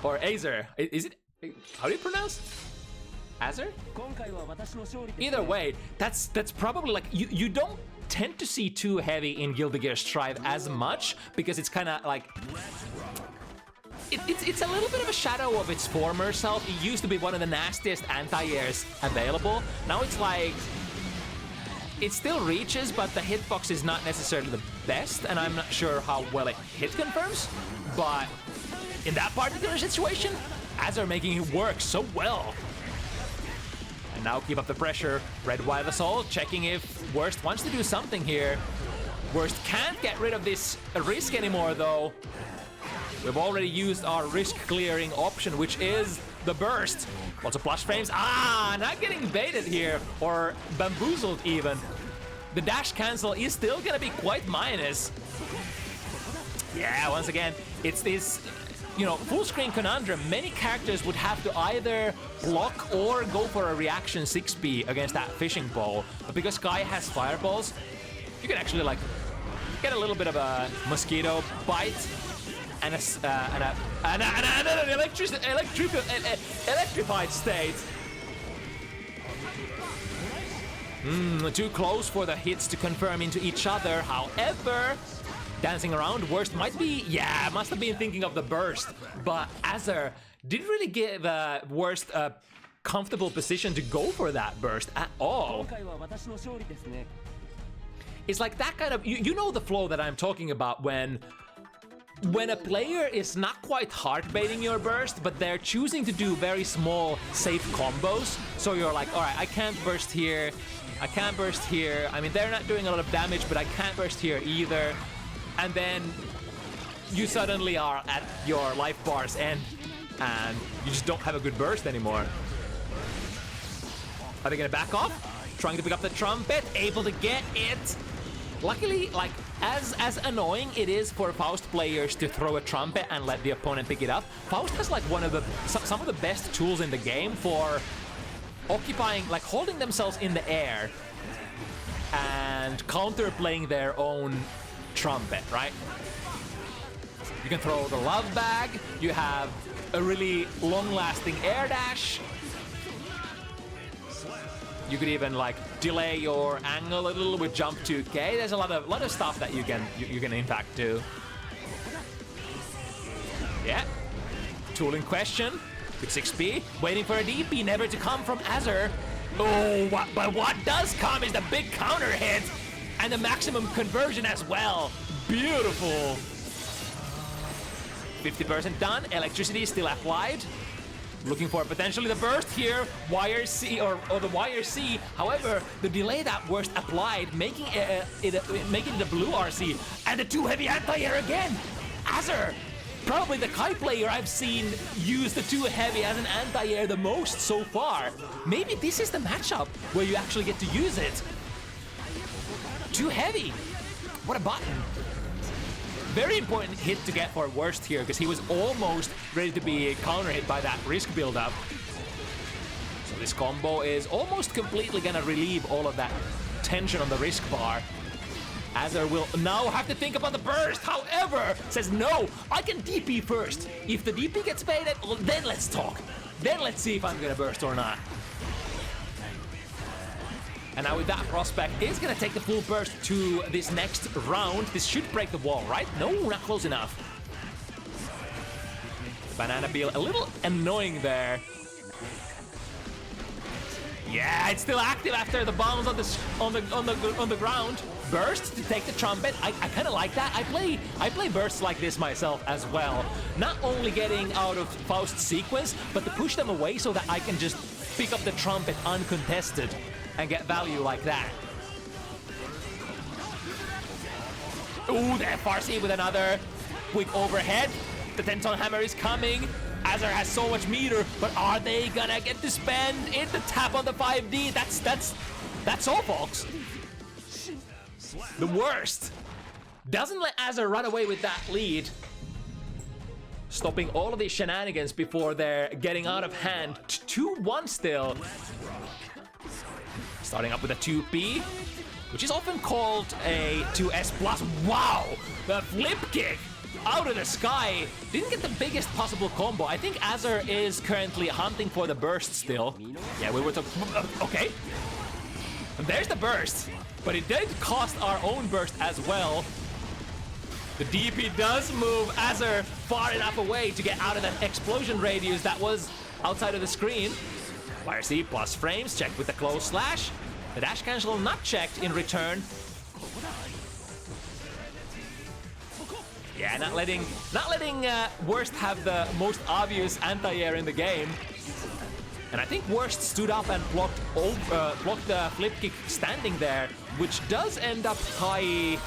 S1: Or Azor, is it... How do you pronounce? Azor? Either way, that's probably like... You don't tend to see too heavy in Guilty Gear Strive as much, because it's kind of like... It's a little bit of a shadow of its former self. It used to be one of the nastiest anti-airs available. Now it's like... It still reaches, but the hitbox is not necessarily the best, and I'm not sure how well it hit confirms. But in that particular situation, Azor making it work so well. And now keep up the pressure. Red Wild Assault, checking if Worst wants to do something here. Worst can't get rid of this risk anymore, though. We've already used our risk clearing option, which is the burst. Lots of plus frames. Not getting baited here, or bamboozled even. The dash cancel is still gonna be quite minus. Yeah, once again, it's this, full screen conundrum. Many characters would have to either block or go for a reaction 6B against that fishing pole. But because Sky has fireballs, you can actually like get a little bit of a mosquito bite. And an electrified state. Too close for the hits to confirm into each other. However, dancing around, Worst must have been thinking of the burst. But Azor didn't really give Worst a comfortable position to go for that burst at all. It's like that kind of, you know the flow that I'm talking about when a player is not quite hard baiting your burst, but they're choosing to do very small, safe combos. So you're like, all right, I can't burst here. I can't burst here. I mean, they're not doing a lot of damage, but I can't burst here either. And then you suddenly are at your life bar's end, and you just don't have a good burst anymore. Are they gonna back off? Trying to pick up the trumpet, able to get it. Luckily, like, as annoying it is for Faust players to throw a trumpet and let the opponent pick it up, Faust has like some of the best tools in the game for occupying, like holding themselves in the air and counterplaying their own trumpet, right? You can throw the love bag, you have a really long-lasting air dash. You could even like delay your angle a little with jump 2K. There's a lot of stuff that you can in fact do. Yeah. Tool in question with 6B, waiting for a DP, never to come from Azor. Oh, but what does come is the big counter hit and the maximum conversion as well. Beautiful. 50% done. Electricity is still applied. Looking for potentially the burst here, wire C or the wire C. However, the delay that Worst applied, making it a blue RC, and the too heavy anti-air again. Azor probably the Kai player I've seen use the too heavy as an anti-air the most so far. Maybe this is the matchup where you actually get to use it. Too heavy. What a button. Very important hit to get for Worst here, because he was almost ready to be counter hit by that risk build-up. So this combo is almost completely gonna relieve all of that tension on the risk bar. Azor will now have to think about the burst, however, says no, I can DP first. If the DP gets baited, well, then let's talk. Then let's see if I'm gonna burst or not. And now with that prospect is gonna take the full burst to this next round. This should break the wall, right? No, not close enough. Banana Peel a little annoying there. Yeah, it's still active after the bombs on the ground. Burst to take the trumpet. I kind of like that. I play bursts like this myself as well. Not only getting out of Faust's sequence, but to push them away so that I can just pick up the trumpet uncontested and get value like that. Ooh, the FRC with another quick overhead. The 10-ton hammer is coming. Azor has so much meter, but are they gonna get to spend it? The tap on the 5D. That's all, folks. The worst. Doesn't let Azor run away with that lead. Stopping all of these shenanigans before they're getting out of hand. 2-1 still. Starting up with a 2P, which is often called a 2S plus. Wow! The flip kick out of the sky. Didn't get the biggest possible combo. I think Azor is currently hunting for the burst still. Yeah, we were talking. Okay. And there's the burst. But it did cost our own burst as well. The DP does move Azor far enough away to get out of that explosion radius that was outside of the screen. YRC plus frames, checked with the close slash. The dash cancel not checked in return. Yeah, not letting Worst have the most obvious anti-air in the game. And I think Worst stood up and blocked the flip kick standing there, which does end up Kai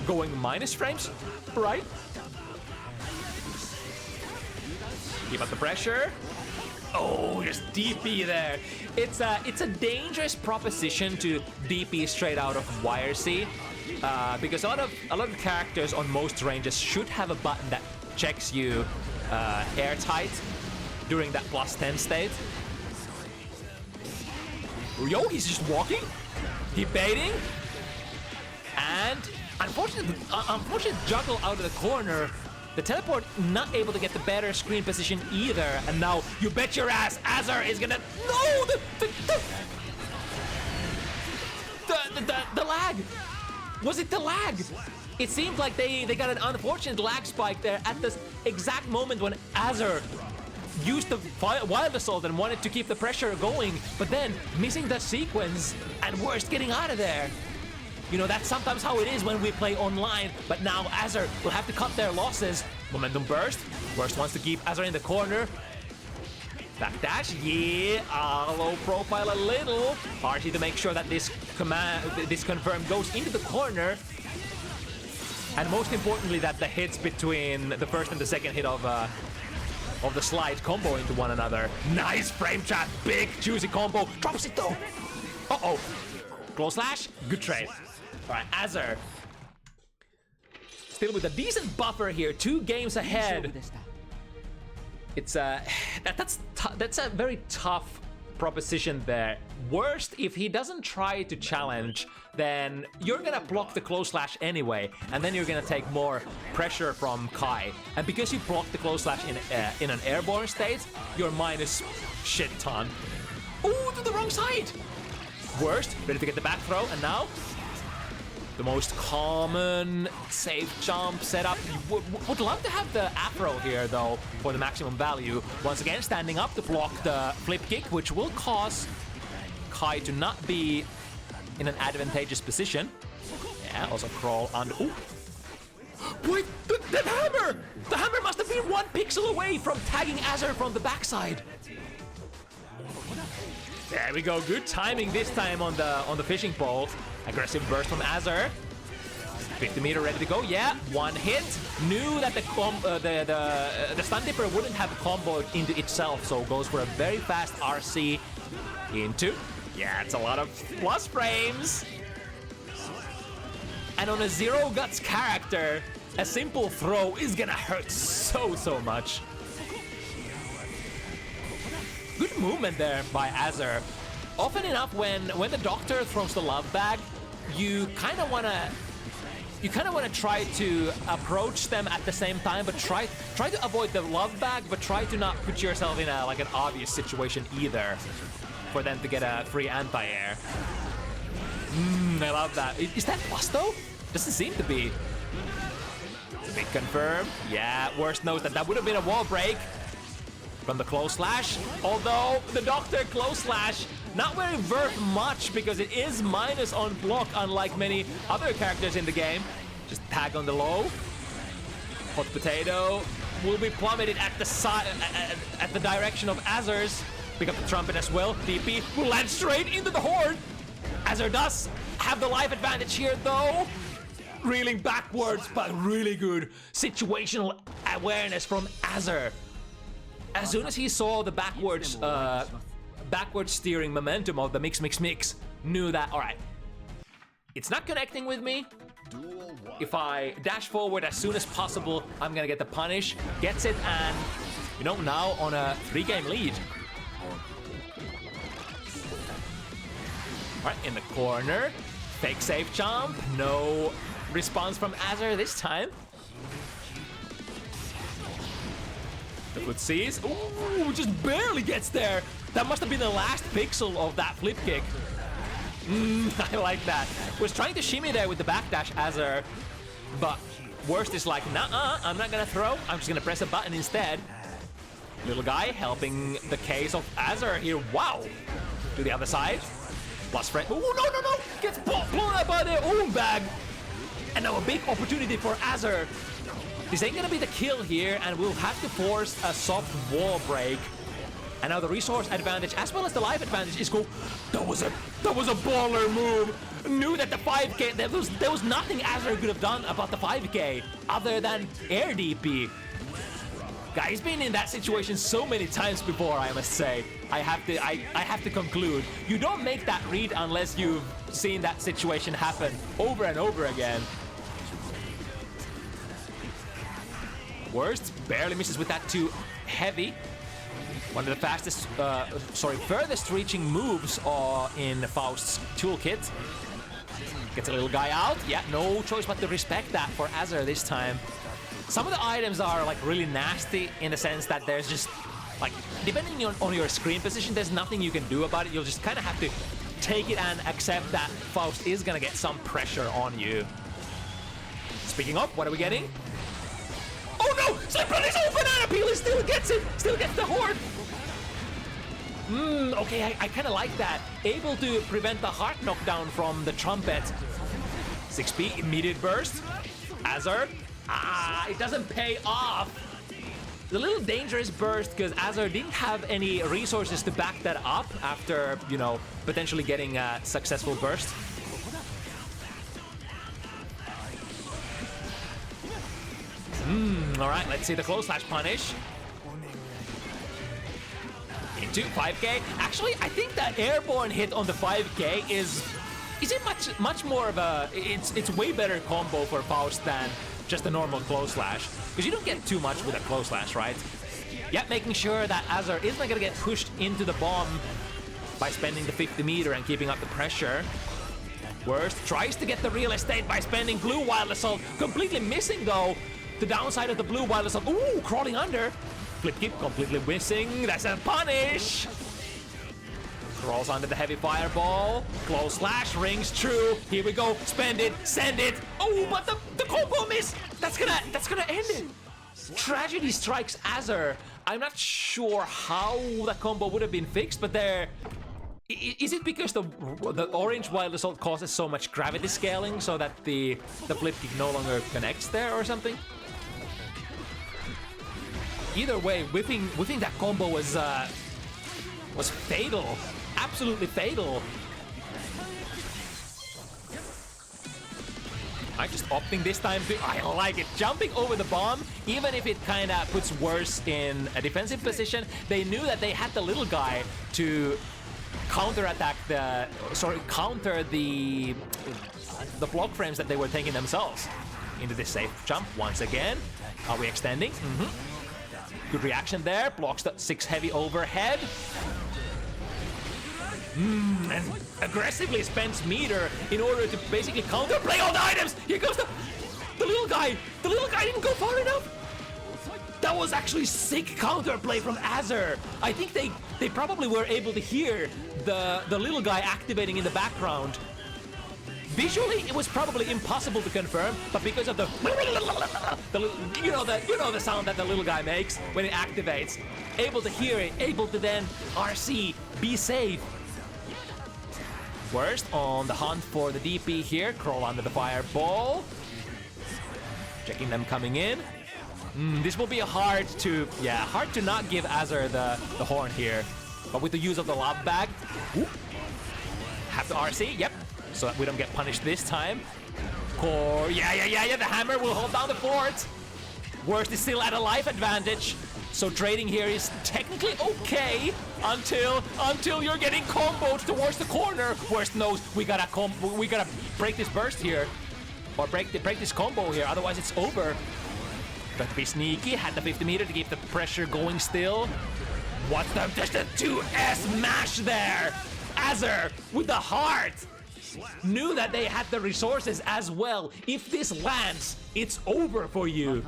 S1: going minus frames, right? Keep up the pressure. Oh, just DP there. It's a dangerous proposition to DP straight out of YRC, because a lot of characters on most ranges should have a button that checks you airtight during that +10 state. Yo, he's just walking. He baiting, and unfortunate juggle out of the corner. The teleport not able to get the better screen position either, and now you bet your ass Azor is gonna the lag. Was it the lag? It seemed like they got an unfortunate lag spike there at the exact moment when Azor used the Wild Assault and wanted to keep the pressure going, but then missing the sequence and Worst getting out of there. You know, that's sometimes how it is when we play online, but now Azor will have to cut their losses. Momentum burst. Worst wants to keep Azor in the corner. Backdash, yeah, low profile a little. RT to make sure that this confirm goes into the corner. And most importantly, that the hits between the first and the second hit of the slide combo into one another. Nice frame trap, big juicy combo. Drops it though. Uh-oh. Close slash, good trade. All right, Azor. Still with a decent buffer here, 2 games ahead. It's that's a very tough proposition there. Worst, if he doesn't try to challenge, then you're gonna block the close slash anyway, and then you're gonna take more pressure from Kai. And because you block the close slash in an airborne state, you're minus shit ton. Ooh, to the wrong side. Worst, ready to get the back throw, and now the most common safe jump setup. You would love to have the afro here though for the maximum value. Once again, standing up to block the flip kick, which will cause Kai to not be in an advantageous position. Yeah, also crawl under. Ooh. Wait, the hammer! The hammer must have been 1 pixel away from tagging Azor from the backside. There we go, good timing this time on the fishing pole. Aggressive burst from Azor. 50-meter ready to go. Yeah, one hit. Knew that the stun dipper wouldn't have comboed into itself, so goes for a very fast RC into. Yeah, it's a lot of plus frames. And on a Zero Guts character, a simple throw is gonna hurt so much. Good movement there by Azor. Often enough, when the doctor throws the love bag, you kind of wanna try to approach them at the same time, but try to avoid the love bag, but try to not put yourself in like an obvious situation either, for them to get a free anti-air. I love that. Is that plus though? Doesn't seem to be. Big confirm. Yeah, Worst knows that would have been a wall break from the close slash. Although the Doctor close slash not very worth much because it is minus on block, unlike many other characters in the game. Just tag on the low. Hot potato will be plummeted at the side, at the direction of Azor's. Pick up the trumpet as well. DP will land straight into the horde. Azor does have the life advantage here though. Reeling backwards, but really good situational awareness from Azor. As soon as he saw the backwards steering momentum of the mix, knew that, all right, it's not connecting with me. If I dash forward as soon as possible, I'm gonna get the punish. Gets it, and you know, now on a 3-game lead. All right, in the corner, fake safe jump, no response from Azor this time. The foot sees. Ooh, just barely gets there. That must have been the last pixel of that flip kick. I like that. Was trying to shimmy there with the backdash, Azor, but Worst is like, nah, I'm not gonna throw. I'm just gonna press a button instead. Little guy helping the case of Azor here. Wow. To the other side. Plus frame. Oh, no. Gets blown up by their own bag. And now a big opportunity for Azor. This ain't gonna be the kill here, and we'll have to force a soft wall break. And now the resource advantage as well as the life advantage is cool. That was a baller move. Knew that the 5k, there was nothing Azor could have done about the 5k other than air DP. Guy's been in that situation so many times before, I must say. I have to conclude. You don't make that read unless you've seen that situation happen over and over again. Worst barely misses with that too heavy. One of the fastest, furthest reaching moves in Faust's toolkit. Gets a little guy out. Yeah, no choice but to respect that for Azor this time. Some of the items are like really nasty in the sense that there's just like, depending on your screen position, there's nothing you can do about it. You'll just kind of have to take it and accept that Faust is gonna get some pressure on you. Speaking of, what are we getting? Oh no! Slipper is open! Banana Peel still gets it! Still gets the horde! Okay, I kind of like that. Able to prevent the heart knockdown from the trumpet. 6p, immediate burst. Azor. It doesn't pay off. It's a little dangerous burst because Azor didn't have any resources to back that up after, you know, potentially getting a successful burst. All right, let's see the close slash punish. Into 5k. Actually, I think that airborne hit on the 5k is it much more of a, it's way better combo for Faust than just a normal close slash, because you don't get too much with a close slash, right? Yet making sure that Azor isn't gonna get pushed into the bomb by spending the 50 meter and keeping up the pressure. Worst tries to get the real estate by spending blue wild assault, completely missing though the downside of the blue wild assault. Ooh, crawling under. Flip kick completely missing. That's a punish. Crawls under the heavy fireball. Close slash rings true. Here we go. Spend it. Send it. Oh, but the combo miss. That's gonna end it. Tragedy strikes Azor. I'm not sure how the combo would have been fixed, but there. Is it because the orange wild assault causes so much gravity scaling so that the flip kick no longer connects there or something? Either way, whipping that combo was fatal, absolutely fatal. I'm just opting this time to, I like it, jumping over the bomb, even if it kind of puts worse in a defensive position. They knew that they had the little guy to counter-attack counter the block frames that they were taking themselves. Into this safe jump once again. Are we extending? Good reaction there, blocks the 6 heavy overhead. And aggressively spends meter in order to basically counterplay all the items. Here comes the little guy. The little guy didn't go far enough. That was actually sick counterplay from Azor. I think they probably were able to hear the little guy activating in the background. Visually, it was probably impossible to confirm, but because of the you know the sound that the little guy makes when it activates, able to hear it, able to then RC, be safe. Worst on the hunt for the DP here, crawl under the fireball. Checking them coming in. This will be hard to not give Azor the horn here, but with the use of the love bag, have to RC, yep. So that we don't get punished this time. Core, the hammer will hold down the fort. Worst is still at a life advantage. So trading here is technically okay until you're getting comboed towards the corner. Worst knows we gotta break this burst here. Or break this combo here, otherwise it's over. But to be sneaky, had the 50 meter to keep the pressure going still. What's there's the 2S mash there! Azor with the heart! Knew that they had the resources as well. If this lands, it's over for you.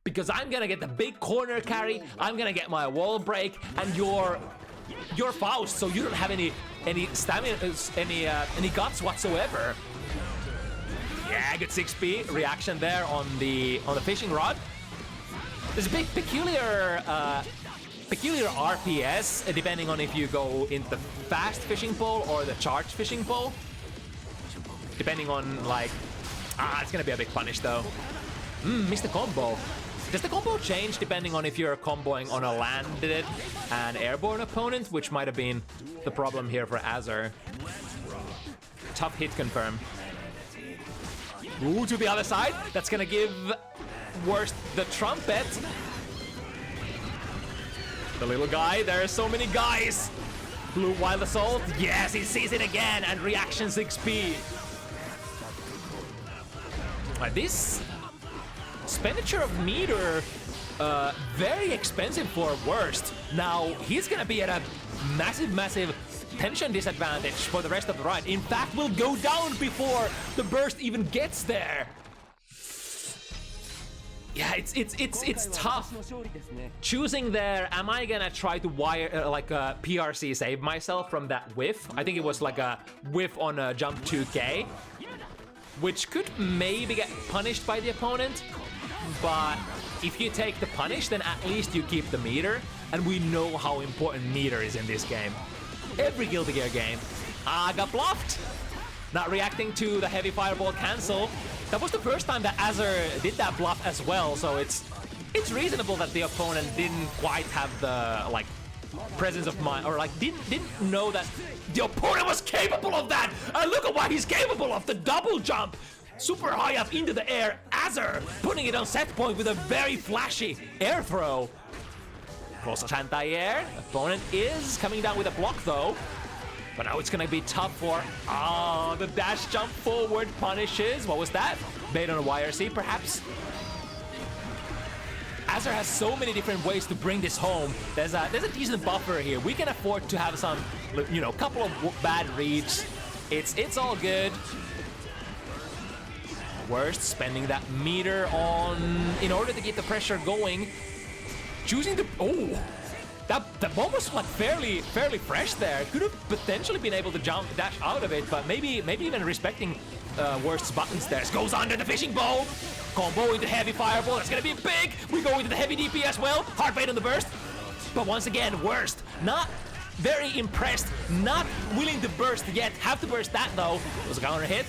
S1: Because I'm gonna get the big corner carry, I'm gonna get my wall break, and your Faust, so you don't have any stamina, any guts whatsoever. Yeah, good 6p reaction there on the fishing rod. There's a big peculiar RPS depending on if you go into the fast fishing pole or the charged fishing pole. Depending on like, it's gonna be a big punish though. Missed the combo. Does the combo change depending on if you're comboing on a landed and airborne opponent, which might have been the problem here for Azor. Tough hit confirm. Ooh, to the other side. That's gonna give Worst the trumpet. The little guy, there are so many guys. Blue Wild Assault, yes, he sees it again, and reaction 6p. This expenditure of meter, very expensive for Worst. Now, he's gonna be at a massive tension disadvantage for the rest of the ride. In fact, will go down before the burst even gets there. Yeah, it's tough. Choosing there, am I gonna try to PRC save myself from that whiff? I think it was like a whiff on a jump 2K, which could maybe get punished by the opponent. But if you take the punish, then at least you keep the meter, and we know how important meter is in this game. Every Guilty Gear game. Got bluffed. Not reacting to the heavy fireball cancel. That was the first time that Azor did that bluff as well, so it's reasonable that the opponent didn't quite have the presence of mind, or didn't know that the opponent was capable of that. And look at what he's capable of, the double jump, super high up into the air. Azor putting it on set point with a very flashy air throw. Cross anti-air. Opponent is coming down with a block though. But now it's gonna be tough for the dash jump forward punishes. What was that? Bait on a YRC perhaps? Azor has so many different ways to bring this home. There's a decent buffer here. We can afford to have some, couple of bad reads. It's all good. Worst spending that meter in order to keep the pressure going. Choosing to that bomb was fairly fresh there. Could have potentially been able to dash out of it, but maybe even respecting Worst's buttons there. Goes under the fishing bowl. Combo into heavy fireball. That's gonna be big. We go into the heavy DP as well. Hard bait on the burst. But once again, Worst not very impressed. Not willing to burst yet. Have to burst that though. It was a counter hit.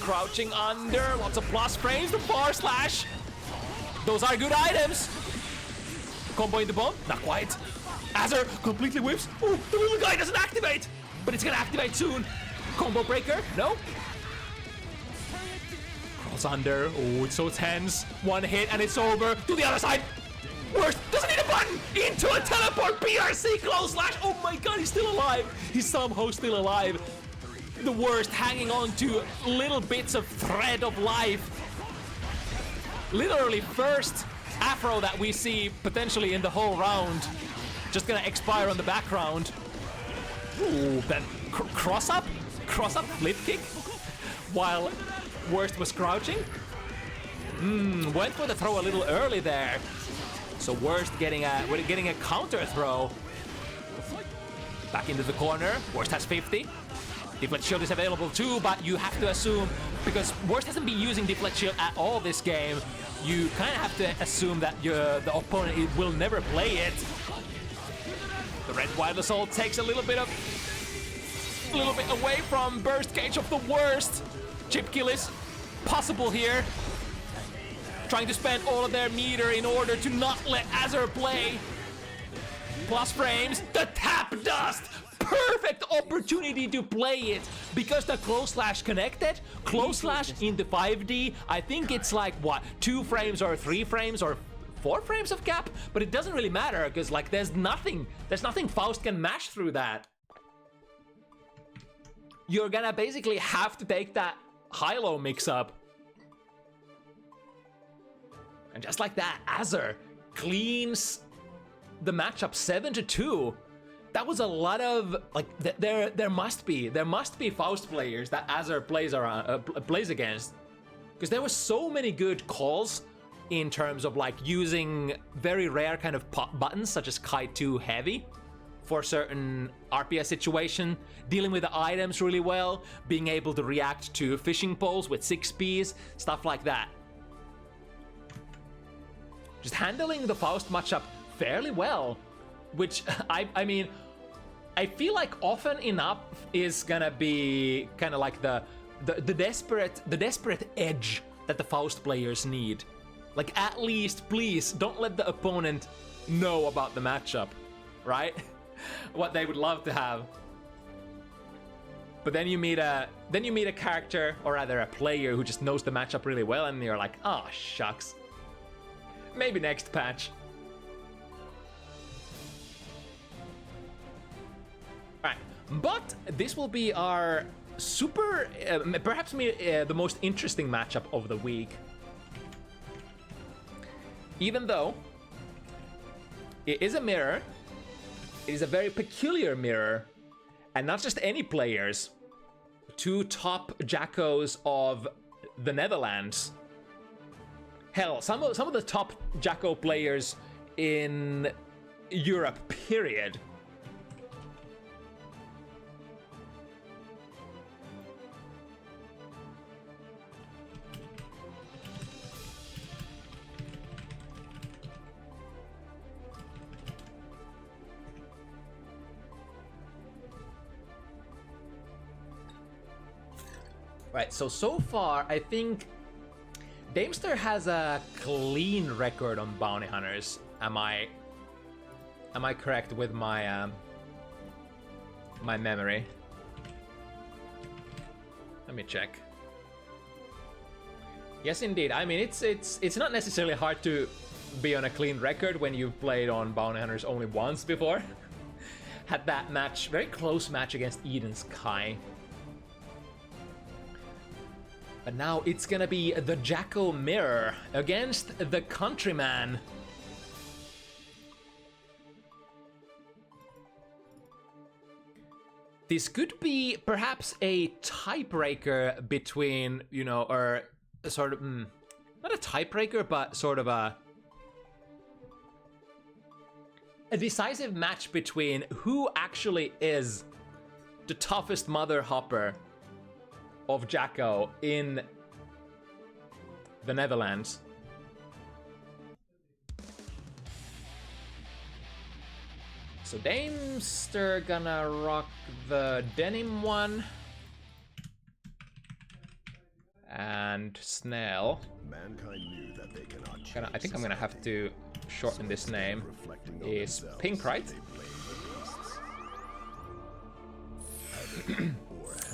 S1: Crouching under. Lots of plus frames. The bar slash. Those are good items. Combo in the bomb? Not quite. Azor completely whips. Oh, the little guy doesn't activate, but it's gonna activate soon. Combo breaker? No. Goes under. Oh, it's so tense. One hit and it's over. To the other side. Worst doesn't need a button. Into a teleport. BRC close slash. Oh my god, he's still alive. He's somehow still alive. The Worst hanging on to little bits of thread of life. Literally first Afro that we see potentially in the whole round. Just gonna expire on the background. Ooh, then cross up flip kick while Worst was crouching. Went for the throw a little early there. So Worst getting a counter throw. Back into the corner. Worst has 50. Deflect Shield is available too, but you have to assume, because Worst hasn't been using Deflect Shield at all this game, you kind of have to assume that the opponent will never play it. The Red Wild Assault takes a little bit away from Burst Cage of the Worst. Chip kill is possible here. Trying to spend all of their meter in order to not let Azor play. Plus frames, the tap dust! Perfect opportunity to play it because the close slash connected. Close slash into 5D. I think it's like what, 2 frames or 3 frames or 4 frames of gap, but it doesn't really matter because like there's nothing Faust can mash through that. You're gonna basically have to take that high-low mix-up. And just like that, Azor cleans the matchup 7-2. That was a lot of like there must be Faust players that Azor plays against, because there were so many good calls in terms of like using very rare kind of buttons such as Kai 2 heavy for certain RPS situation, dealing with the items really well, being able to react to fishing poles with 6Ps, stuff like that. Just handling the Faust matchup fairly well, which I mean, I feel like often enough is gonna be kind of like the desperate edge that the Faust players need. Like, at least, please don't let the opponent know about the matchup, right? What they would love to have. But then you meet a character, or rather a player, who just knows the matchup really well, and you're like, oh shucks. Maybe next patch. Alright, but this will be our super, perhaps the most interesting matchup of the week. Even though it is a mirror, it is a very peculiar mirror, and not just any players. 2 top Jackos of the Netherlands. Hell, some of the top Jacko players in Europe, period. Right, so far, I think Daimster has a clean record on bounty hunters. Am I correct with my my memory? Let me check. Yes, indeed. I mean, it's not necessarily hard to be on a clean record when you've played on bounty hunters only once before. Had that match, very close match against Eden's Kai. But now it's gonna be the Jacko Mirror against the Countryman. This could be perhaps a tiebreaker between, you know, or a sort of, not a tiebreaker, but sort of a decisive match between who actually is the toughest mother hopper of Jacko in the Netherlands. So Daimster gonna rock the denim one. And Snell.
S2: Mankind knew that they cannot change
S1: I think I'm gonna have to shorten this name. Is Pink, right?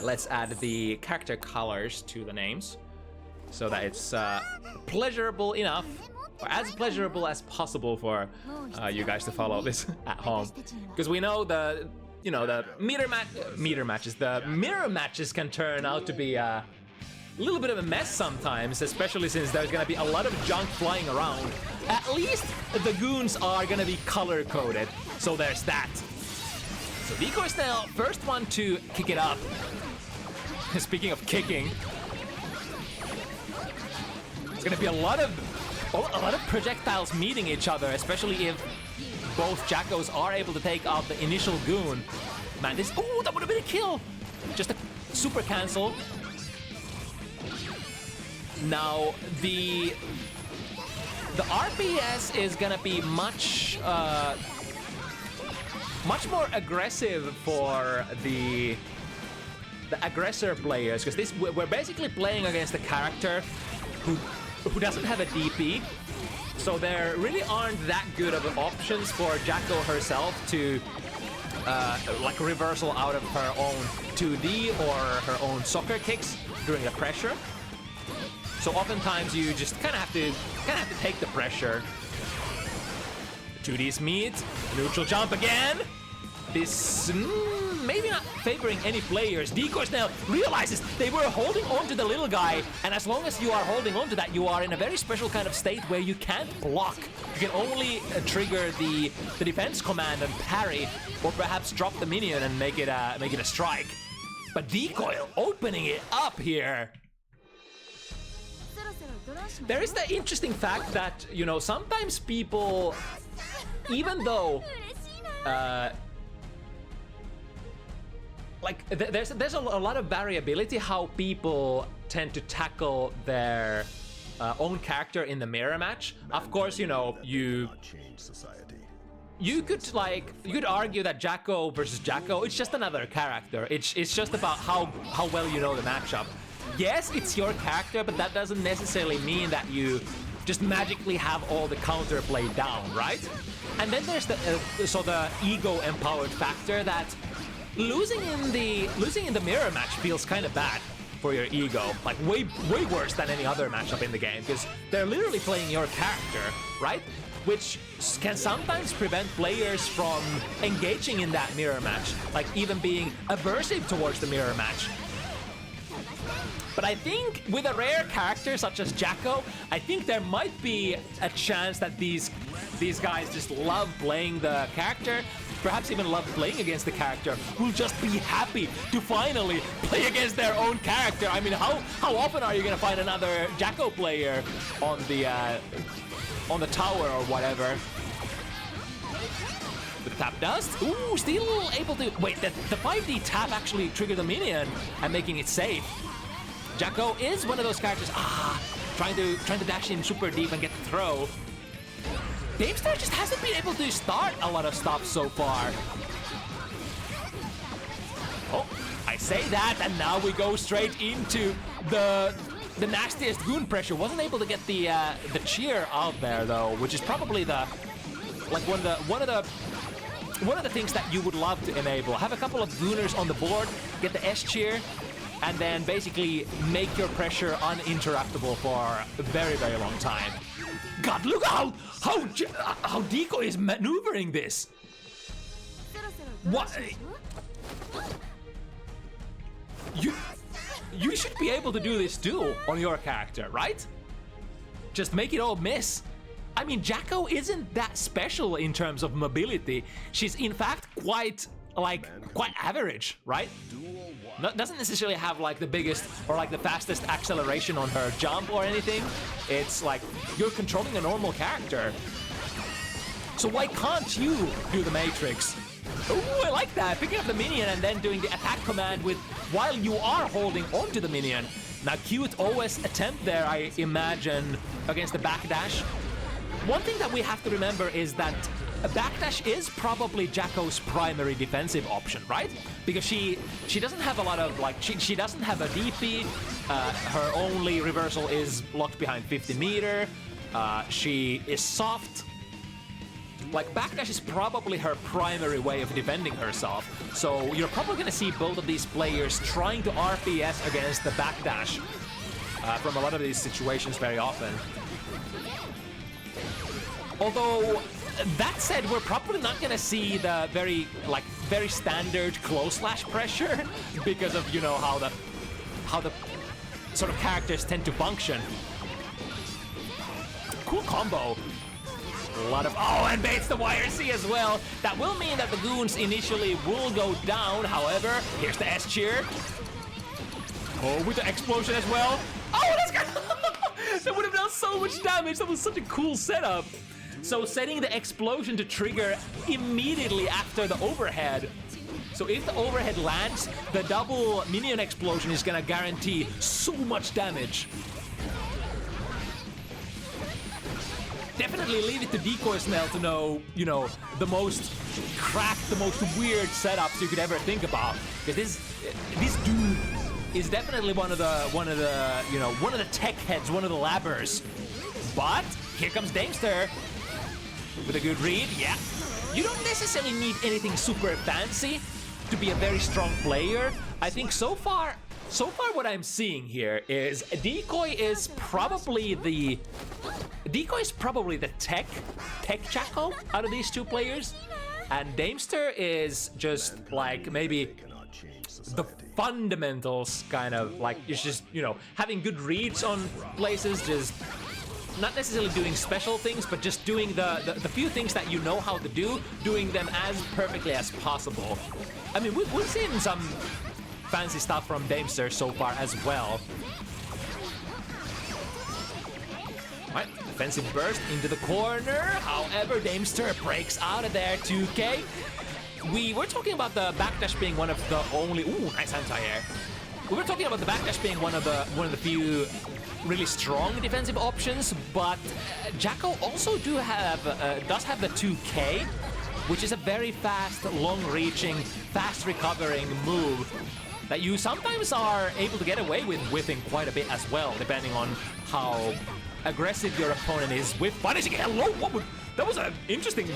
S1: Let's add the character colors to the names. so that it's pleasurable enough, or as pleasurable as possible for you guys to follow this at home. Because we know the mirror matches can turn out to be a little bit of a mess sometimes, especially since there's gonna be a lot of junk flying around. At least the goons are gonna be color-coded, so there's that. So Decoy's now first one to kick it up. Speaking of kicking, it's gonna be a lot of projectiles meeting each other, especially if both Jackos are able to take out the initial goon. Man, this that would have been a kill. Just a super cancel. Now the RPS is gonna be much more aggressive for the aggressor players, because we're basically playing against a character who doesn't have a DP, so there really aren't that good of options for Jacko herself to like reversal out of her own 2D or her own soccer kicks during the pressure. So oftentimes you just kind of have to take the pressure. 2Ds meet, neutral jump again. This maybe not favoring any players. Decoys now realizes they were holding on to the little guy, and as long as you are holding on to that, you are in a very special kind of state where you can't block. You can only trigger the defense command and parry, or perhaps drop the minion and make it a strike. But Decoy opening it up here. There is the interesting fact that, you know, sometimes people, even though like there's a lot of variability how people tend to tackle their own character in the mirror match. Of course, you know, you could argue that Jacko versus Jacko, it's just another character. It's just about how well you know the matchup. Yes, it's your character, but that doesn't necessarily mean that you just magically have all the counterplay down, right? And then there's the ego empowered factor that losing in the mirror match feels kind of bad for your ego, like way worse than any other matchup in the game, because they're literally playing your character, right? Which can sometimes prevent players from engaging in that mirror match, like even being aversive towards the mirror match. But I think with a rare character such as Jacko, I think there might be a chance that these guys just love playing the character, perhaps even love playing against the character, will just be happy to finally play against their own character. I mean, how often are you gonna find another Jacko player on the tower or whatever? The tap dust. Ooh, still able to wait. The 5D tap actually triggered the minion and making it safe. Jacko is one of those characters, trying to dash in super deep and get the throw. Daimster just hasn't been able to start a lot of stuff so far. Oh, I say that, and now we go straight into the nastiest goon pressure. Wasn't able to get the cheer out there though, which is probably one of the things that you would love to enable. Have a couple of gooners on the board, get the S cheer, and then basically make your pressure uninterruptible for a very, very long time. God, look how Decoy is maneuvering this. What? You should be able to do this too on your character, right? Just make it all miss. I mean, Jacko isn't that special in terms of mobility. She's in fact quite average, right? Doesn't necessarily have like the biggest or like the fastest acceleration on her jump or anything. It's like you're controlling a normal character. So why can't you do the Matrix? Ooh, I like that. Picking up the minion and then doing the attack command while you are holding onto the minion. Now, cute OS attempt there, I imagine, against the backdash. One thing that we have to remember is that a backdash is probably Jacko's primary defensive option, right? Because she doesn't have a lot of, like, she doesn't have a DP. Her only reversal is locked behind 50 meter. She is soft. Like, backdash is probably her primary way of defending herself. So you're probably gonna see both of these players trying to RPS against the backdash. from a lot of these situations very often. Although, that said, we're probably not gonna see the very standard close slash pressure because of, you know, how the sort of characters tend to function. Cool combo. A lot of, oh, and baits the YRC as well. That will mean that the goons initially will go down. However, here's the S cheer. Oh, with the explosion as well. Oh, that's good. That would have done so much damage. That was such a cool setup. So setting the explosion to trigger immediately after the overhead. So if the overhead lands, the double minion explosion is gonna guarantee so much damage. Definitely leave it to DecoySnell to know, you know, the most cracked, the most weird setups you could ever think about. Because this dude is definitely one of the tech heads, one of the labbers. But here comes Daimster with a good read. Yeah, you don't necessarily need anything super fancy to be a very strong player. I think so far what I'm seeing here is Decoy is probably the tech Jacko out of these two players, and Daimster is just like maybe the fundamentals, kind of like it's just, you know, having good reads on places, just not necessarily doing special things, but just doing the few things that you know how to do, doing them as perfectly as possible. I mean, we've seen some fancy stuff from Daimster so far as well. Alright, defensive burst into the corner. However, Daimster breaks out of there. 2K. We were talking about the backdash being one of the only. Ooh, nice anti-air. We were talking about the backdash being one of the few really strong defensive options, but Jacko also does have the 2K, which is a very fast, long-reaching, fast-recovering move that you sometimes are able to get away with whiffing quite a bit as well, depending on how aggressive your opponent is with punishing. Hello, that was an interesting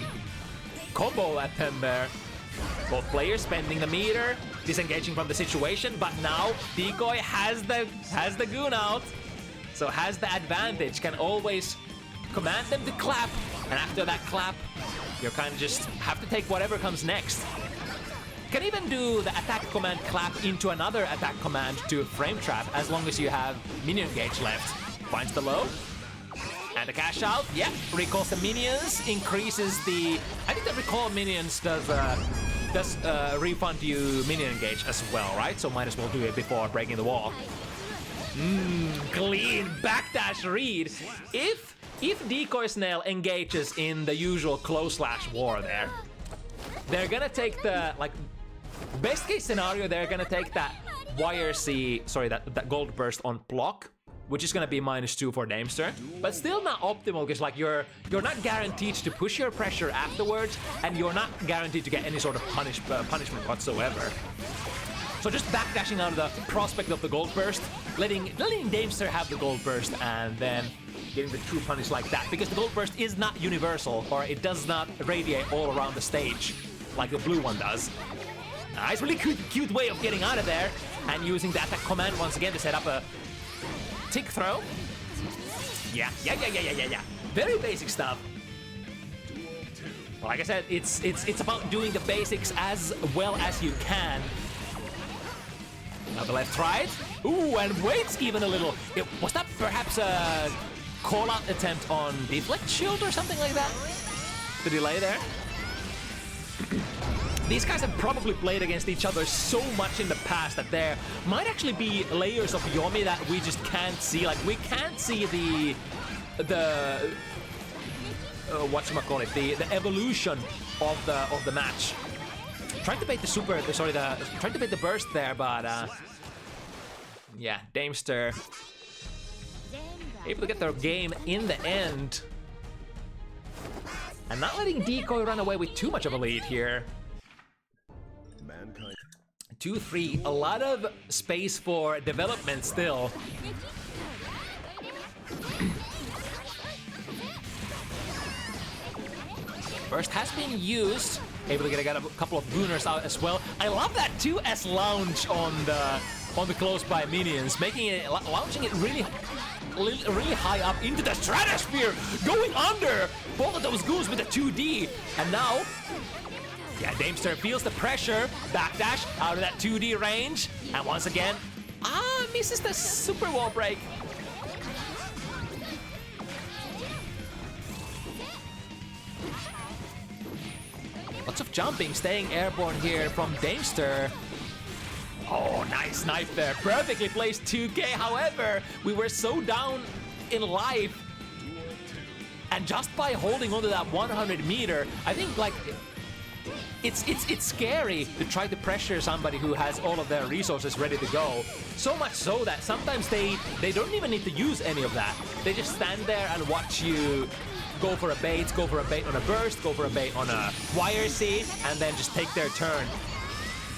S1: combo attempt there. Both players spending the meter, disengaging from the situation, but now Decoy has the goon out, so has the advantage, can always command them to clap, and after that clap, you kind of just have to take whatever comes next. Can even do the attack command clap into another attack command to frame trap as long as you have minion gauge left. Finds the low. And the cash out, yeah, recalls the minions, increases the... I think the recall minions does refund you minion gauge as well, right? So might as well do it before breaking the wall. Clean backdash read. If DecoySnell engages in the usual close slash war there, they're gonna take the, like, best case scenario, they're gonna take that YRC, sorry, that gold burst on block, which is gonna be -2 for Daimster, but still not optimal, because like you're not guaranteed to push your pressure afterwards, and you're not guaranteed to get any sort of punishment whatsoever. So just backdashing out of the prospect of the gold burst, letting Daimster have the gold burst, and then getting the true punish like that, because the gold burst is not universal, or it does not radiate all around the stage like the blue one does. Nice, really cute way of getting out of there, and using the attack command once again to set up a tick throw. Yeah. Very basic stuff. Well, like I said, it's about doing the basics as well as you can. Now the left right. Ooh, and waits even a little. Was that perhaps a call-out attempt on deflect shield or something like that? The delay there. These guys have probably played against each other so much in the past that there might actually be layers of Yomi that we just can't see. Like, we can't see the whatchamacallit, the evolution of the match. Tried to bait tried to bait the burst there, but yeah, Daimster able to get their game in the end, and not letting Decoy run away with too much of a lead here. 2-3, a lot of space for development still. Burst has been used, able to get a couple of booners out as well. I love that 2S lounge on on the close by minions, making it, launching it really high up into the stratosphere, going under both of those ghouls with the 2D. And now, yeah, Daimster feels the pressure, backdash out of that 2D range, and once again, misses the super wall break. Lots of jumping, staying airborne here from Daimster. Oh, nice knife there. Perfectly placed 2K. However, we were so down in life. And just by holding onto that 100 meter, I think like it's scary to try to pressure somebody who has all of their resources ready to go. So much so that sometimes they don't even need to use any of that. They just stand there and watch you go for a bait on a burst, go for a bait on a YRC, and then just take their turn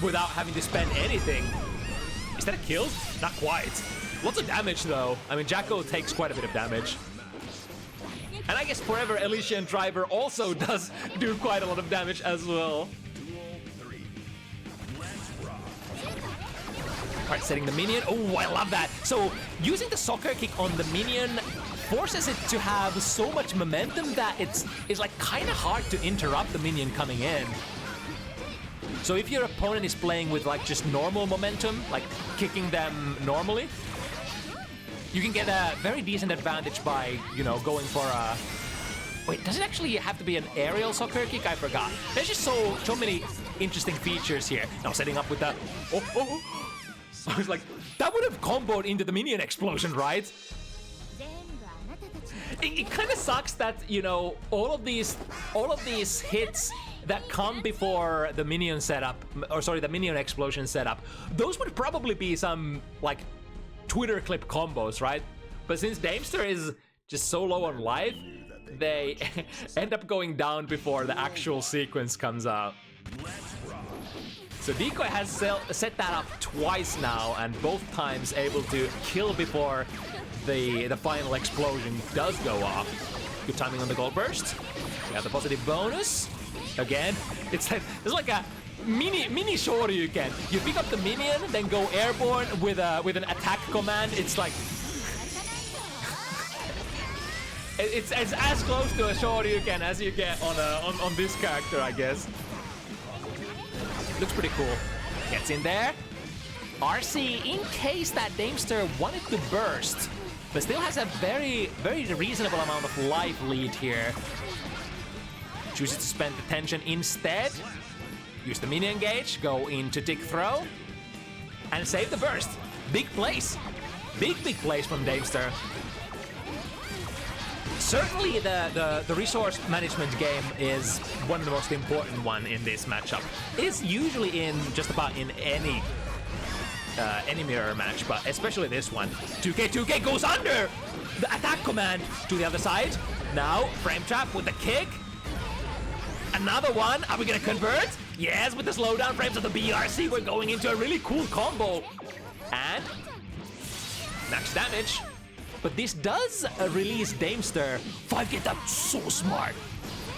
S1: without having to spend anything. Is that a kill? Not quite. Lots of damage though. I mean, Jacko takes quite a bit of damage. And I guess Forever Elysian Driver also does do quite a lot of damage as well. Alright, setting the minion. Oh, I love that. So, using the soccer kick on the minion forces it to have so much momentum that it's like kind of hard to interrupt the minion coming in. So if your opponent is playing with like just normal momentum, like kicking them normally, you can get a very decent advantage by, you know, going for a... Wait, does it actually have to be an aerial soccer kick? I forgot. There's just so many interesting features here. Now setting up with the... Oh. I was like, that would have comboed into the minion explosion, right? It kind of sucks that, you know, all of these hits that come before the minion setup, or sorry, the minion explosion setup, those would probably be some, like, Twitter clip combos, right? But since Daimster is just so low on life, they end up going down before the actual sequence comes out. So Decoy has set that up twice now, and both times able to kill before the final explosion does go off. Good timing on the gold burst. We have the positive bonus. Again, it's like a mini Shoryuken. You pick up the minion, then go airborne with an attack command. It's like it's as close to a Shoryuken as you get on this character, I guess. Looks pretty cool. Gets in there. RC, in case that Daimster wanted to burst, but still has a very reasonable amount of life lead here. Chooses to spend the tension instead. Use the minion gauge, go into Tick Throw, and save the burst. Big plays. Big plays from Daimster. Certainly the resource management game is one of the most important one in this matchup. It is usually in just about in any mirror match, but especially this one. 2K goes under! The attack command to the other side. Now, frame trap with the kick. Another one. Are we gonna convert? Yes, with the slowdown frames of the BRC, we're going into a really cool combo. And max damage. But this does release Daimster. 5K, that's so smart.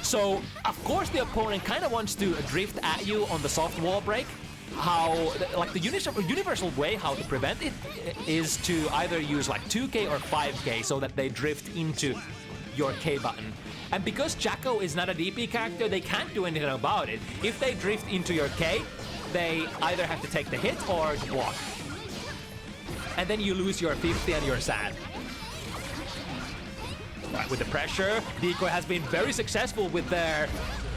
S1: So, of course, the opponent kind of wants to drift at you on the soft wall break. How, like the universal way how to prevent it is to either use like 2K or 5K so that they drift into your K button. And because Jacko is not a DP character, they can't do anything about it. If they drift into your K, they either have to take the hit or block. And then you lose your 50 and you're sad. Right, with the pressure, Decoy has been very successful with their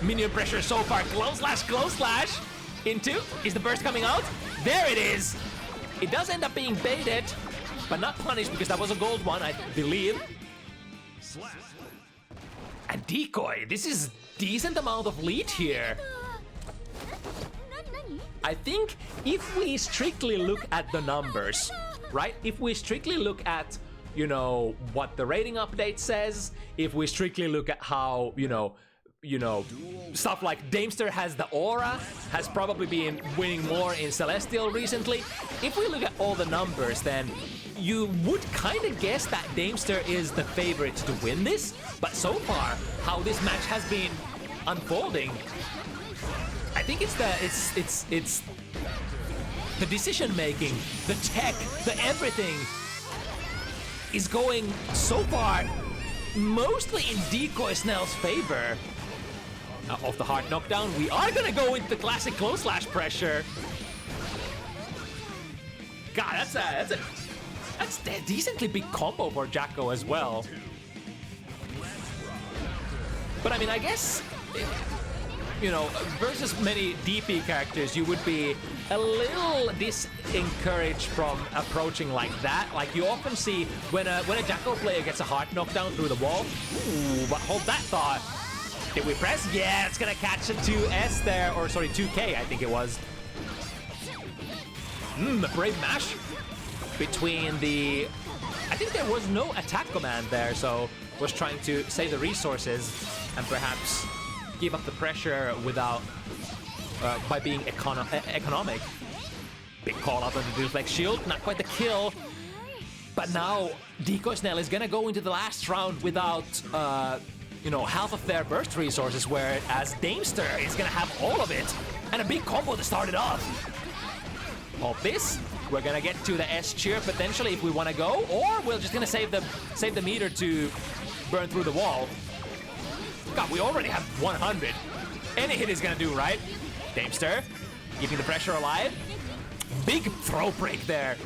S1: minion pressure so far. Close slash. Into, is the burst coming out? There it is! It does end up being baited, but not punished because that was a gold one, I believe. And Decoy, this is decent amount of lead here. I think if we strictly look at the numbers, right? If we strictly look at, you know, what the rating update says, if we strictly look at how, you know, stuff like Daimster has the aura, has probably been winning more in Celestial recently. If we look at all the numbers, then you would kind of guess that Daimster is the favorite to win this. But so far, how this match has been unfolding, I think it's the decision making, the tech, the everything is going so far mostly in Decoy Snell's favor. Off the hard knockdown, we are gonna go into the classic close slash pressure. God, that's a decently big combo for Jacko as well. But I mean, I guess, you know, versus many DP characters, you would be a little disencouraged from approaching like that. Like you often see when a Jacko player gets a hard knockdown through the wall. Ooh, but hold that thought. Did we press? Yeah, it's gonna catch a 2S there, or sorry, 2K, I think it was. A brave mash between the... I think there was no attack command there, so was trying to save the resources and perhaps give up the pressure without by being economic. Big call out on the deflect shield, not quite the kill. But now Decoy Snell is gonna go into the last round without you know, half of their burst resources, whereas Daimster is gonna have all of it and a big combo to start it off. Of this, we're gonna get to the S cheer potentially if we want to go, or we're just gonna save the meter to burn through the wall. God, we already have 100. Any hit is gonna do, right? Daimster keeping the pressure alive. Big throw break there.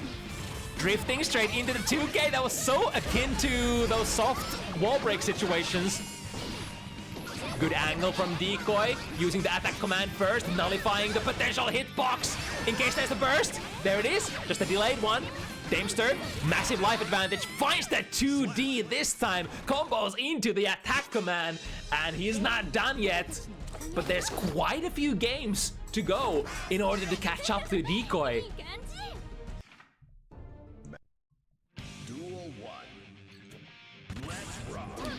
S1: Drifting straight into the 2K. That was so akin to those soft wall break situations. Good angle from Decoy, using the attack command first, nullifying the potential hitbox in case there's a burst. There it is, just a delayed one. Daimster, massive life advantage, finds that 2D this time, combos into the attack command, and he's not done yet. But there's quite a few games to go in order to catch up to Decoy.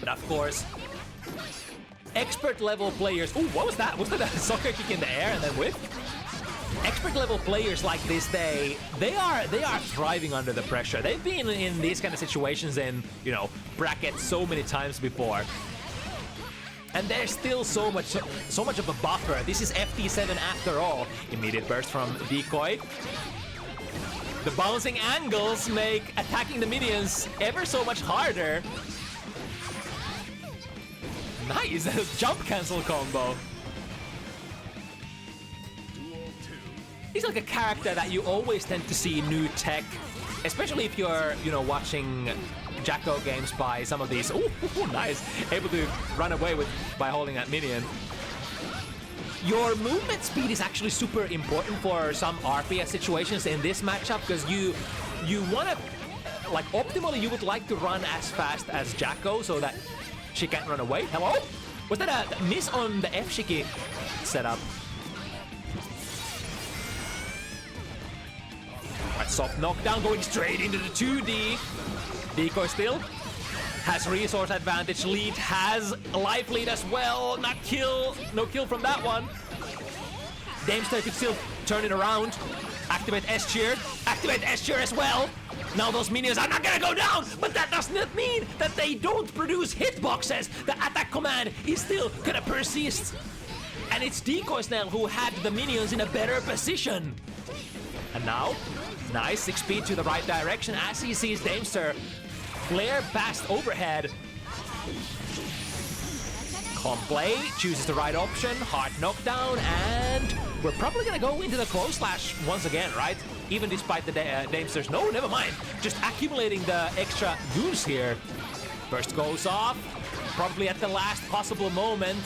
S1: But of course, expert level players. Ooh, what was that? Was that a soccer kick in the air and then whip? Expert level players like this, they are thriving under the pressure. They've been in these kind of situations in, you know, brackets so many times before. And there's still so much of a buffer. This is FT7 after all. Immediate burst from Decoy. The bouncing angles make attacking the minions ever so much harder. Nice, jump cancel combo. He's like a character that you always tend to see new tech, especially if you're, you know, watching Jacko games by some of these. Ooh, nice, able to run away by holding that minion. Your movement speed is actually super important for some RPS situations in this matchup, because you want to, like, optimally you would like to run as fast as Jacko so that she can't run away. Hello? Was that a miss on the F-Shiki setup? A soft knockdown going straight into the 2D. Decoy still has resource advantage. Lead has life lead as well. Not kill. No kill from that one. Daimster could still turn it around. Activate S-Cheer. Activate S-Cheer as well. Now those minions are not gonna go down, but that does not mean that they don't produce hitboxes. The attack command is still gonna persist. And it's Decoy Snell who had the minions in a better position. And now, nice 6 speed to the right direction as he sees Daimster flare past overhead. Play chooses the right option, hard knockdown, and we're probably gonna go into the close slash once again, right? Even despite the Daimsters. No, never mind. Just accumulating the extra goons here. Burst goes off, probably at the last possible moment.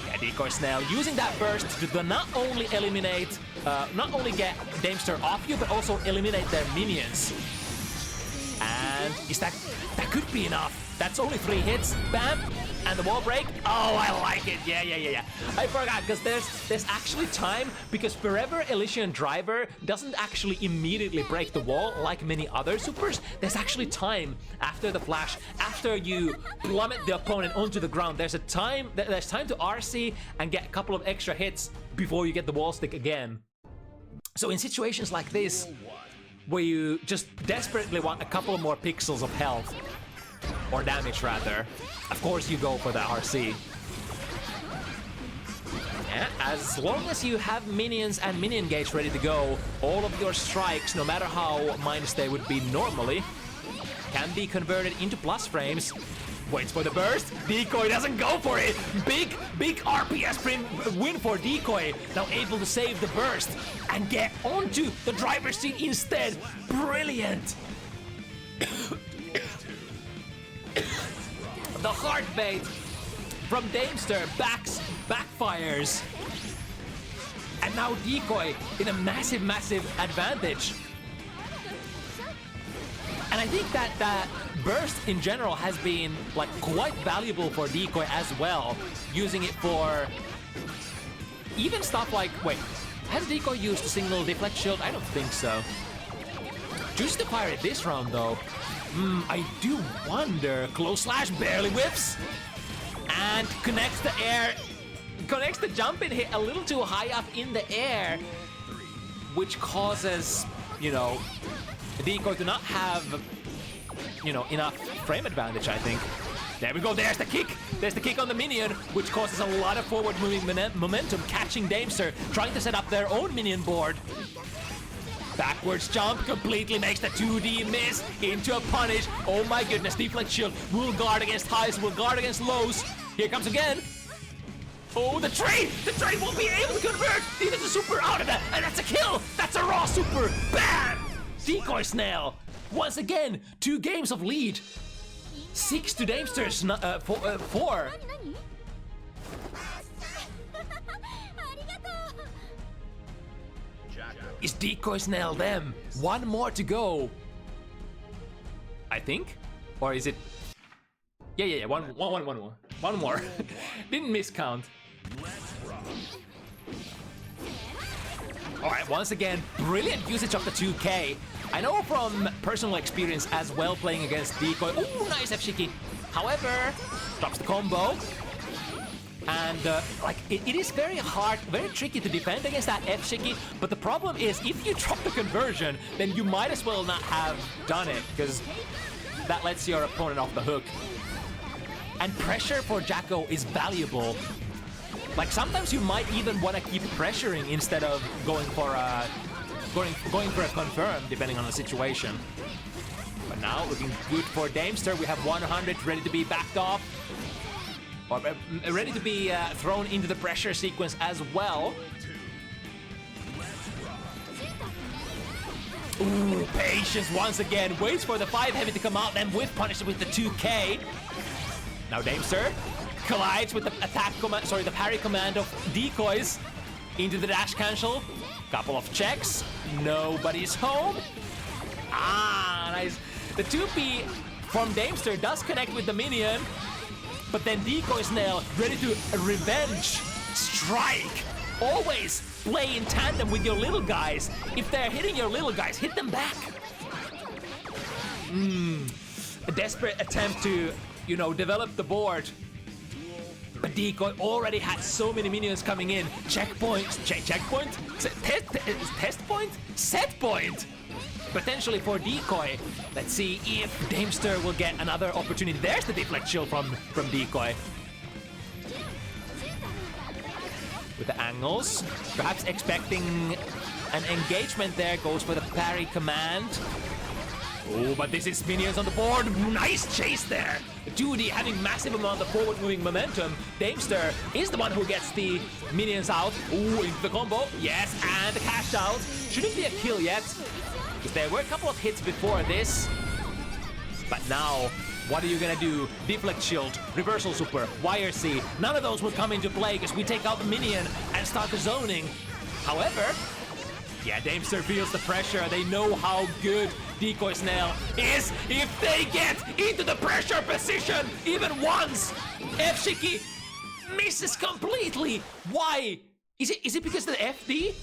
S1: Yeah, Decoy Snell using that burst to not only eliminate, not only get Daimster off you, but also eliminate their minions. And is that could be enough. That's only 3 hits. Bam! And the wall break. Oh, I like it. Yeah. I forgot, because there's actually time, because Forever Elysian Driver doesn't actually immediately break the wall like many other supers. There's actually time after the flash, after you plummet the opponent onto the ground. There's time to RC and get a couple of extra hits before you get the wall stick again. So in situations like this, where you just desperately want a couple more pixels of health, or damage rather, of course you go for the RC. Yeah, as long as you have minions and minion gauge ready to go, all of your strikes, no matter how minus they would be normally, can be converted into plus frames. Waits for the burst. Decoy doesn't go for it. Big RPS win for Decoy. Now able to save the burst and get onto the driver's seat instead. Brilliant. The heart bait from Daimster backfires. And now Decoy in a massive advantage. And I think that burst in general has been like quite valuable for Decoy as well, using it for even stuff like, wait, has Decoy used a single deflect shield? I don't think so. Chooses to fire it this round though. I do wonder. Close slash barely whips and connects the jump and hit a little too high up in the air, which causes, you know, Decoy to not have, you know, enough frame advantage, I think. There we go, there's the kick! There's the kick on the minion, which causes a lot of forward moving momentum, catching Daimster, trying to set up their own minion board. Backwards jump completely makes the 2D miss into a punish. Oh my goodness, deflect shield will guard against highs, will guard against lows. Here comes again. Oh, the trade! The trade won't be able to convert! Even the super out of that, and that's a kill! That's a raw super! Bam! Decoy Snail! Once again, 2 games of lead. 6 to Daimster's 4. Is Decoy Snail them? 1 more to go. I think? Or is it? Yeah. One more. One more. Didn't miscount. Alright, once again, brilliant usage of the 2K. I know from personal experience as well playing against Decoy. Ooh, nice F-Shiki. However, drops the combo. And like it is very hard, very tricky to defend against that F-Shiki. But the problem is if you drop the conversion, then you might as well not have done it, because that lets your opponent off the hook. And pressure for Jacko is valuable. Like sometimes you might even want to keep pressuring instead of going for a confirm, depending on the situation. But now looking good for Daimster. We have 100 ready to be backed off, or ready to be thrown into the pressure sequence as well. Ooh, patience once again. Waits for the 5 heavy to come out, then with punish with the 2K. Now Daimster collides with the attack command, sorry, the parry command of Decoys into the dash cancel. Couple of checks. Nobody's home. Ah, nice. The 2P from Daimster does connect with the minion, but then Decoy Snail ready to revenge strike. Always play in tandem with your little guys. If they're hitting your little guys, hit them back. A desperate attempt to, you know, develop the board. But Decoy already had so many minions coming in. Checkpoint, checkpoint, test point, set point. Potentially for Decoy. Let's see if Daimster will get another opportunity. There's the deflect shield from Decoy. With the angles, perhaps expecting an engagement there. Goes for the parry command. Oh, but this is minions on the board. Nice chase there. 2D having massive amount of forward-moving momentum. Daimster is the one who gets the minions out. Ooh, into the combo. Yes, and the cash out. Shouldn't be a kill yet, because there were a couple of hits before this. But now, what are you gonna do? Deflect shield, reversal super, wire C. None of those will come into play because we take out the minion and start the zoning. However, yeah, Daimster feels the pressure. They know how good Decoy Snail is if they get into the pressure position even once. F-Shiki misses completely. Why? Is it because of the FD?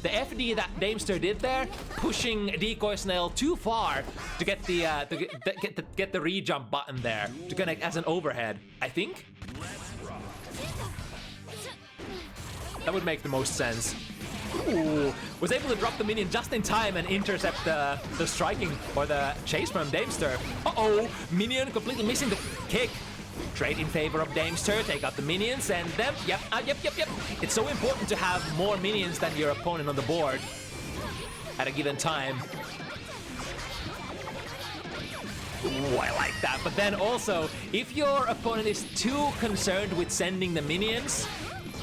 S1: The FD that Daimster did there, pushing Decoy Snail too far to get the get the re-jump button there to connect as an overhead. I think that would make the most sense. Ooh, was able to drop the minion just in time and intercept the striking or the chase from Daimster. Uh-oh, minion completely missing the kick. trade in favor of Daimster, take out the minions, and then, yep. It's so important to have more minions than your opponent on the board at a given time. Ooh, I like that. But then also, if your opponent is too concerned with sending the minions,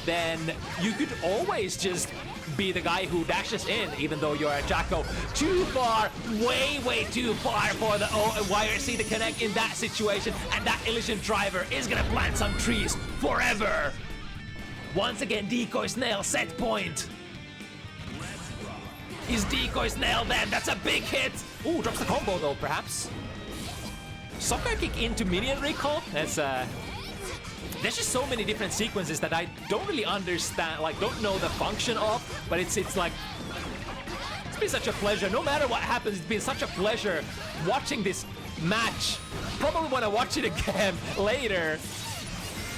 S1: then you could always just be the guy who dashes in, even though you're a Jacko. Too far, way too far for the YRC to connect in that situation, and that Illusion Driver is gonna plant some trees forever. Once again, Decoy Snail set point. Is Decoy Snail then? That's a big hit. Ooh, drops the combo though, perhaps. Soccer kick into minion recall. That's there's just so many different sequences that I don't really understand, like don't know the function of, but it's like, it's been such a pleasure. No matter what happens, it's been such a pleasure watching this match. Probably want to watch it again later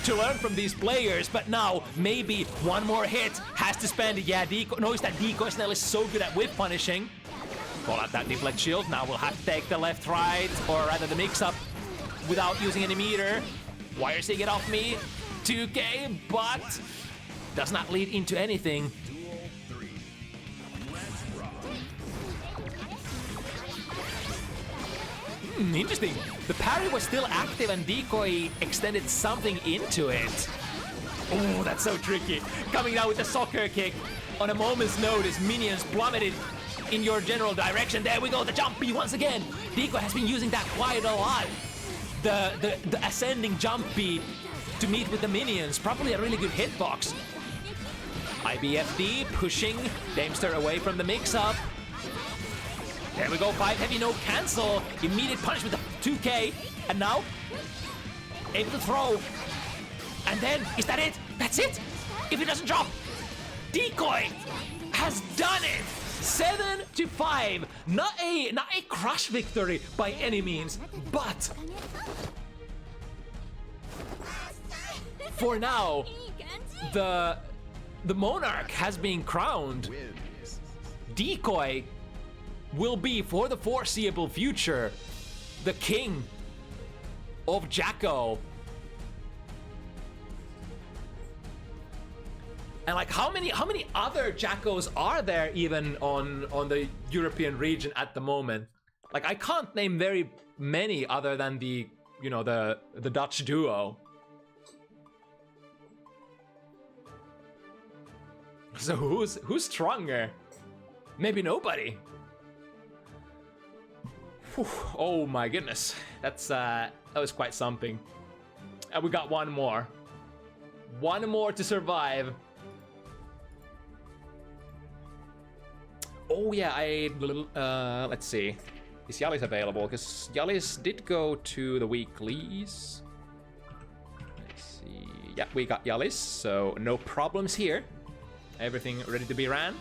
S1: to learn from these players, but now maybe one more hit has to spend. Yeah, notice that Decoy Snail is so good at whip punishing. Call out that deflect shield. Now we'll have to take the left, right, or rather the mix-up without using any meter. YRC get off me, 2k, but does not lead into anything. Interesting. The parry was still active and Decoy extended something into it. Oh, that's so tricky. Coming down with the soccer kick on a moment's notice, minions plummeted in your general direction. There we go, the jump B once again. Decoy has been using that quite a lot. The ascending jump B to meet with the minions. Probably a really good hitbox. IBFD pushing Daimster away from the mix-up. There we go, 5 heavy, no cancel. Immediate punch with the 2k. And now, able to throw. And then, is that it? That's it? If it doesn't drop, Decoy has done it. 7-5. Not a crush victory by any means, but for now, the Monarch has been crowned. Decoy will be, for the foreseeable future, the king of Jacko. And like, how many other Jackos are there even on the European region at the moment? Like, I can't name very many other than the, you know, the Dutch duo. So who's stronger? Maybe nobody. Whew, oh my goodness, that was quite something. And we got one more to survive. Oh yeah, let's see. Is Jalis available? Because Jalis did go to the weeklies. Let's see. Yeah, we got Jalis, so no problems here. Everything ready to be ran.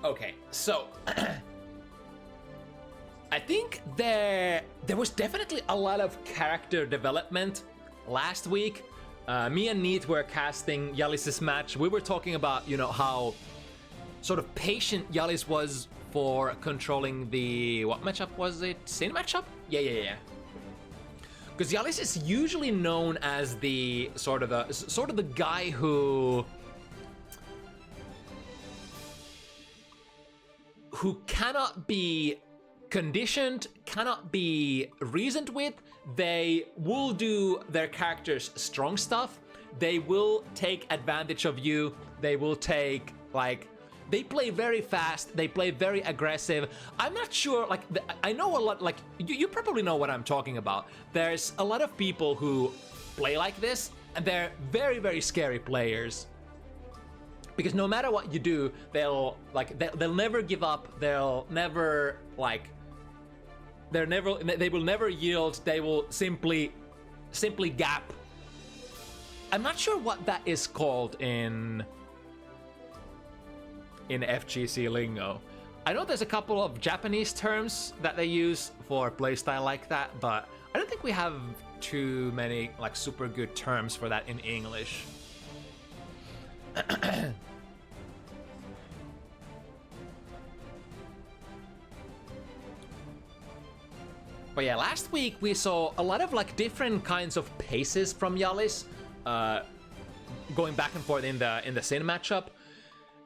S1: Okay, so I think there was definitely a lot of character development last week. Me and Neat were casting Jalis' match. We were talking about, you know, how sort of patient Jalis was for controlling the, what matchup was it? Sin matchup? Yeah. Because Jalis is usually known as the sort of the guy who cannot be conditioned, cannot be reasoned with. They will do their character's strong stuff. They will take advantage of you. They will take, like, they play very fast. They play very aggressive. I'm not sure, like, I know a lot, like, you probably know what I'm talking about. There's a lot of people who play like this, and they're very, very scary players. Because no matter what you do, they'll never give up. They'll never, like, they will never yield. They will simply gap. I'm not sure what that is called in FGC lingo. I know there's a couple of Japanese terms that they use for playstyle like that, but I don't think we have too many like super good terms for that in English. But yeah, last week we saw a lot of like different kinds of paces from Jalis, going back and forth in the Sin matchup.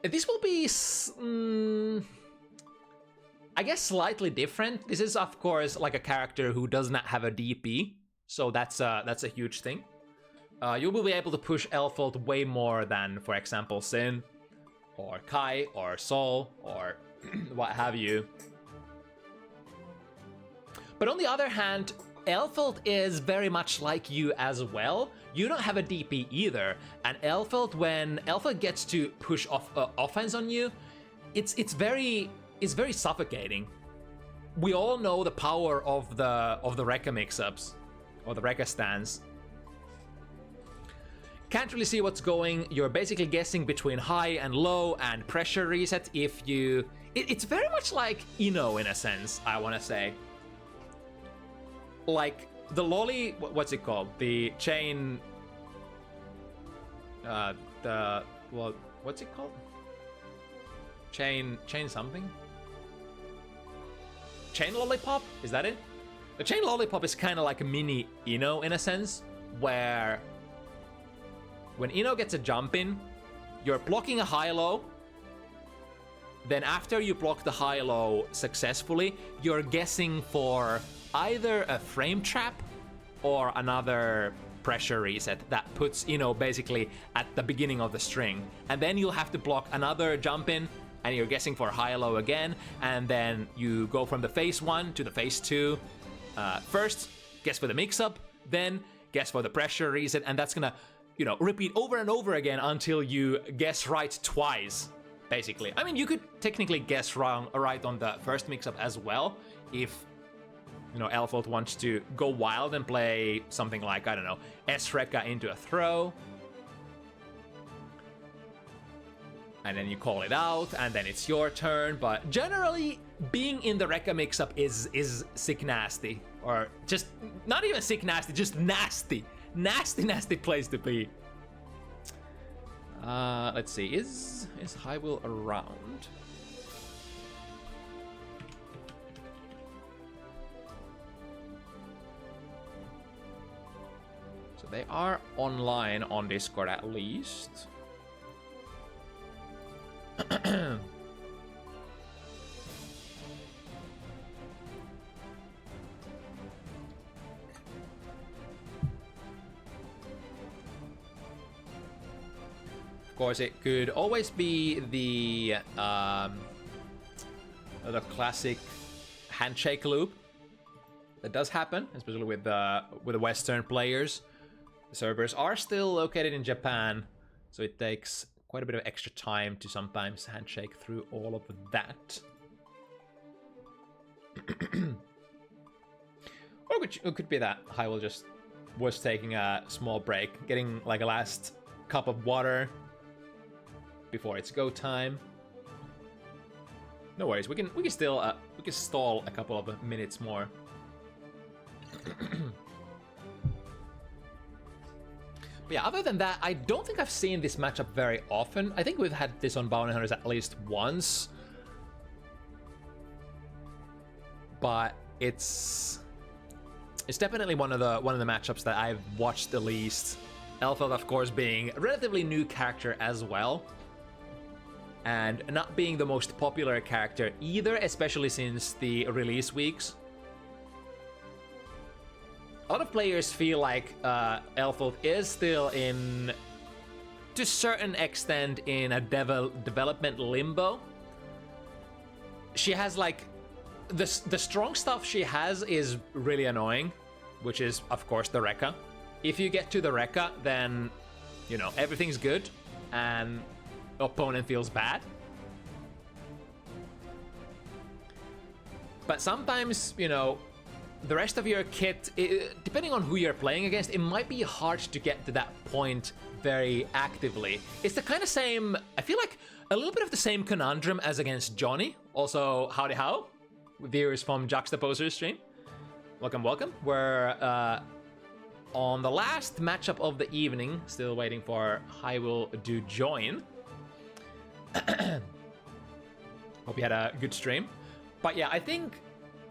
S1: This will be, I guess, slightly different. This is of course like a character who does not have a DP, so that's a huge thing. You will be able to push Elfold way more than, for example, Sin, or Kai, or Sol, or what have you. But on the other hand, Elfold is very much like you as well. You don't have a DP either, and Elfold, when Elfold gets to push off offense on you, it's very suffocating. We all know the power of the Rekka mix-ups, or the Rekka stands. Can't really see what's going. You're basically guessing between high and low and pressure reset if you... It's very much like Ino in a sense, I want to say. Like the lolly, what's it called? The chain, what's it called? Chain something? Chain lollipop? Is that it? The chain lollipop is kind of like a mini Ino in a sense, where when Ino gets a jump in, you're blocking a high-low. Then after you block the high-low successfully, you're guessing for either a frame trap or another pressure reset that puts, basically at the beginning of the string. And then you'll have to block another jump in, and you're guessing for high-low again, and then you go from the phase 1 to the phase 2. First, guess for the mix-up, then guess for the pressure reset, and that's gonna, repeat over and over again until you guess right twice, basically. I mean, you could technically guess right on the first mix-up as well, if Elfold wants to go wild and play something like, I don't know, S-Rekka into a throw. And then you call it out, and then it's your turn. But generally, being in the Rekka mix-up is sick nasty. Or just, not even sick nasty, just nasty. Nasty place to be. Let's see, is HiWill around? They are online on Discord at least. Of course, it could always be the classic handshake loop that does happen, especially with the Western players. The servers are still located in Japan, so it takes quite a bit of extra time to sometimes handshake through all of that. Or it could be that HiWill just was taking a small break, getting like a last cup of water before it's go time. No worries, we can still we can stall a couple of minutes more. But yeah, other than that, I don't think I've seen this matchup very often. I think we've had this on Bounty Hunters at least once. But it's definitely one of the matchups that I've watched the least. Elfold, of course, being a relatively new character as well. And not being the most popular character either, especially since the release weeks. A lot of players feel like Elfold is still to a certain extent, in a development limbo. She has like, the strong stuff she has is really annoying, which is, of course, the Rekka. If you get to the Rekka, then, everything's good, and opponent feels bad. But sometimes, the rest of your kit, depending on who you're playing against, it might be hard to get to that point very actively. It's the kind of same, I feel like a little bit of the same conundrum as against Johnny. Also, howdy how, viewers from Juxtaposer's stream. Welcome, welcome. We're on the last matchup of the evening. Still waiting for HiWill to join. Hope you had a good stream. But yeah, I think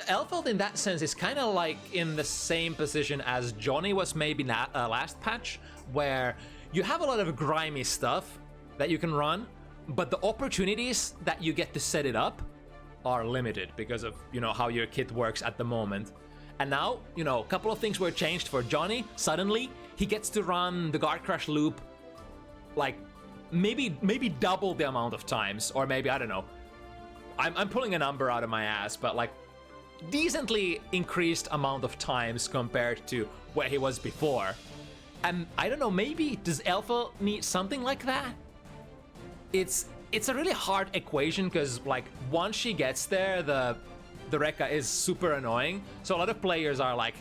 S1: Elfeld in that sense is kind of like in the same position as Johnny was maybe last patch, where you have a lot of grimy stuff that you can run, but the opportunities that you get to set it up are limited because of, you know, how your kit works at the moment. And now, you know, a couple of things were changed for Johnny. Suddenly, he gets to run the Guard Crush loop like maybe double the amount of times, or maybe, I don't know. I'm pulling a number out of my ass, but like decently increased amount of times compared to where he was before. And I don't know, maybe does Alpha need something like that? It's a really hard equation because like once she gets there, the Rekka is super annoying. So a lot of players are like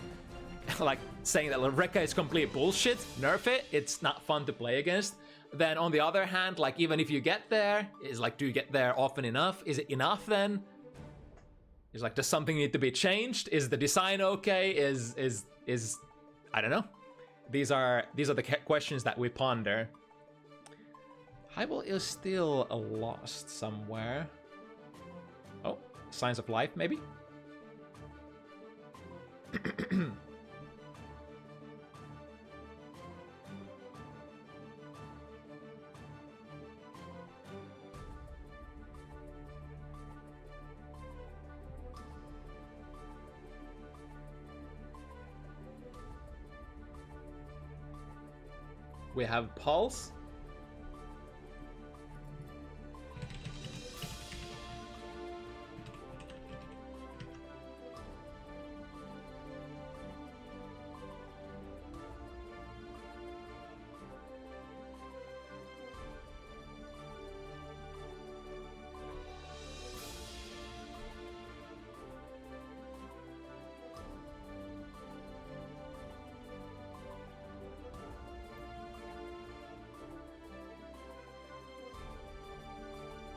S1: saying that Rekka is complete bullshit, nerf it, it's not fun to play against. Then on the other hand, like even if you get there, is like, do you get there often enough? Is it enough then? Is like, does something need to be changed? Is the design okay? Is I don't know. These are the questions that we ponder. HiWill is still lost somewhere. Oh, signs of life maybe? We have Pulse.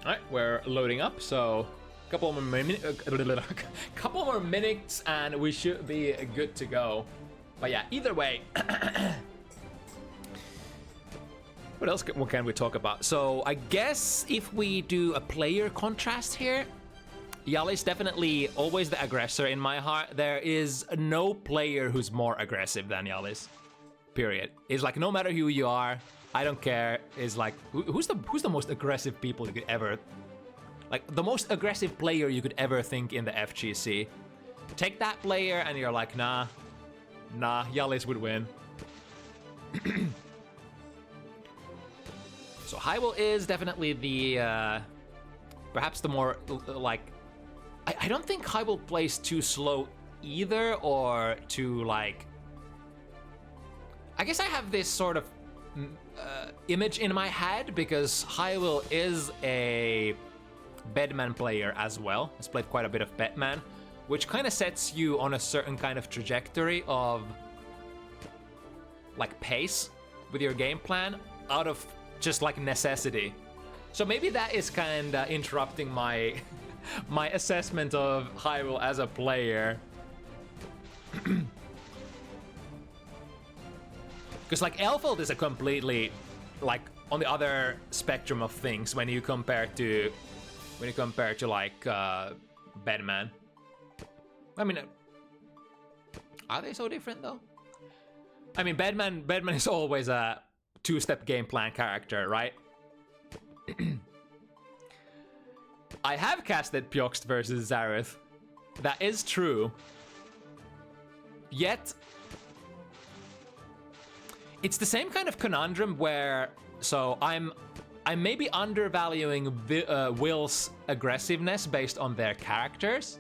S1: Alright, we're loading up, so couple more minutes and we should be good to go. But yeah, either way, what can we talk about? So I guess if we do a player contrast here, Jalis definitely always the aggressor in my heart. There is no player who's more aggressive than Jalis. Period. It's like no matter who you are, I don't care. Is like who's the most aggressive people you could ever, like the most aggressive player you could ever think in the FGC. Take that player and you're like, nah, Jalis would win. So HiWill is definitely the perhaps the more like I don't think HiWill plays too slow either, or too like, I guess I have this sort of image in my head because HiWill is a Bedman player as well. He's played quite a bit of Bedman, which kind of sets you on a certain kind of trajectory of like pace with your game plan out of just like necessity. So maybe that is kind of interrupting my my assessment of HiWill as a player. Because like Elfeld is a completely like on the other spectrum of things when you compare to like Bedman. I mean, are they so different though? I mean, Bedman is always a two-step game plan character, right? I have casted Pyoxt versus Zareth. That is true. Yet it's the same kind of conundrum where, so I'm maybe undervaluing Will's aggressiveness based on their characters.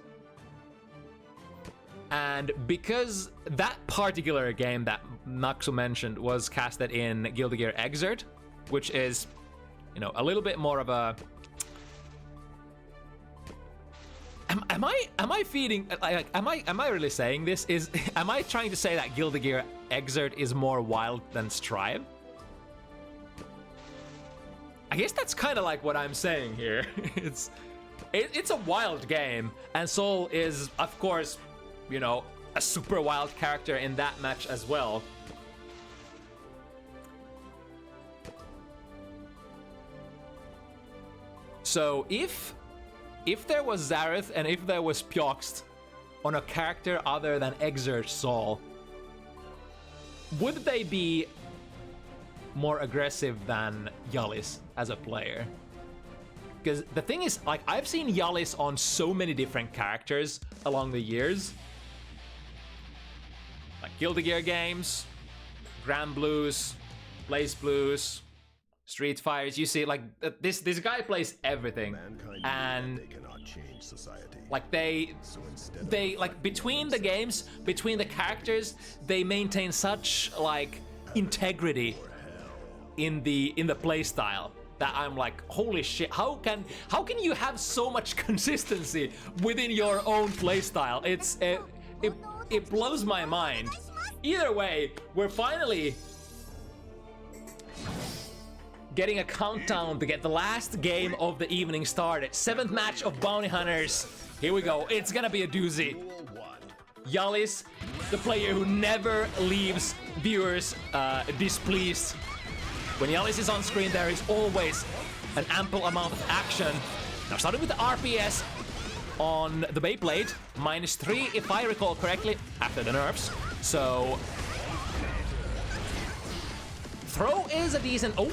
S1: And because that particular game that Naxu mentioned was casted in Guilty Gear Xrd, which is, you know, a little bit more of a... Am I feeding, like, am I really saying this? Am I trying to say that Guilty Gear Xrd is more wild than Strive? I guess that's kind of like what I'm saying here. It's a wild game, and Soul is, of course, you know, a super wild character in that match as well. So if there was Zareth and if there was Pyoxt on a character other than Exert Sol, would they be more aggressive than Jalis as a player? Because the thing is, like, I've seen Jalis on so many different characters along the years. Like Guilty Gear games, Grand Blues, Blaze Blues, Street Fighters. You see, like, this guy plays everything. And
S2: they cannot change society.
S1: Like they like between the games, between the characters, they maintain such like integrity in the play style that I'm like, holy shit, how can you have so much consistency within your own play style? It blows my mind. Either way, we're finally getting a countdown to get the last game of the evening started. 7th match of Bounty Hunters. Here we go. It's gonna be a doozy. Jalis, the player who never leaves viewers displeased. When Jalis is on screen, there is always an ample amount of action. Now, starting with the RPS on the Beyblade, -3 if I recall correctly, after the nerfs. So throw is a decent. Oh,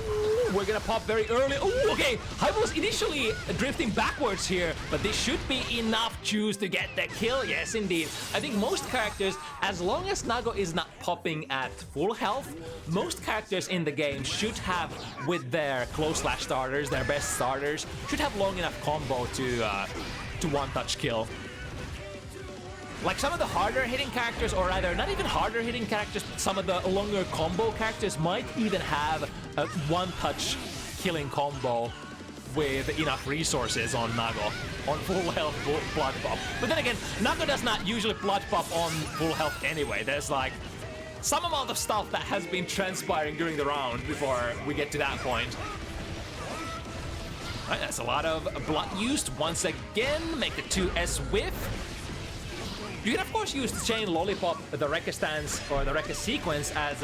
S1: we're gonna pop very early. Oh, okay. HiWill was initially drifting backwards here, but this should be enough juice to get the kill. Yes, indeed. I think most characters, as long as Nago is not popping at full health, most characters in the game should have, with their close slash starters, their best starters, should have long enough combo to one-touch kill. Like some of the harder hitting characters, or rather not even harder hitting characters, but some of the longer combo characters might even have a one-touch killing combo with enough resources on Nago, on full health blood pop. But then again, Nago does not usually blood pop on full health anyway. There's like some amount of stuff that has been transpiring during the round before we get to that point. Right, that's a lot of blood used once again. Make the 2S whiff. You can of course use the chain lollipop, the Rekka stance or the Rekka sequence as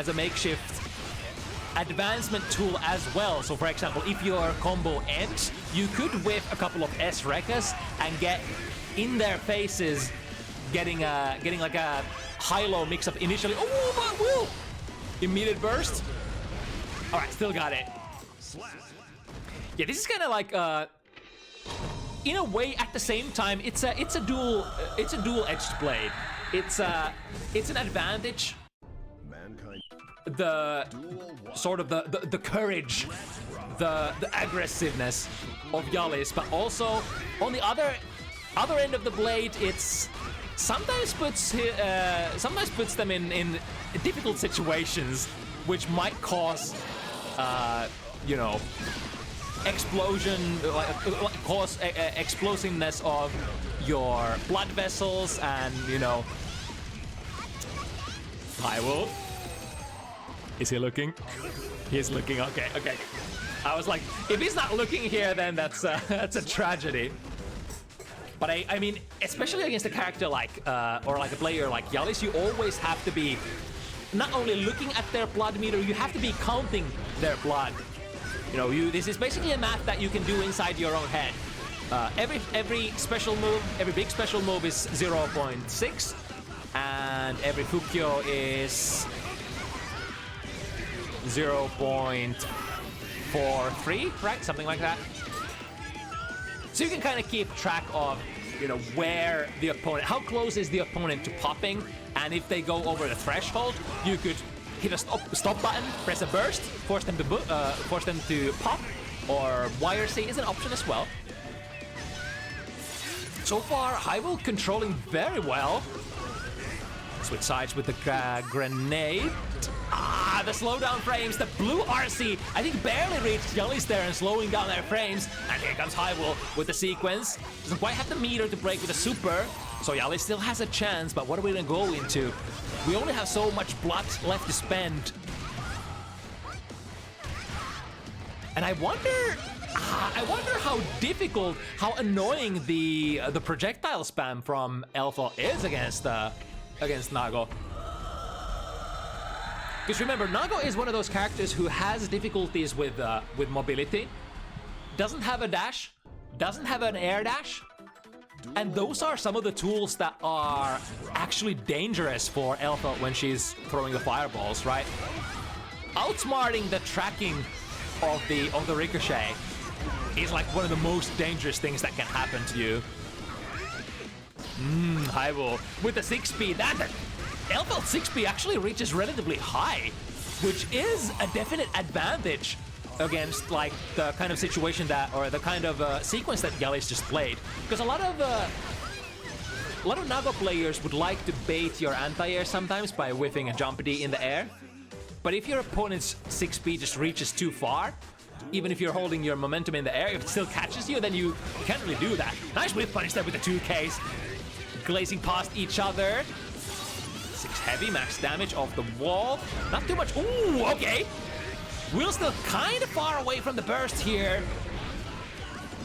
S1: a makeshift advancement tool as well. So for example, if your combo ends, you could whiff a couple of S Rekkas and get in their faces, getting like a high-low mix-up initially. Oh, but Will! Immediate burst. All right, still got it. Yeah, this is kind of like in a way, at the same time, it's a dual-edged blade. It's an advantage. The sort of the courage, the aggressiveness of Jalis, but also on the other end of the blade, it's sometimes puts them in difficult situations, which might cause you know, explosion, cause explosiveness of your blood vessels, and you know. HiWill. Is he looking? He's looking. Okay. I was like, if he's not looking here, then that's a tragedy. But I mean, especially against a character like or like a player like Jalis, you always have to be not only looking at their blood meter, you have to be counting their blood. You know, this is basically a math that you can do inside your own head. Every special move, every big special move is 0.6, and every Fukyo is 0.43, right? Something like that. So you can kind of keep track of, you know, where the opponent, how close is the opponent to popping, and if they go over the threshold, you could hit a stop button, press a burst, force them to pop, or wire C is an option as well. So far, HiWill controlling very well. Switch sides with the grenade. Ah, the slowdown frames, the blue RC, I think barely reached Jalis there and slowing down their frames. And here comes HiWill with the sequence. Doesn't quite have the meter to break with a super, so Jalis still has a chance, but what are we gonna go into? We only have so much blood left to spend. And I wonder how difficult, how annoying the projectile spam from Alpha is against against Nago. Because remember, Nago is one of those characters who has difficulties with mobility, doesn't have a dash, doesn't have an air dash, and those are some of the tools that are actually dangerous for Elfa when she's throwing the fireballs, right? Outsmarting the tracking of the ricochet is like one of the most dangerous things that can happen to you. HiWill with the 6 speed. That Elfa's 6 speed actually reaches relatively high, which is a definite advantage against like the kind of situation that, or the kind of sequence that Jalis just played. Because a lot of Nago players would like to bait your anti-air sometimes by whiffing a jump D in the air. But if your opponent's 6 speed just reaches too far, even if you're holding your momentum in the air, if it still catches you, then you can't really do that. Nice whiff punish there with the 2Ks. Glazing past each other. 6 heavy, max damage off the wall. Not too much. Ooh, okay. Will still kind of far away from the burst here.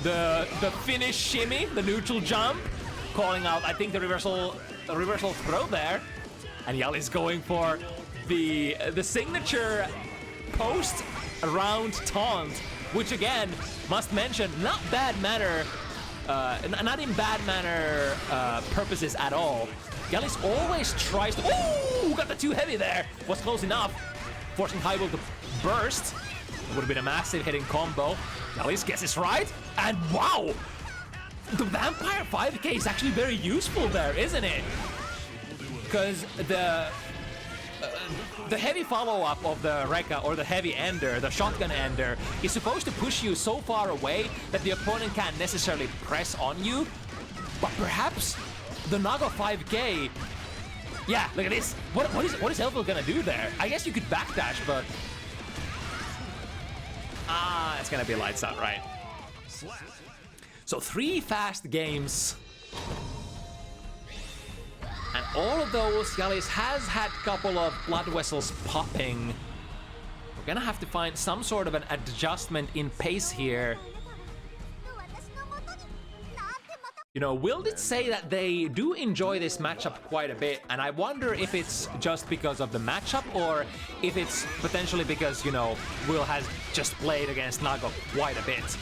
S1: The finish shimmy, the neutral jump, calling out, I think, the reversal throw there. And Jalis going for the signature post around taunt, which again, must mention, not bad manner, not in bad manner purposes at all. Jalis always tries to, ooh, got the 2 heavy there, was close enough, forcing HiWill to burst. It would have been a massive hitting combo. Jalis guesses right, and wow! The Vampire 5K is actually very useful there, isn't it? Because the heavy follow-up of the Rekka, or the heavy ender, the shotgun ender, is supposed to push you so far away that the opponent can't necessarily press on you. But perhaps the Nago 5K... Yeah, look at this. What is Elfa gonna do there? I guess you could backdash, but... it's gonna be lights out, right? So 3 fast games. And all of those, Jalis has had a couple of blood vessels popping. We're gonna have to find some sort of an adjustment in pace here. You know, Will did say that they do enjoy this matchup quite a bit, and I wonder if it's just because of the matchup, or if it's potentially because, you know, Will has just played against Nago quite a bit.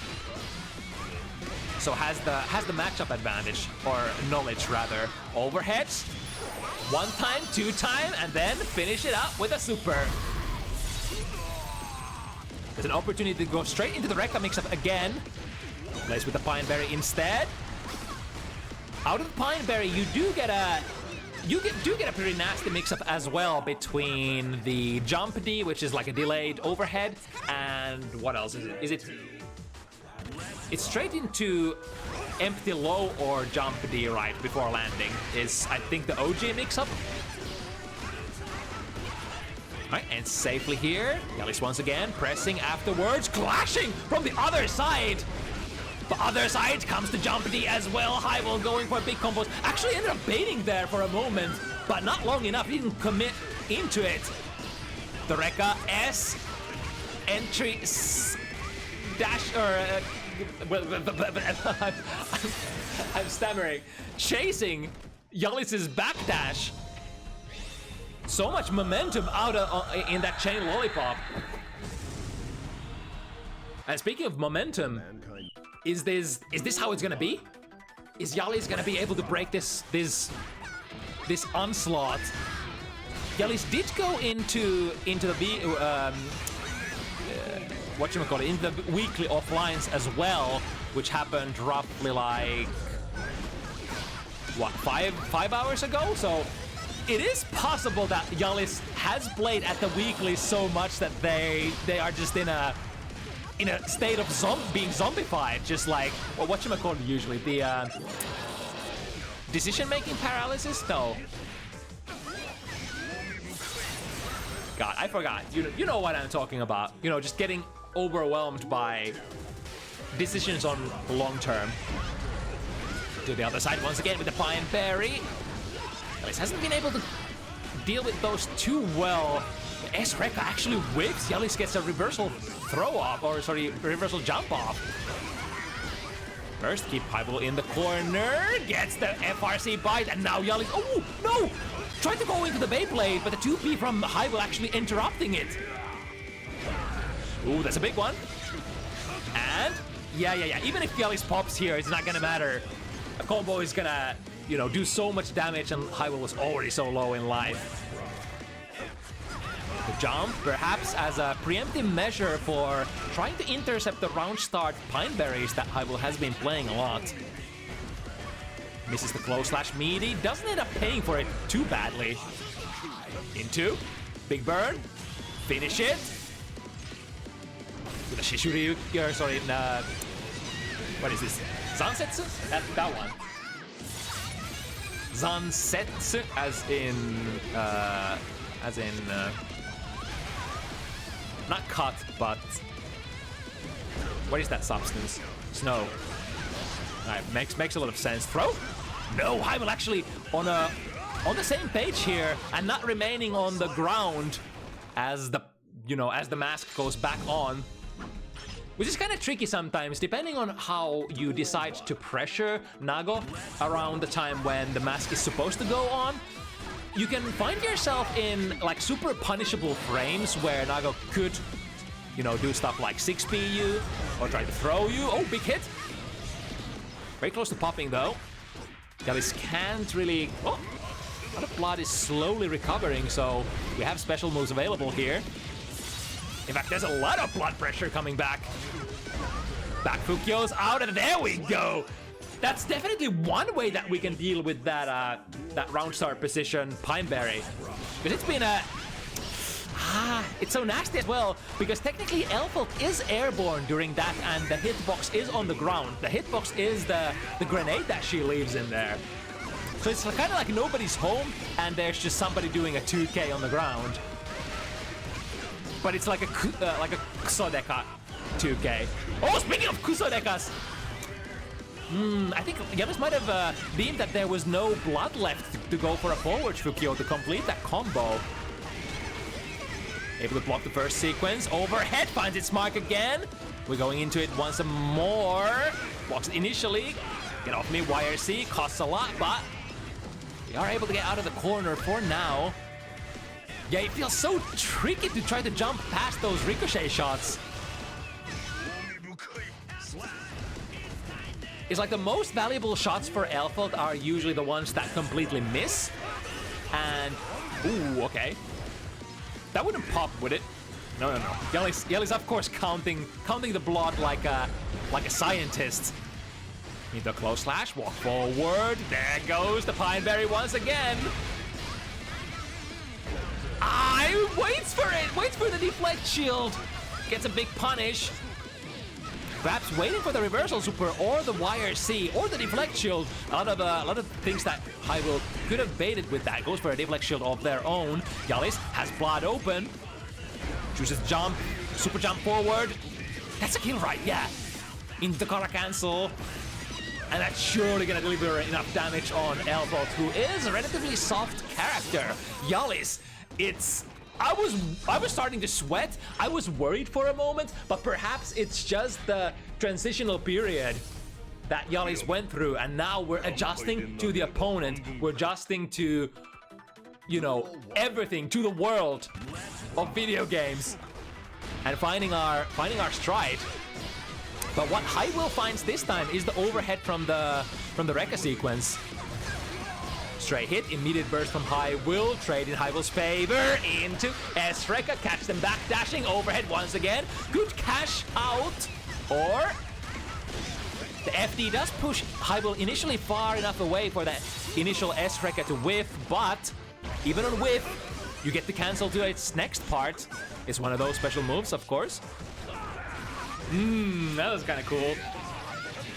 S1: So has the matchup advantage, or knowledge rather. Overheads, 1 time, 2 time, and then finish it up with a super. There's an opportunity to go straight into the Rekka mix-up again. Plays with the Pineberry instead. Out of the Pineberry, you do get a pretty nasty mix-up as well between the jump D, which is like a delayed overhead, and what else is it? It's straight into empty low or jump D right before landing is, I think, the OG mix-up. Alright, and safely here. Jalis once again pressing afterwards, clashing from the other side. The other side comes to jump D as well. HiWill going for big combos. Actually ended up baiting there for a moment, but not long enough. He didn't commit into it. The Rekka S entry dash, or I'm stammering. Chasing Jalis's backdash. So much momentum out in that chain lollipop. And speaking of momentum, is this how it's gonna be? Is Jalis gonna be able to break this onslaught? Jalis did go into the into the weekly offlines as well, which happened roughly like what, five hours ago. So it is possible that Jalis has played at the weekly so much that they are just in a state of being zombified, just like, well, whatchamacallit usually, the decision-making paralysis? No. God, I forgot. You know what I'm talking about. You know, just getting overwhelmed by decisions on long term. To the other side once again with the Pineberry. Jalis hasn't been able to deal with those too well. S-Rekka actually whips. Jalis gets a reversal throw off, or sorry, reversal jump off. First, keep HiWill in the corner, gets the FRC bite, and now Jalis, oh no! tried to go into the Beyblade, but the 2P from HiWill actually interrupting it. Ooh, that's a big one. And yeah. Even if Jalis pops here, it's not gonna matter. A combo is gonna, you know, do so much damage, and HiWill was already so low in life. The jump, perhaps as a preemptive measure for trying to intercept the round start pine berries that HiWill has been playing a lot. Misses the close slash meaty, doesn't end up paying for it too badly. Into, big burn, finish it. With a Shishuryu, sorry, what is this? Zansetsu? That one. Zansetsu, as in, not cut, but what is that substance? Snow. Alright, makes a lot of sense. Throw? No, HiWill actually on the same page here and not remaining on the ground as the mask goes back on. Which is kind of tricky sometimes, depending on how you decide to pressure Nago around the time when the mask is supposed to go on. You can find yourself in like super punishable frames where Nago could, you know, do stuff like 6P you or try to throw you. Oh, big hit. Very close to popping though. Jalis can't really... Oh, a lot of blood is slowly recovering, so we have special moves available here. In fact, there's a lot of blood pressure coming back. Back Fukyo's out, and there we go. That's definitely one way that we can deal with that that round start position Pineberry. Because it's been a... it's so nasty as well, because technically Elfolk is airborne during that, and the hitbox is on the ground. The hitbox is the grenade that she leaves in there. So it's kind of like nobody's home, and there's just somebody doing a 2K on the ground. But it's like a Kusodeka 2K. Oh, speaking of Kusodekas! I think Jalis might have deemed that there was no blood left to go for a forward Fukyo to complete that combo. Able to block the first sequence. Overhead finds its mark again. We're going into it once more. Blocks initially. Get off me, YRC. Costs a lot, but we are able to get out of the corner for now. Yeah, it feels so tricky to try to jump past those ricochet shots. It's like the most valuable shots for Elfolk are usually the ones that completely miss. And, ooh, okay. That wouldn't pop, would it? No. Jalis, of course, counting the blood like a scientist. Need the close slash, walk forward. There goes the Pineberry once again. Waits for it! Waits for the deflect shield! Gets a big punish. Perhaps waiting for the reversal super or the YRC or the deflect shield. A lot of things that HiWill could have baited with that. Goes for a deflect shield of their own. Jalis has blood open. Chooses jump, super jump forward. That's a kill, right? Yeah. Into the Kara cancel. And that's surely gonna deliver enough damage on Elfolk, who is a relatively soft character. Jalis, I was starting to sweat. I was worried for a moment, but perhaps it's just the transitional period that Jalis went through, and now we're adjusting to the opponent. We're adjusting to, you know, everything, to the world of video games, and finding our stride. But what HiWill finds this time is the overhead from the Rekka sequence. Straight hit, immediate burst from HiWill, trade in HiWill's favor into S-Rekka, catch them back, dashing overhead once again. Good cash out, or the FD does push HiWill initially far enough away for that initial S-Rekka to whiff, but even on whiff, you get the cancel to its next part. It's one of those special moves, of course. That was kind of cool.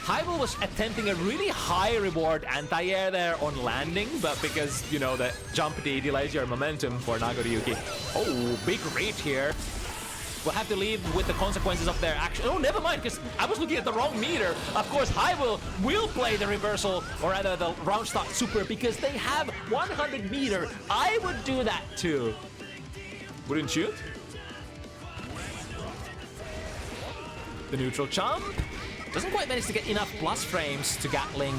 S1: HiWill was attempting a really high reward anti-air there on landing, but because, you know, the jump D delays your momentum for Nagoriyuki. Oh, big reach here. We'll have to leave with the consequences of their action. Oh, never mind, because I was looking at the wrong meter. Of course, HiWill will play the reversal, or rather the round start super, because they have 100 meter. I would do that too. Wouldn't you? The neutral jump. Doesn't quite manage to get enough plus frames to Gatling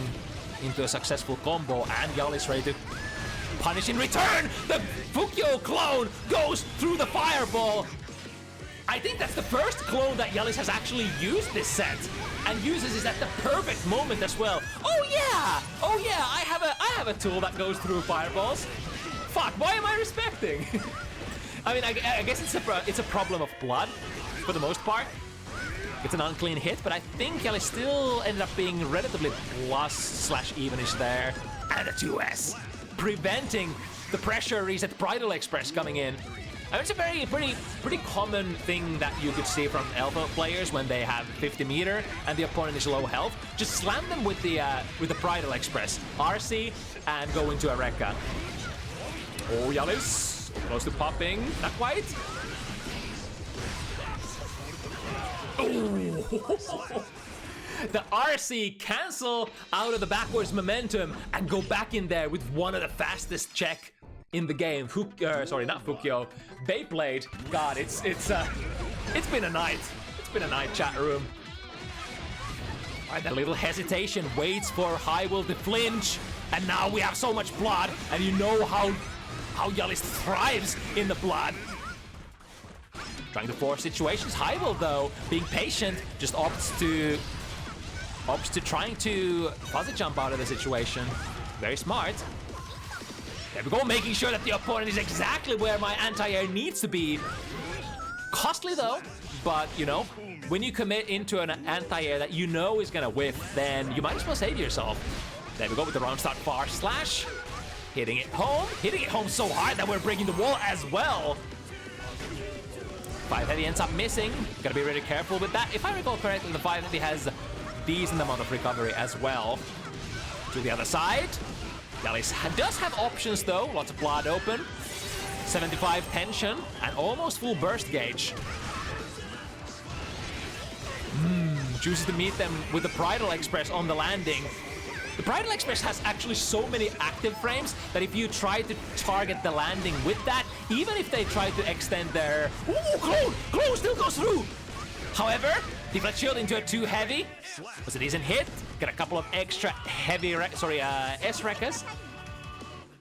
S1: into a successful combo, and Jalis ready to punish in return. The Fukyo clone goes through the fireball. I think that's the first clone that Jalis has actually used this set, and uses it at the perfect moment as well. Oh yeah, I have a tool that goes through fireballs. Fuck, why am I respecting? I mean, I guess it's a problem of blood for the most part. It's an unclean hit, but I think Jalis still ended up being relatively plus/evenish there. And a 2S, preventing the pressure reset Bridal Express coming in. I mean, it's a pretty common thing that you could see from Alpha players when they have 50 meter and the opponent is low health. Just slam them with the Bridal Express, RC, and go into a Rekka. Oh, Jalis, close to popping, not quite. Oh. The RC cancel out of the backwards momentum and go back in there with one of the fastest check in the game. Sorry, not Fukyo. Beyblade. God, it's been a night. It's been a night, chat room. Alright, that little hesitation waits for HiWill to flinch, and now we have so much blood, and you know how Jalis thrives in the blood. Trying to force situations. HiWill, though, being patient, just opts to trying to fuzzy jump out of the situation. Very smart. There we go, making sure that the opponent is exactly where my anti-air needs to be. Costly though, but you know, when you commit into an anti-air that you know is gonna whiff, then you might as well say to yourself. There we go with the round start far slash. Hitting it home so hard that we're breaking the wall as well. 5 heavy ends up missing. Gotta be really careful with that. If I recall correctly, the 5 heavy has decent amount of recovery as well. To the other side. Jalis does have options though, lots of blood open. 75 tension and almost full burst gauge. Chooses to meet them with the Bridal Express on the landing. The Bridal Express has actually so many active frames that if you try to target the landing with that, even if they try to extend their... Ooh, clone still goes through! However, deflect shield into a 2 heavy. Was a decent hit. Got a couple of extra heavy, S-Rekkas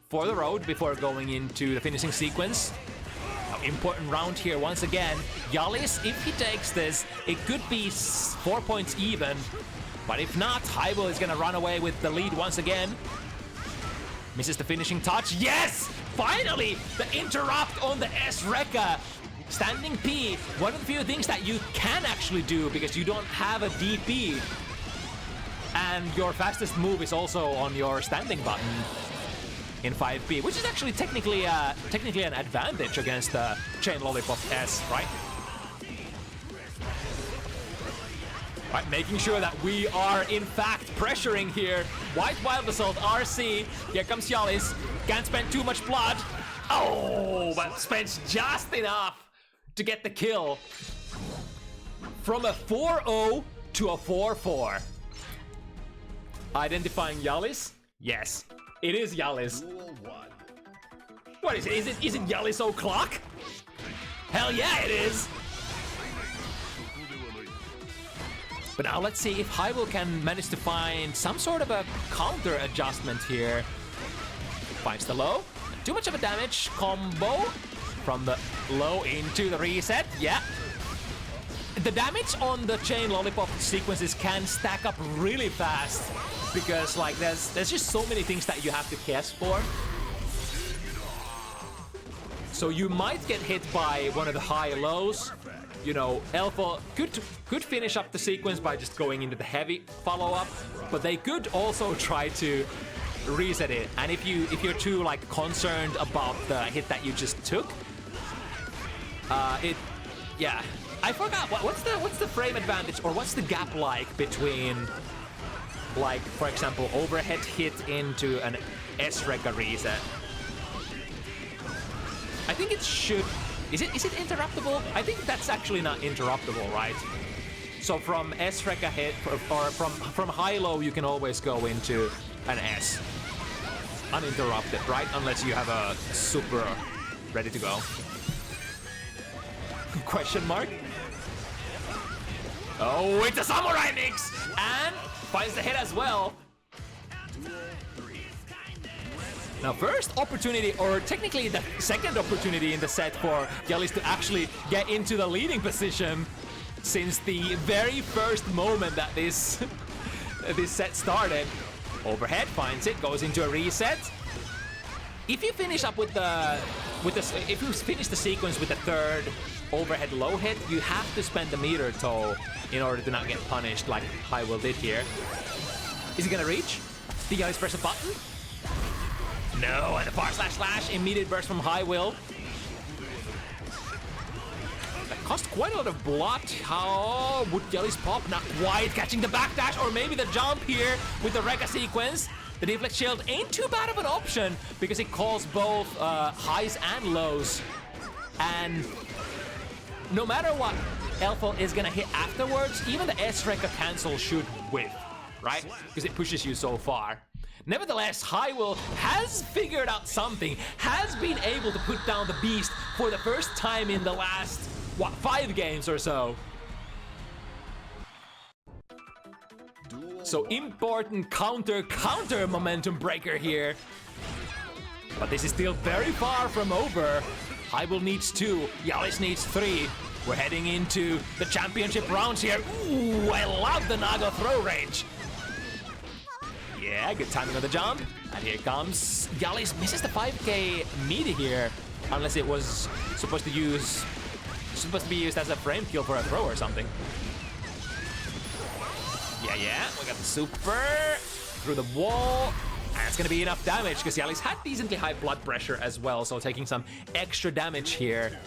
S1: for the road before going into the finishing sequence. Now, important round here once again. Jalis, if he takes this, it could be 4 points even. But if not, HiWill is gonna run away with the lead once again. Misses the finishing touch. Yes! Finally! The interrupt on the S-Rekka. Standing P, one of the few things that you can actually do because you don't have a DP. And your fastest move is also on your standing button in 5P, which is actually technically an advantage against the Chain Lollipop S, right? Right, making sure that we are in fact pressuring here. White Wild Assault RC. Here comes Jalis. Can't spend too much blood. Oh, but spends just enough to get the kill. From a 4-0 to a 4-4. Identifying Jalis? Yes, it is Jalis. What is it? Is it Jalis O'Clock? Hell yeah, it is. But now let's see if HiWill can manage to find some sort of a counter adjustment here. Finds the low. Too much of a damage combo. From the low into the reset, yeah. The damage on the Chain Lollipop sequences can stack up really fast because like there's just so many things that you have to guess for. So you might get hit by one of the high lows. You know, Alpha could finish up the sequence by just going into the heavy follow-up, but they could also try to reset it. And if you're too like concerned about the hit that you just took, yeah. I forgot what's the frame advantage or what's the gap like between, like, for example, overhead hit into an S-Rekka reset. I think it should. Is it interruptible? I think that's actually not interruptible, right? So from S-Rekka hit or from high-low, you can always go into an S uninterrupted, right? Unless you have a super ready to go. Question mark? Oh, it's a samurai mix! And finds the hit as well. Now, first opportunity, or technically the second opportunity in the set for Jalis to actually get into the leading position since the very first moment that this set started. Overhead finds it, goes into a reset. If you finish up if you finish the sequence with the third overhead low hit, you have to spend the meter toll in order to not get punished like HiWill did here. Is he gonna reach? Did Jalis press a button? No, and the bar slash, immediate burst from HiWill. That cost quite a lot of blood. How would Jalis pop? Not quite catching the backdash, or maybe the jump here with the Rekka sequence. The deflect shield ain't too bad of an option because it calls both highs and lows. And no matter what Elfo is gonna hit afterwards, even the S-Rekka cancel should whiff, right? Because it pushes you so far. Nevertheless, HiWill has figured out something, has been able to put down the beast for the first time in the last, 5 games or so. So important counter momentum breaker here. But this is still very far from over. HiWill needs 2, Jalis needs 3. We're heading into the championship rounds here. Ooh, I love the Naga throw range. Yeah, good timing on the jump. And here comes Jalis. Misses the 5k meter here. Unless it was supposed to be used as a frame kill for a throw or something. Yeah. We got the super through the wall. And it's gonna be enough damage because Jalis had decently high blood pressure as well, so taking some extra damage here.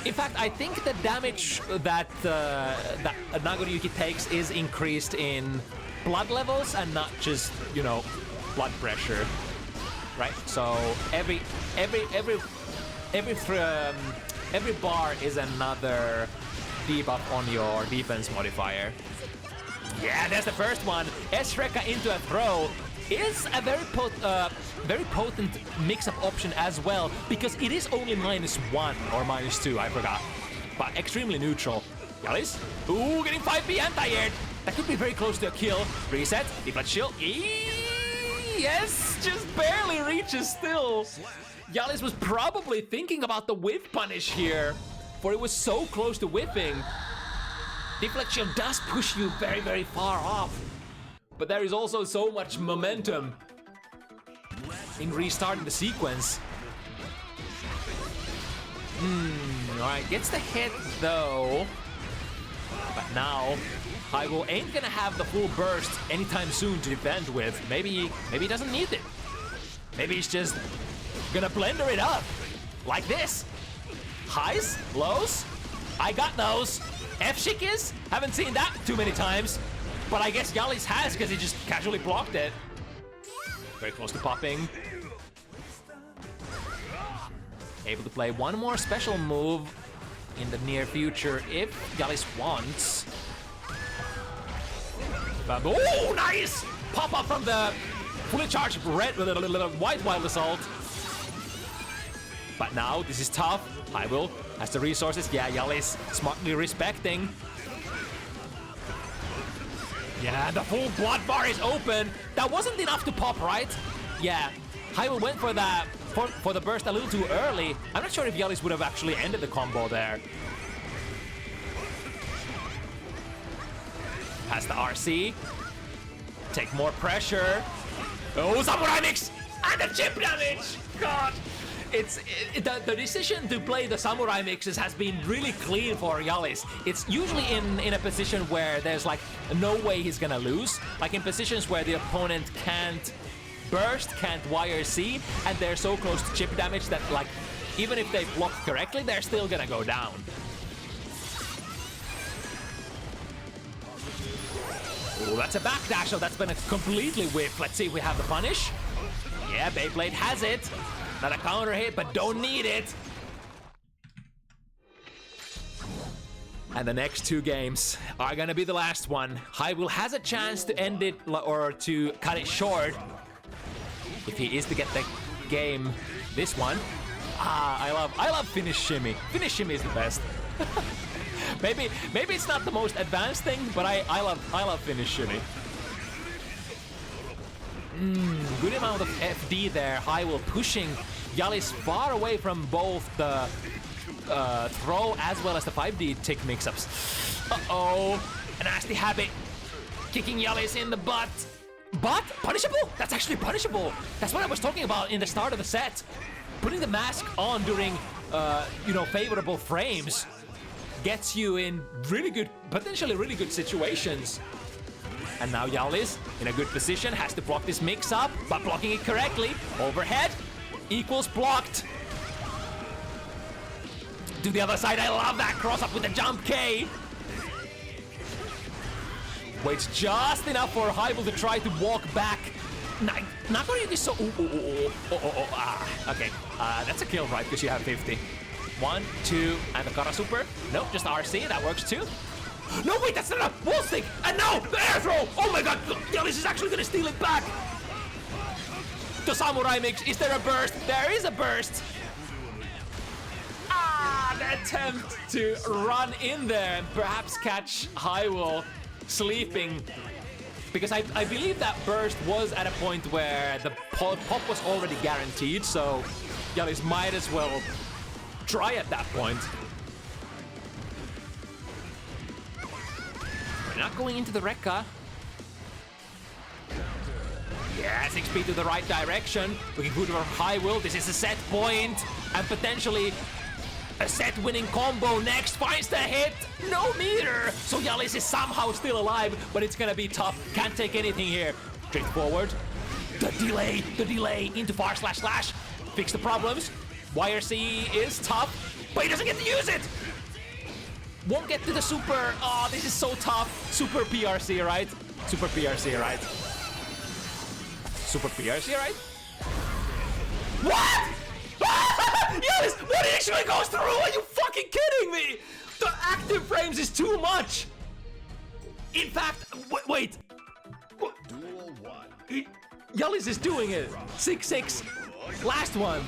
S1: In fact, I think the damage that Nagoriyuki takes is increased in blood levels and not just, blood pressure, right? So every bar is another debuff on your defense modifier. Yeah, there's the first one. S-Rekka into a throw is a very potent mix-up option as well, because it is only -1 or -2, I forgot, but extremely neutral. Jalis, ooh, getting 5p anti-aired. That could be very close to a kill. Reset, deflect shield. Yes, just barely reaches still. Jalis was probably thinking about the whiff punish here, for it was so close to whiffing. Deflect shield does push you very, very far off, but there is also so much momentum in restarting the sequence. Alright, gets the hit though. But now, HiWill ain't gonna have the full burst anytime soon to defend with. Maybe he doesn't need it. Maybe he's just gonna blender it up. Like this. Highs, lows, I got those. F-Shikis, haven't seen that too many times. But I guess Jalis has because he just casually blocked it. Very close to popping. Able to play one more special move in the near future if Jalis wants. But, oh, nice! Pop up from the fully charged red with a little white wild assault. But now this is tough. HiWill has the resources. Yeah, Jalis smartly respecting. Yeah, the full blood bar is open. That wasn't enough to pop, right? Yeah, HiWill went for that for the burst a little too early. I'm not sure if Jalis would have actually ended the combo there. Has the RC. Take more pressure. Oh, Samurai Mix! And the chip damage! God! The decision to play the Samurai Mixes has been really clean for Jalis. It's usually in a position where there's like no way he's gonna lose. Like in positions where the opponent can't burst, can't YRC, and they're so close to chip damage that like even if they block correctly, they're still gonna go down. Oh, that's a backdash, so that's been a completely whiff. Let's see if we have the punish. Yeah, Beyblade has it. Not a counter hit, but don't need it. And the next 2 games are gonna be the last one. HiWill has a chance to end it or to cut it short if he is to get the game. This one, I love finish shimmy. Finish shimmy is the best. maybe it's not the most advanced thing, but I love finish shimmy. Good amount of FD there. HiWill pushing Jalis far away from both the throw as well as the 5D tick mix-ups. Uh-oh, a nasty habit. Kicking Jalis in the butt. But punishable? That's actually punishable. That's what I was talking about in the start of the set. Putting the mask on during, favorable frames gets you in really good, potentially really good situations. And now Jalis, in a good position, has to block this mix-up, but blocking it correctly. Overhead equals blocked. To the other side, I love that cross-up with the jump K. Waits just enough for HiWill to try to walk back. Nagoryuki is so... Okay, that's a kill, right? Because you have 50. 1, 2, and the Kara Super. Nope, just RC, that works too. No, wait, that's not a wall stick! And no, the air throw! Oh my god, Jalis is actually gonna steal it back! The Samurai mix, is there a burst? There is a burst! The attempt to run in there and perhaps catch HiWill sleeping. Because I believe that burst was at a point where the pop was already guaranteed, so Jalis might as well try at that point. We're not going into the Rekka. Yes, XP to the right direction. Looking good for HiWill. This is a set point and potentially a set-winning combo next. Finds the hit. No meter. So Jalis is somehow still alive, but it's gonna be tough. Can't take anything here. Straightforward. The delay into far slash. Fix the problems. YRC is tough, but he doesn't get to use it. Won't get to the super. Oh, this is so tough. Super PRC, right? Super PRC, right? Super PRC, right? What? Yes! What actually goes through? Are you fucking kidding me? The active frames is too much. In fact, wait.
S2: Duel 1.
S1: Jalis is doing it. 6-6. Last one.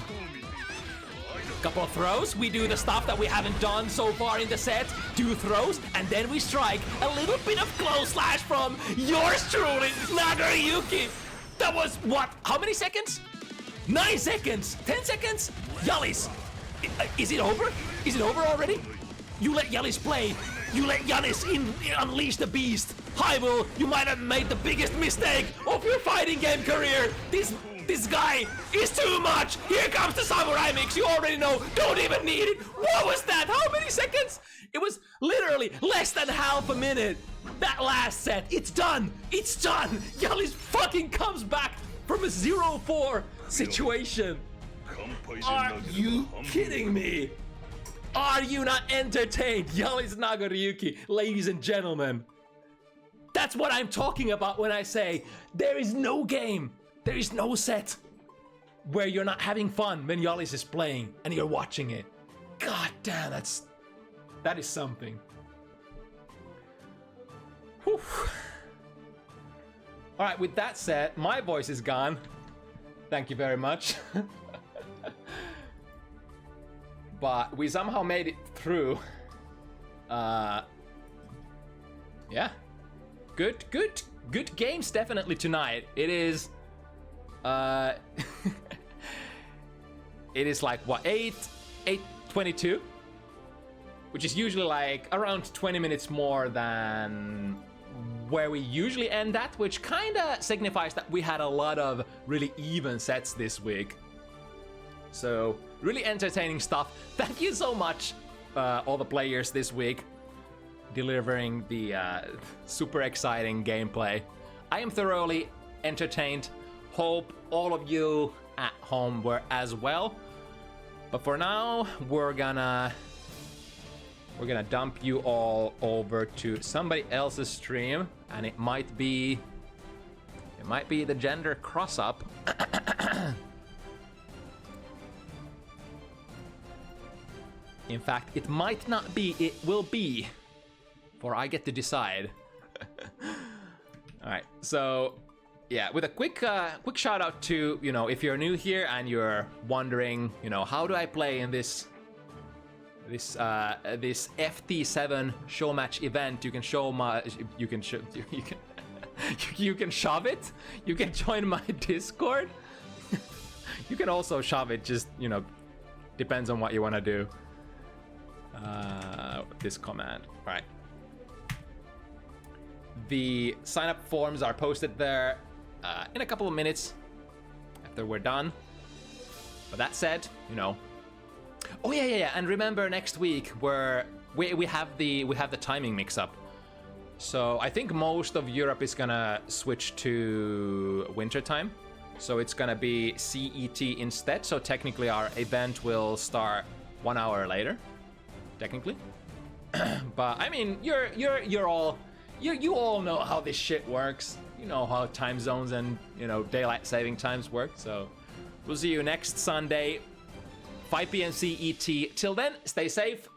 S1: Couple of throws, we do the stuff that we haven't done so far in the set. 2 throws, and then we strike a little bit of close slash from yours truly, Nagoryuki. That was, what, how many seconds? 9 seconds, 10 seconds? Jalis, is it over? Is it over already? You let Jalis play. You let Jalis unleash the beast. HiWill, you might have made the biggest mistake of your fighting game career. This guy is too much! Here comes the Samurai mix, you already know, don't even need it! What was that? How many seconds? It was literally less than half a minute. That last set, it's done! It's done! Jalis fucking comes back from a 0-4 situation. Are you kidding me? Are you not entertained? Jalis Nagoryuki, ladies and gentlemen. That's what I'm talking about when I say there is no game. There is no set where you're not having fun when Jalis is playing and you're watching it. God damn, that is something. Whew. All right, with that said, my voice is gone. Thank you very much. But we somehow made it through. Yeah. Good games definitely tonight. It is it is like what, 8:22, which is usually like around 20 minutes more than where we usually end at, which kind of signifies that we had a lot of really even sets this week. So really entertaining stuff. Thank you so much, all the players this week, delivering the super exciting gameplay. I am thoroughly entertained. Hope all of you at home were as well. But for now, we're gonna dump you all over to somebody else's stream, and it might be the gender cross-up. In fact, it might not be, it will be, for I get to decide. All right, so yeah, with a quick shout out to, if you're new here and you're wondering, how do I play in this FT7 show match event, you can You can shove it. You can join my Discord. You can also shove it. Just, you know, depends on what you want to do. This command. All right. The sign up forms are posted there in a couple of minutes after we're done. But that said, you know. Oh yeah. And remember, next week we have the timing mix up. So I think most of Europe is gonna switch to winter time. So it's gonna be CET instead. So technically our event will start 1 hour later. Technically. But I mean, you all know how this shit works. You know how time zones and, you know, daylight saving times work. So we'll see you next Sunday, 5 p.m. CET. Till then, stay safe,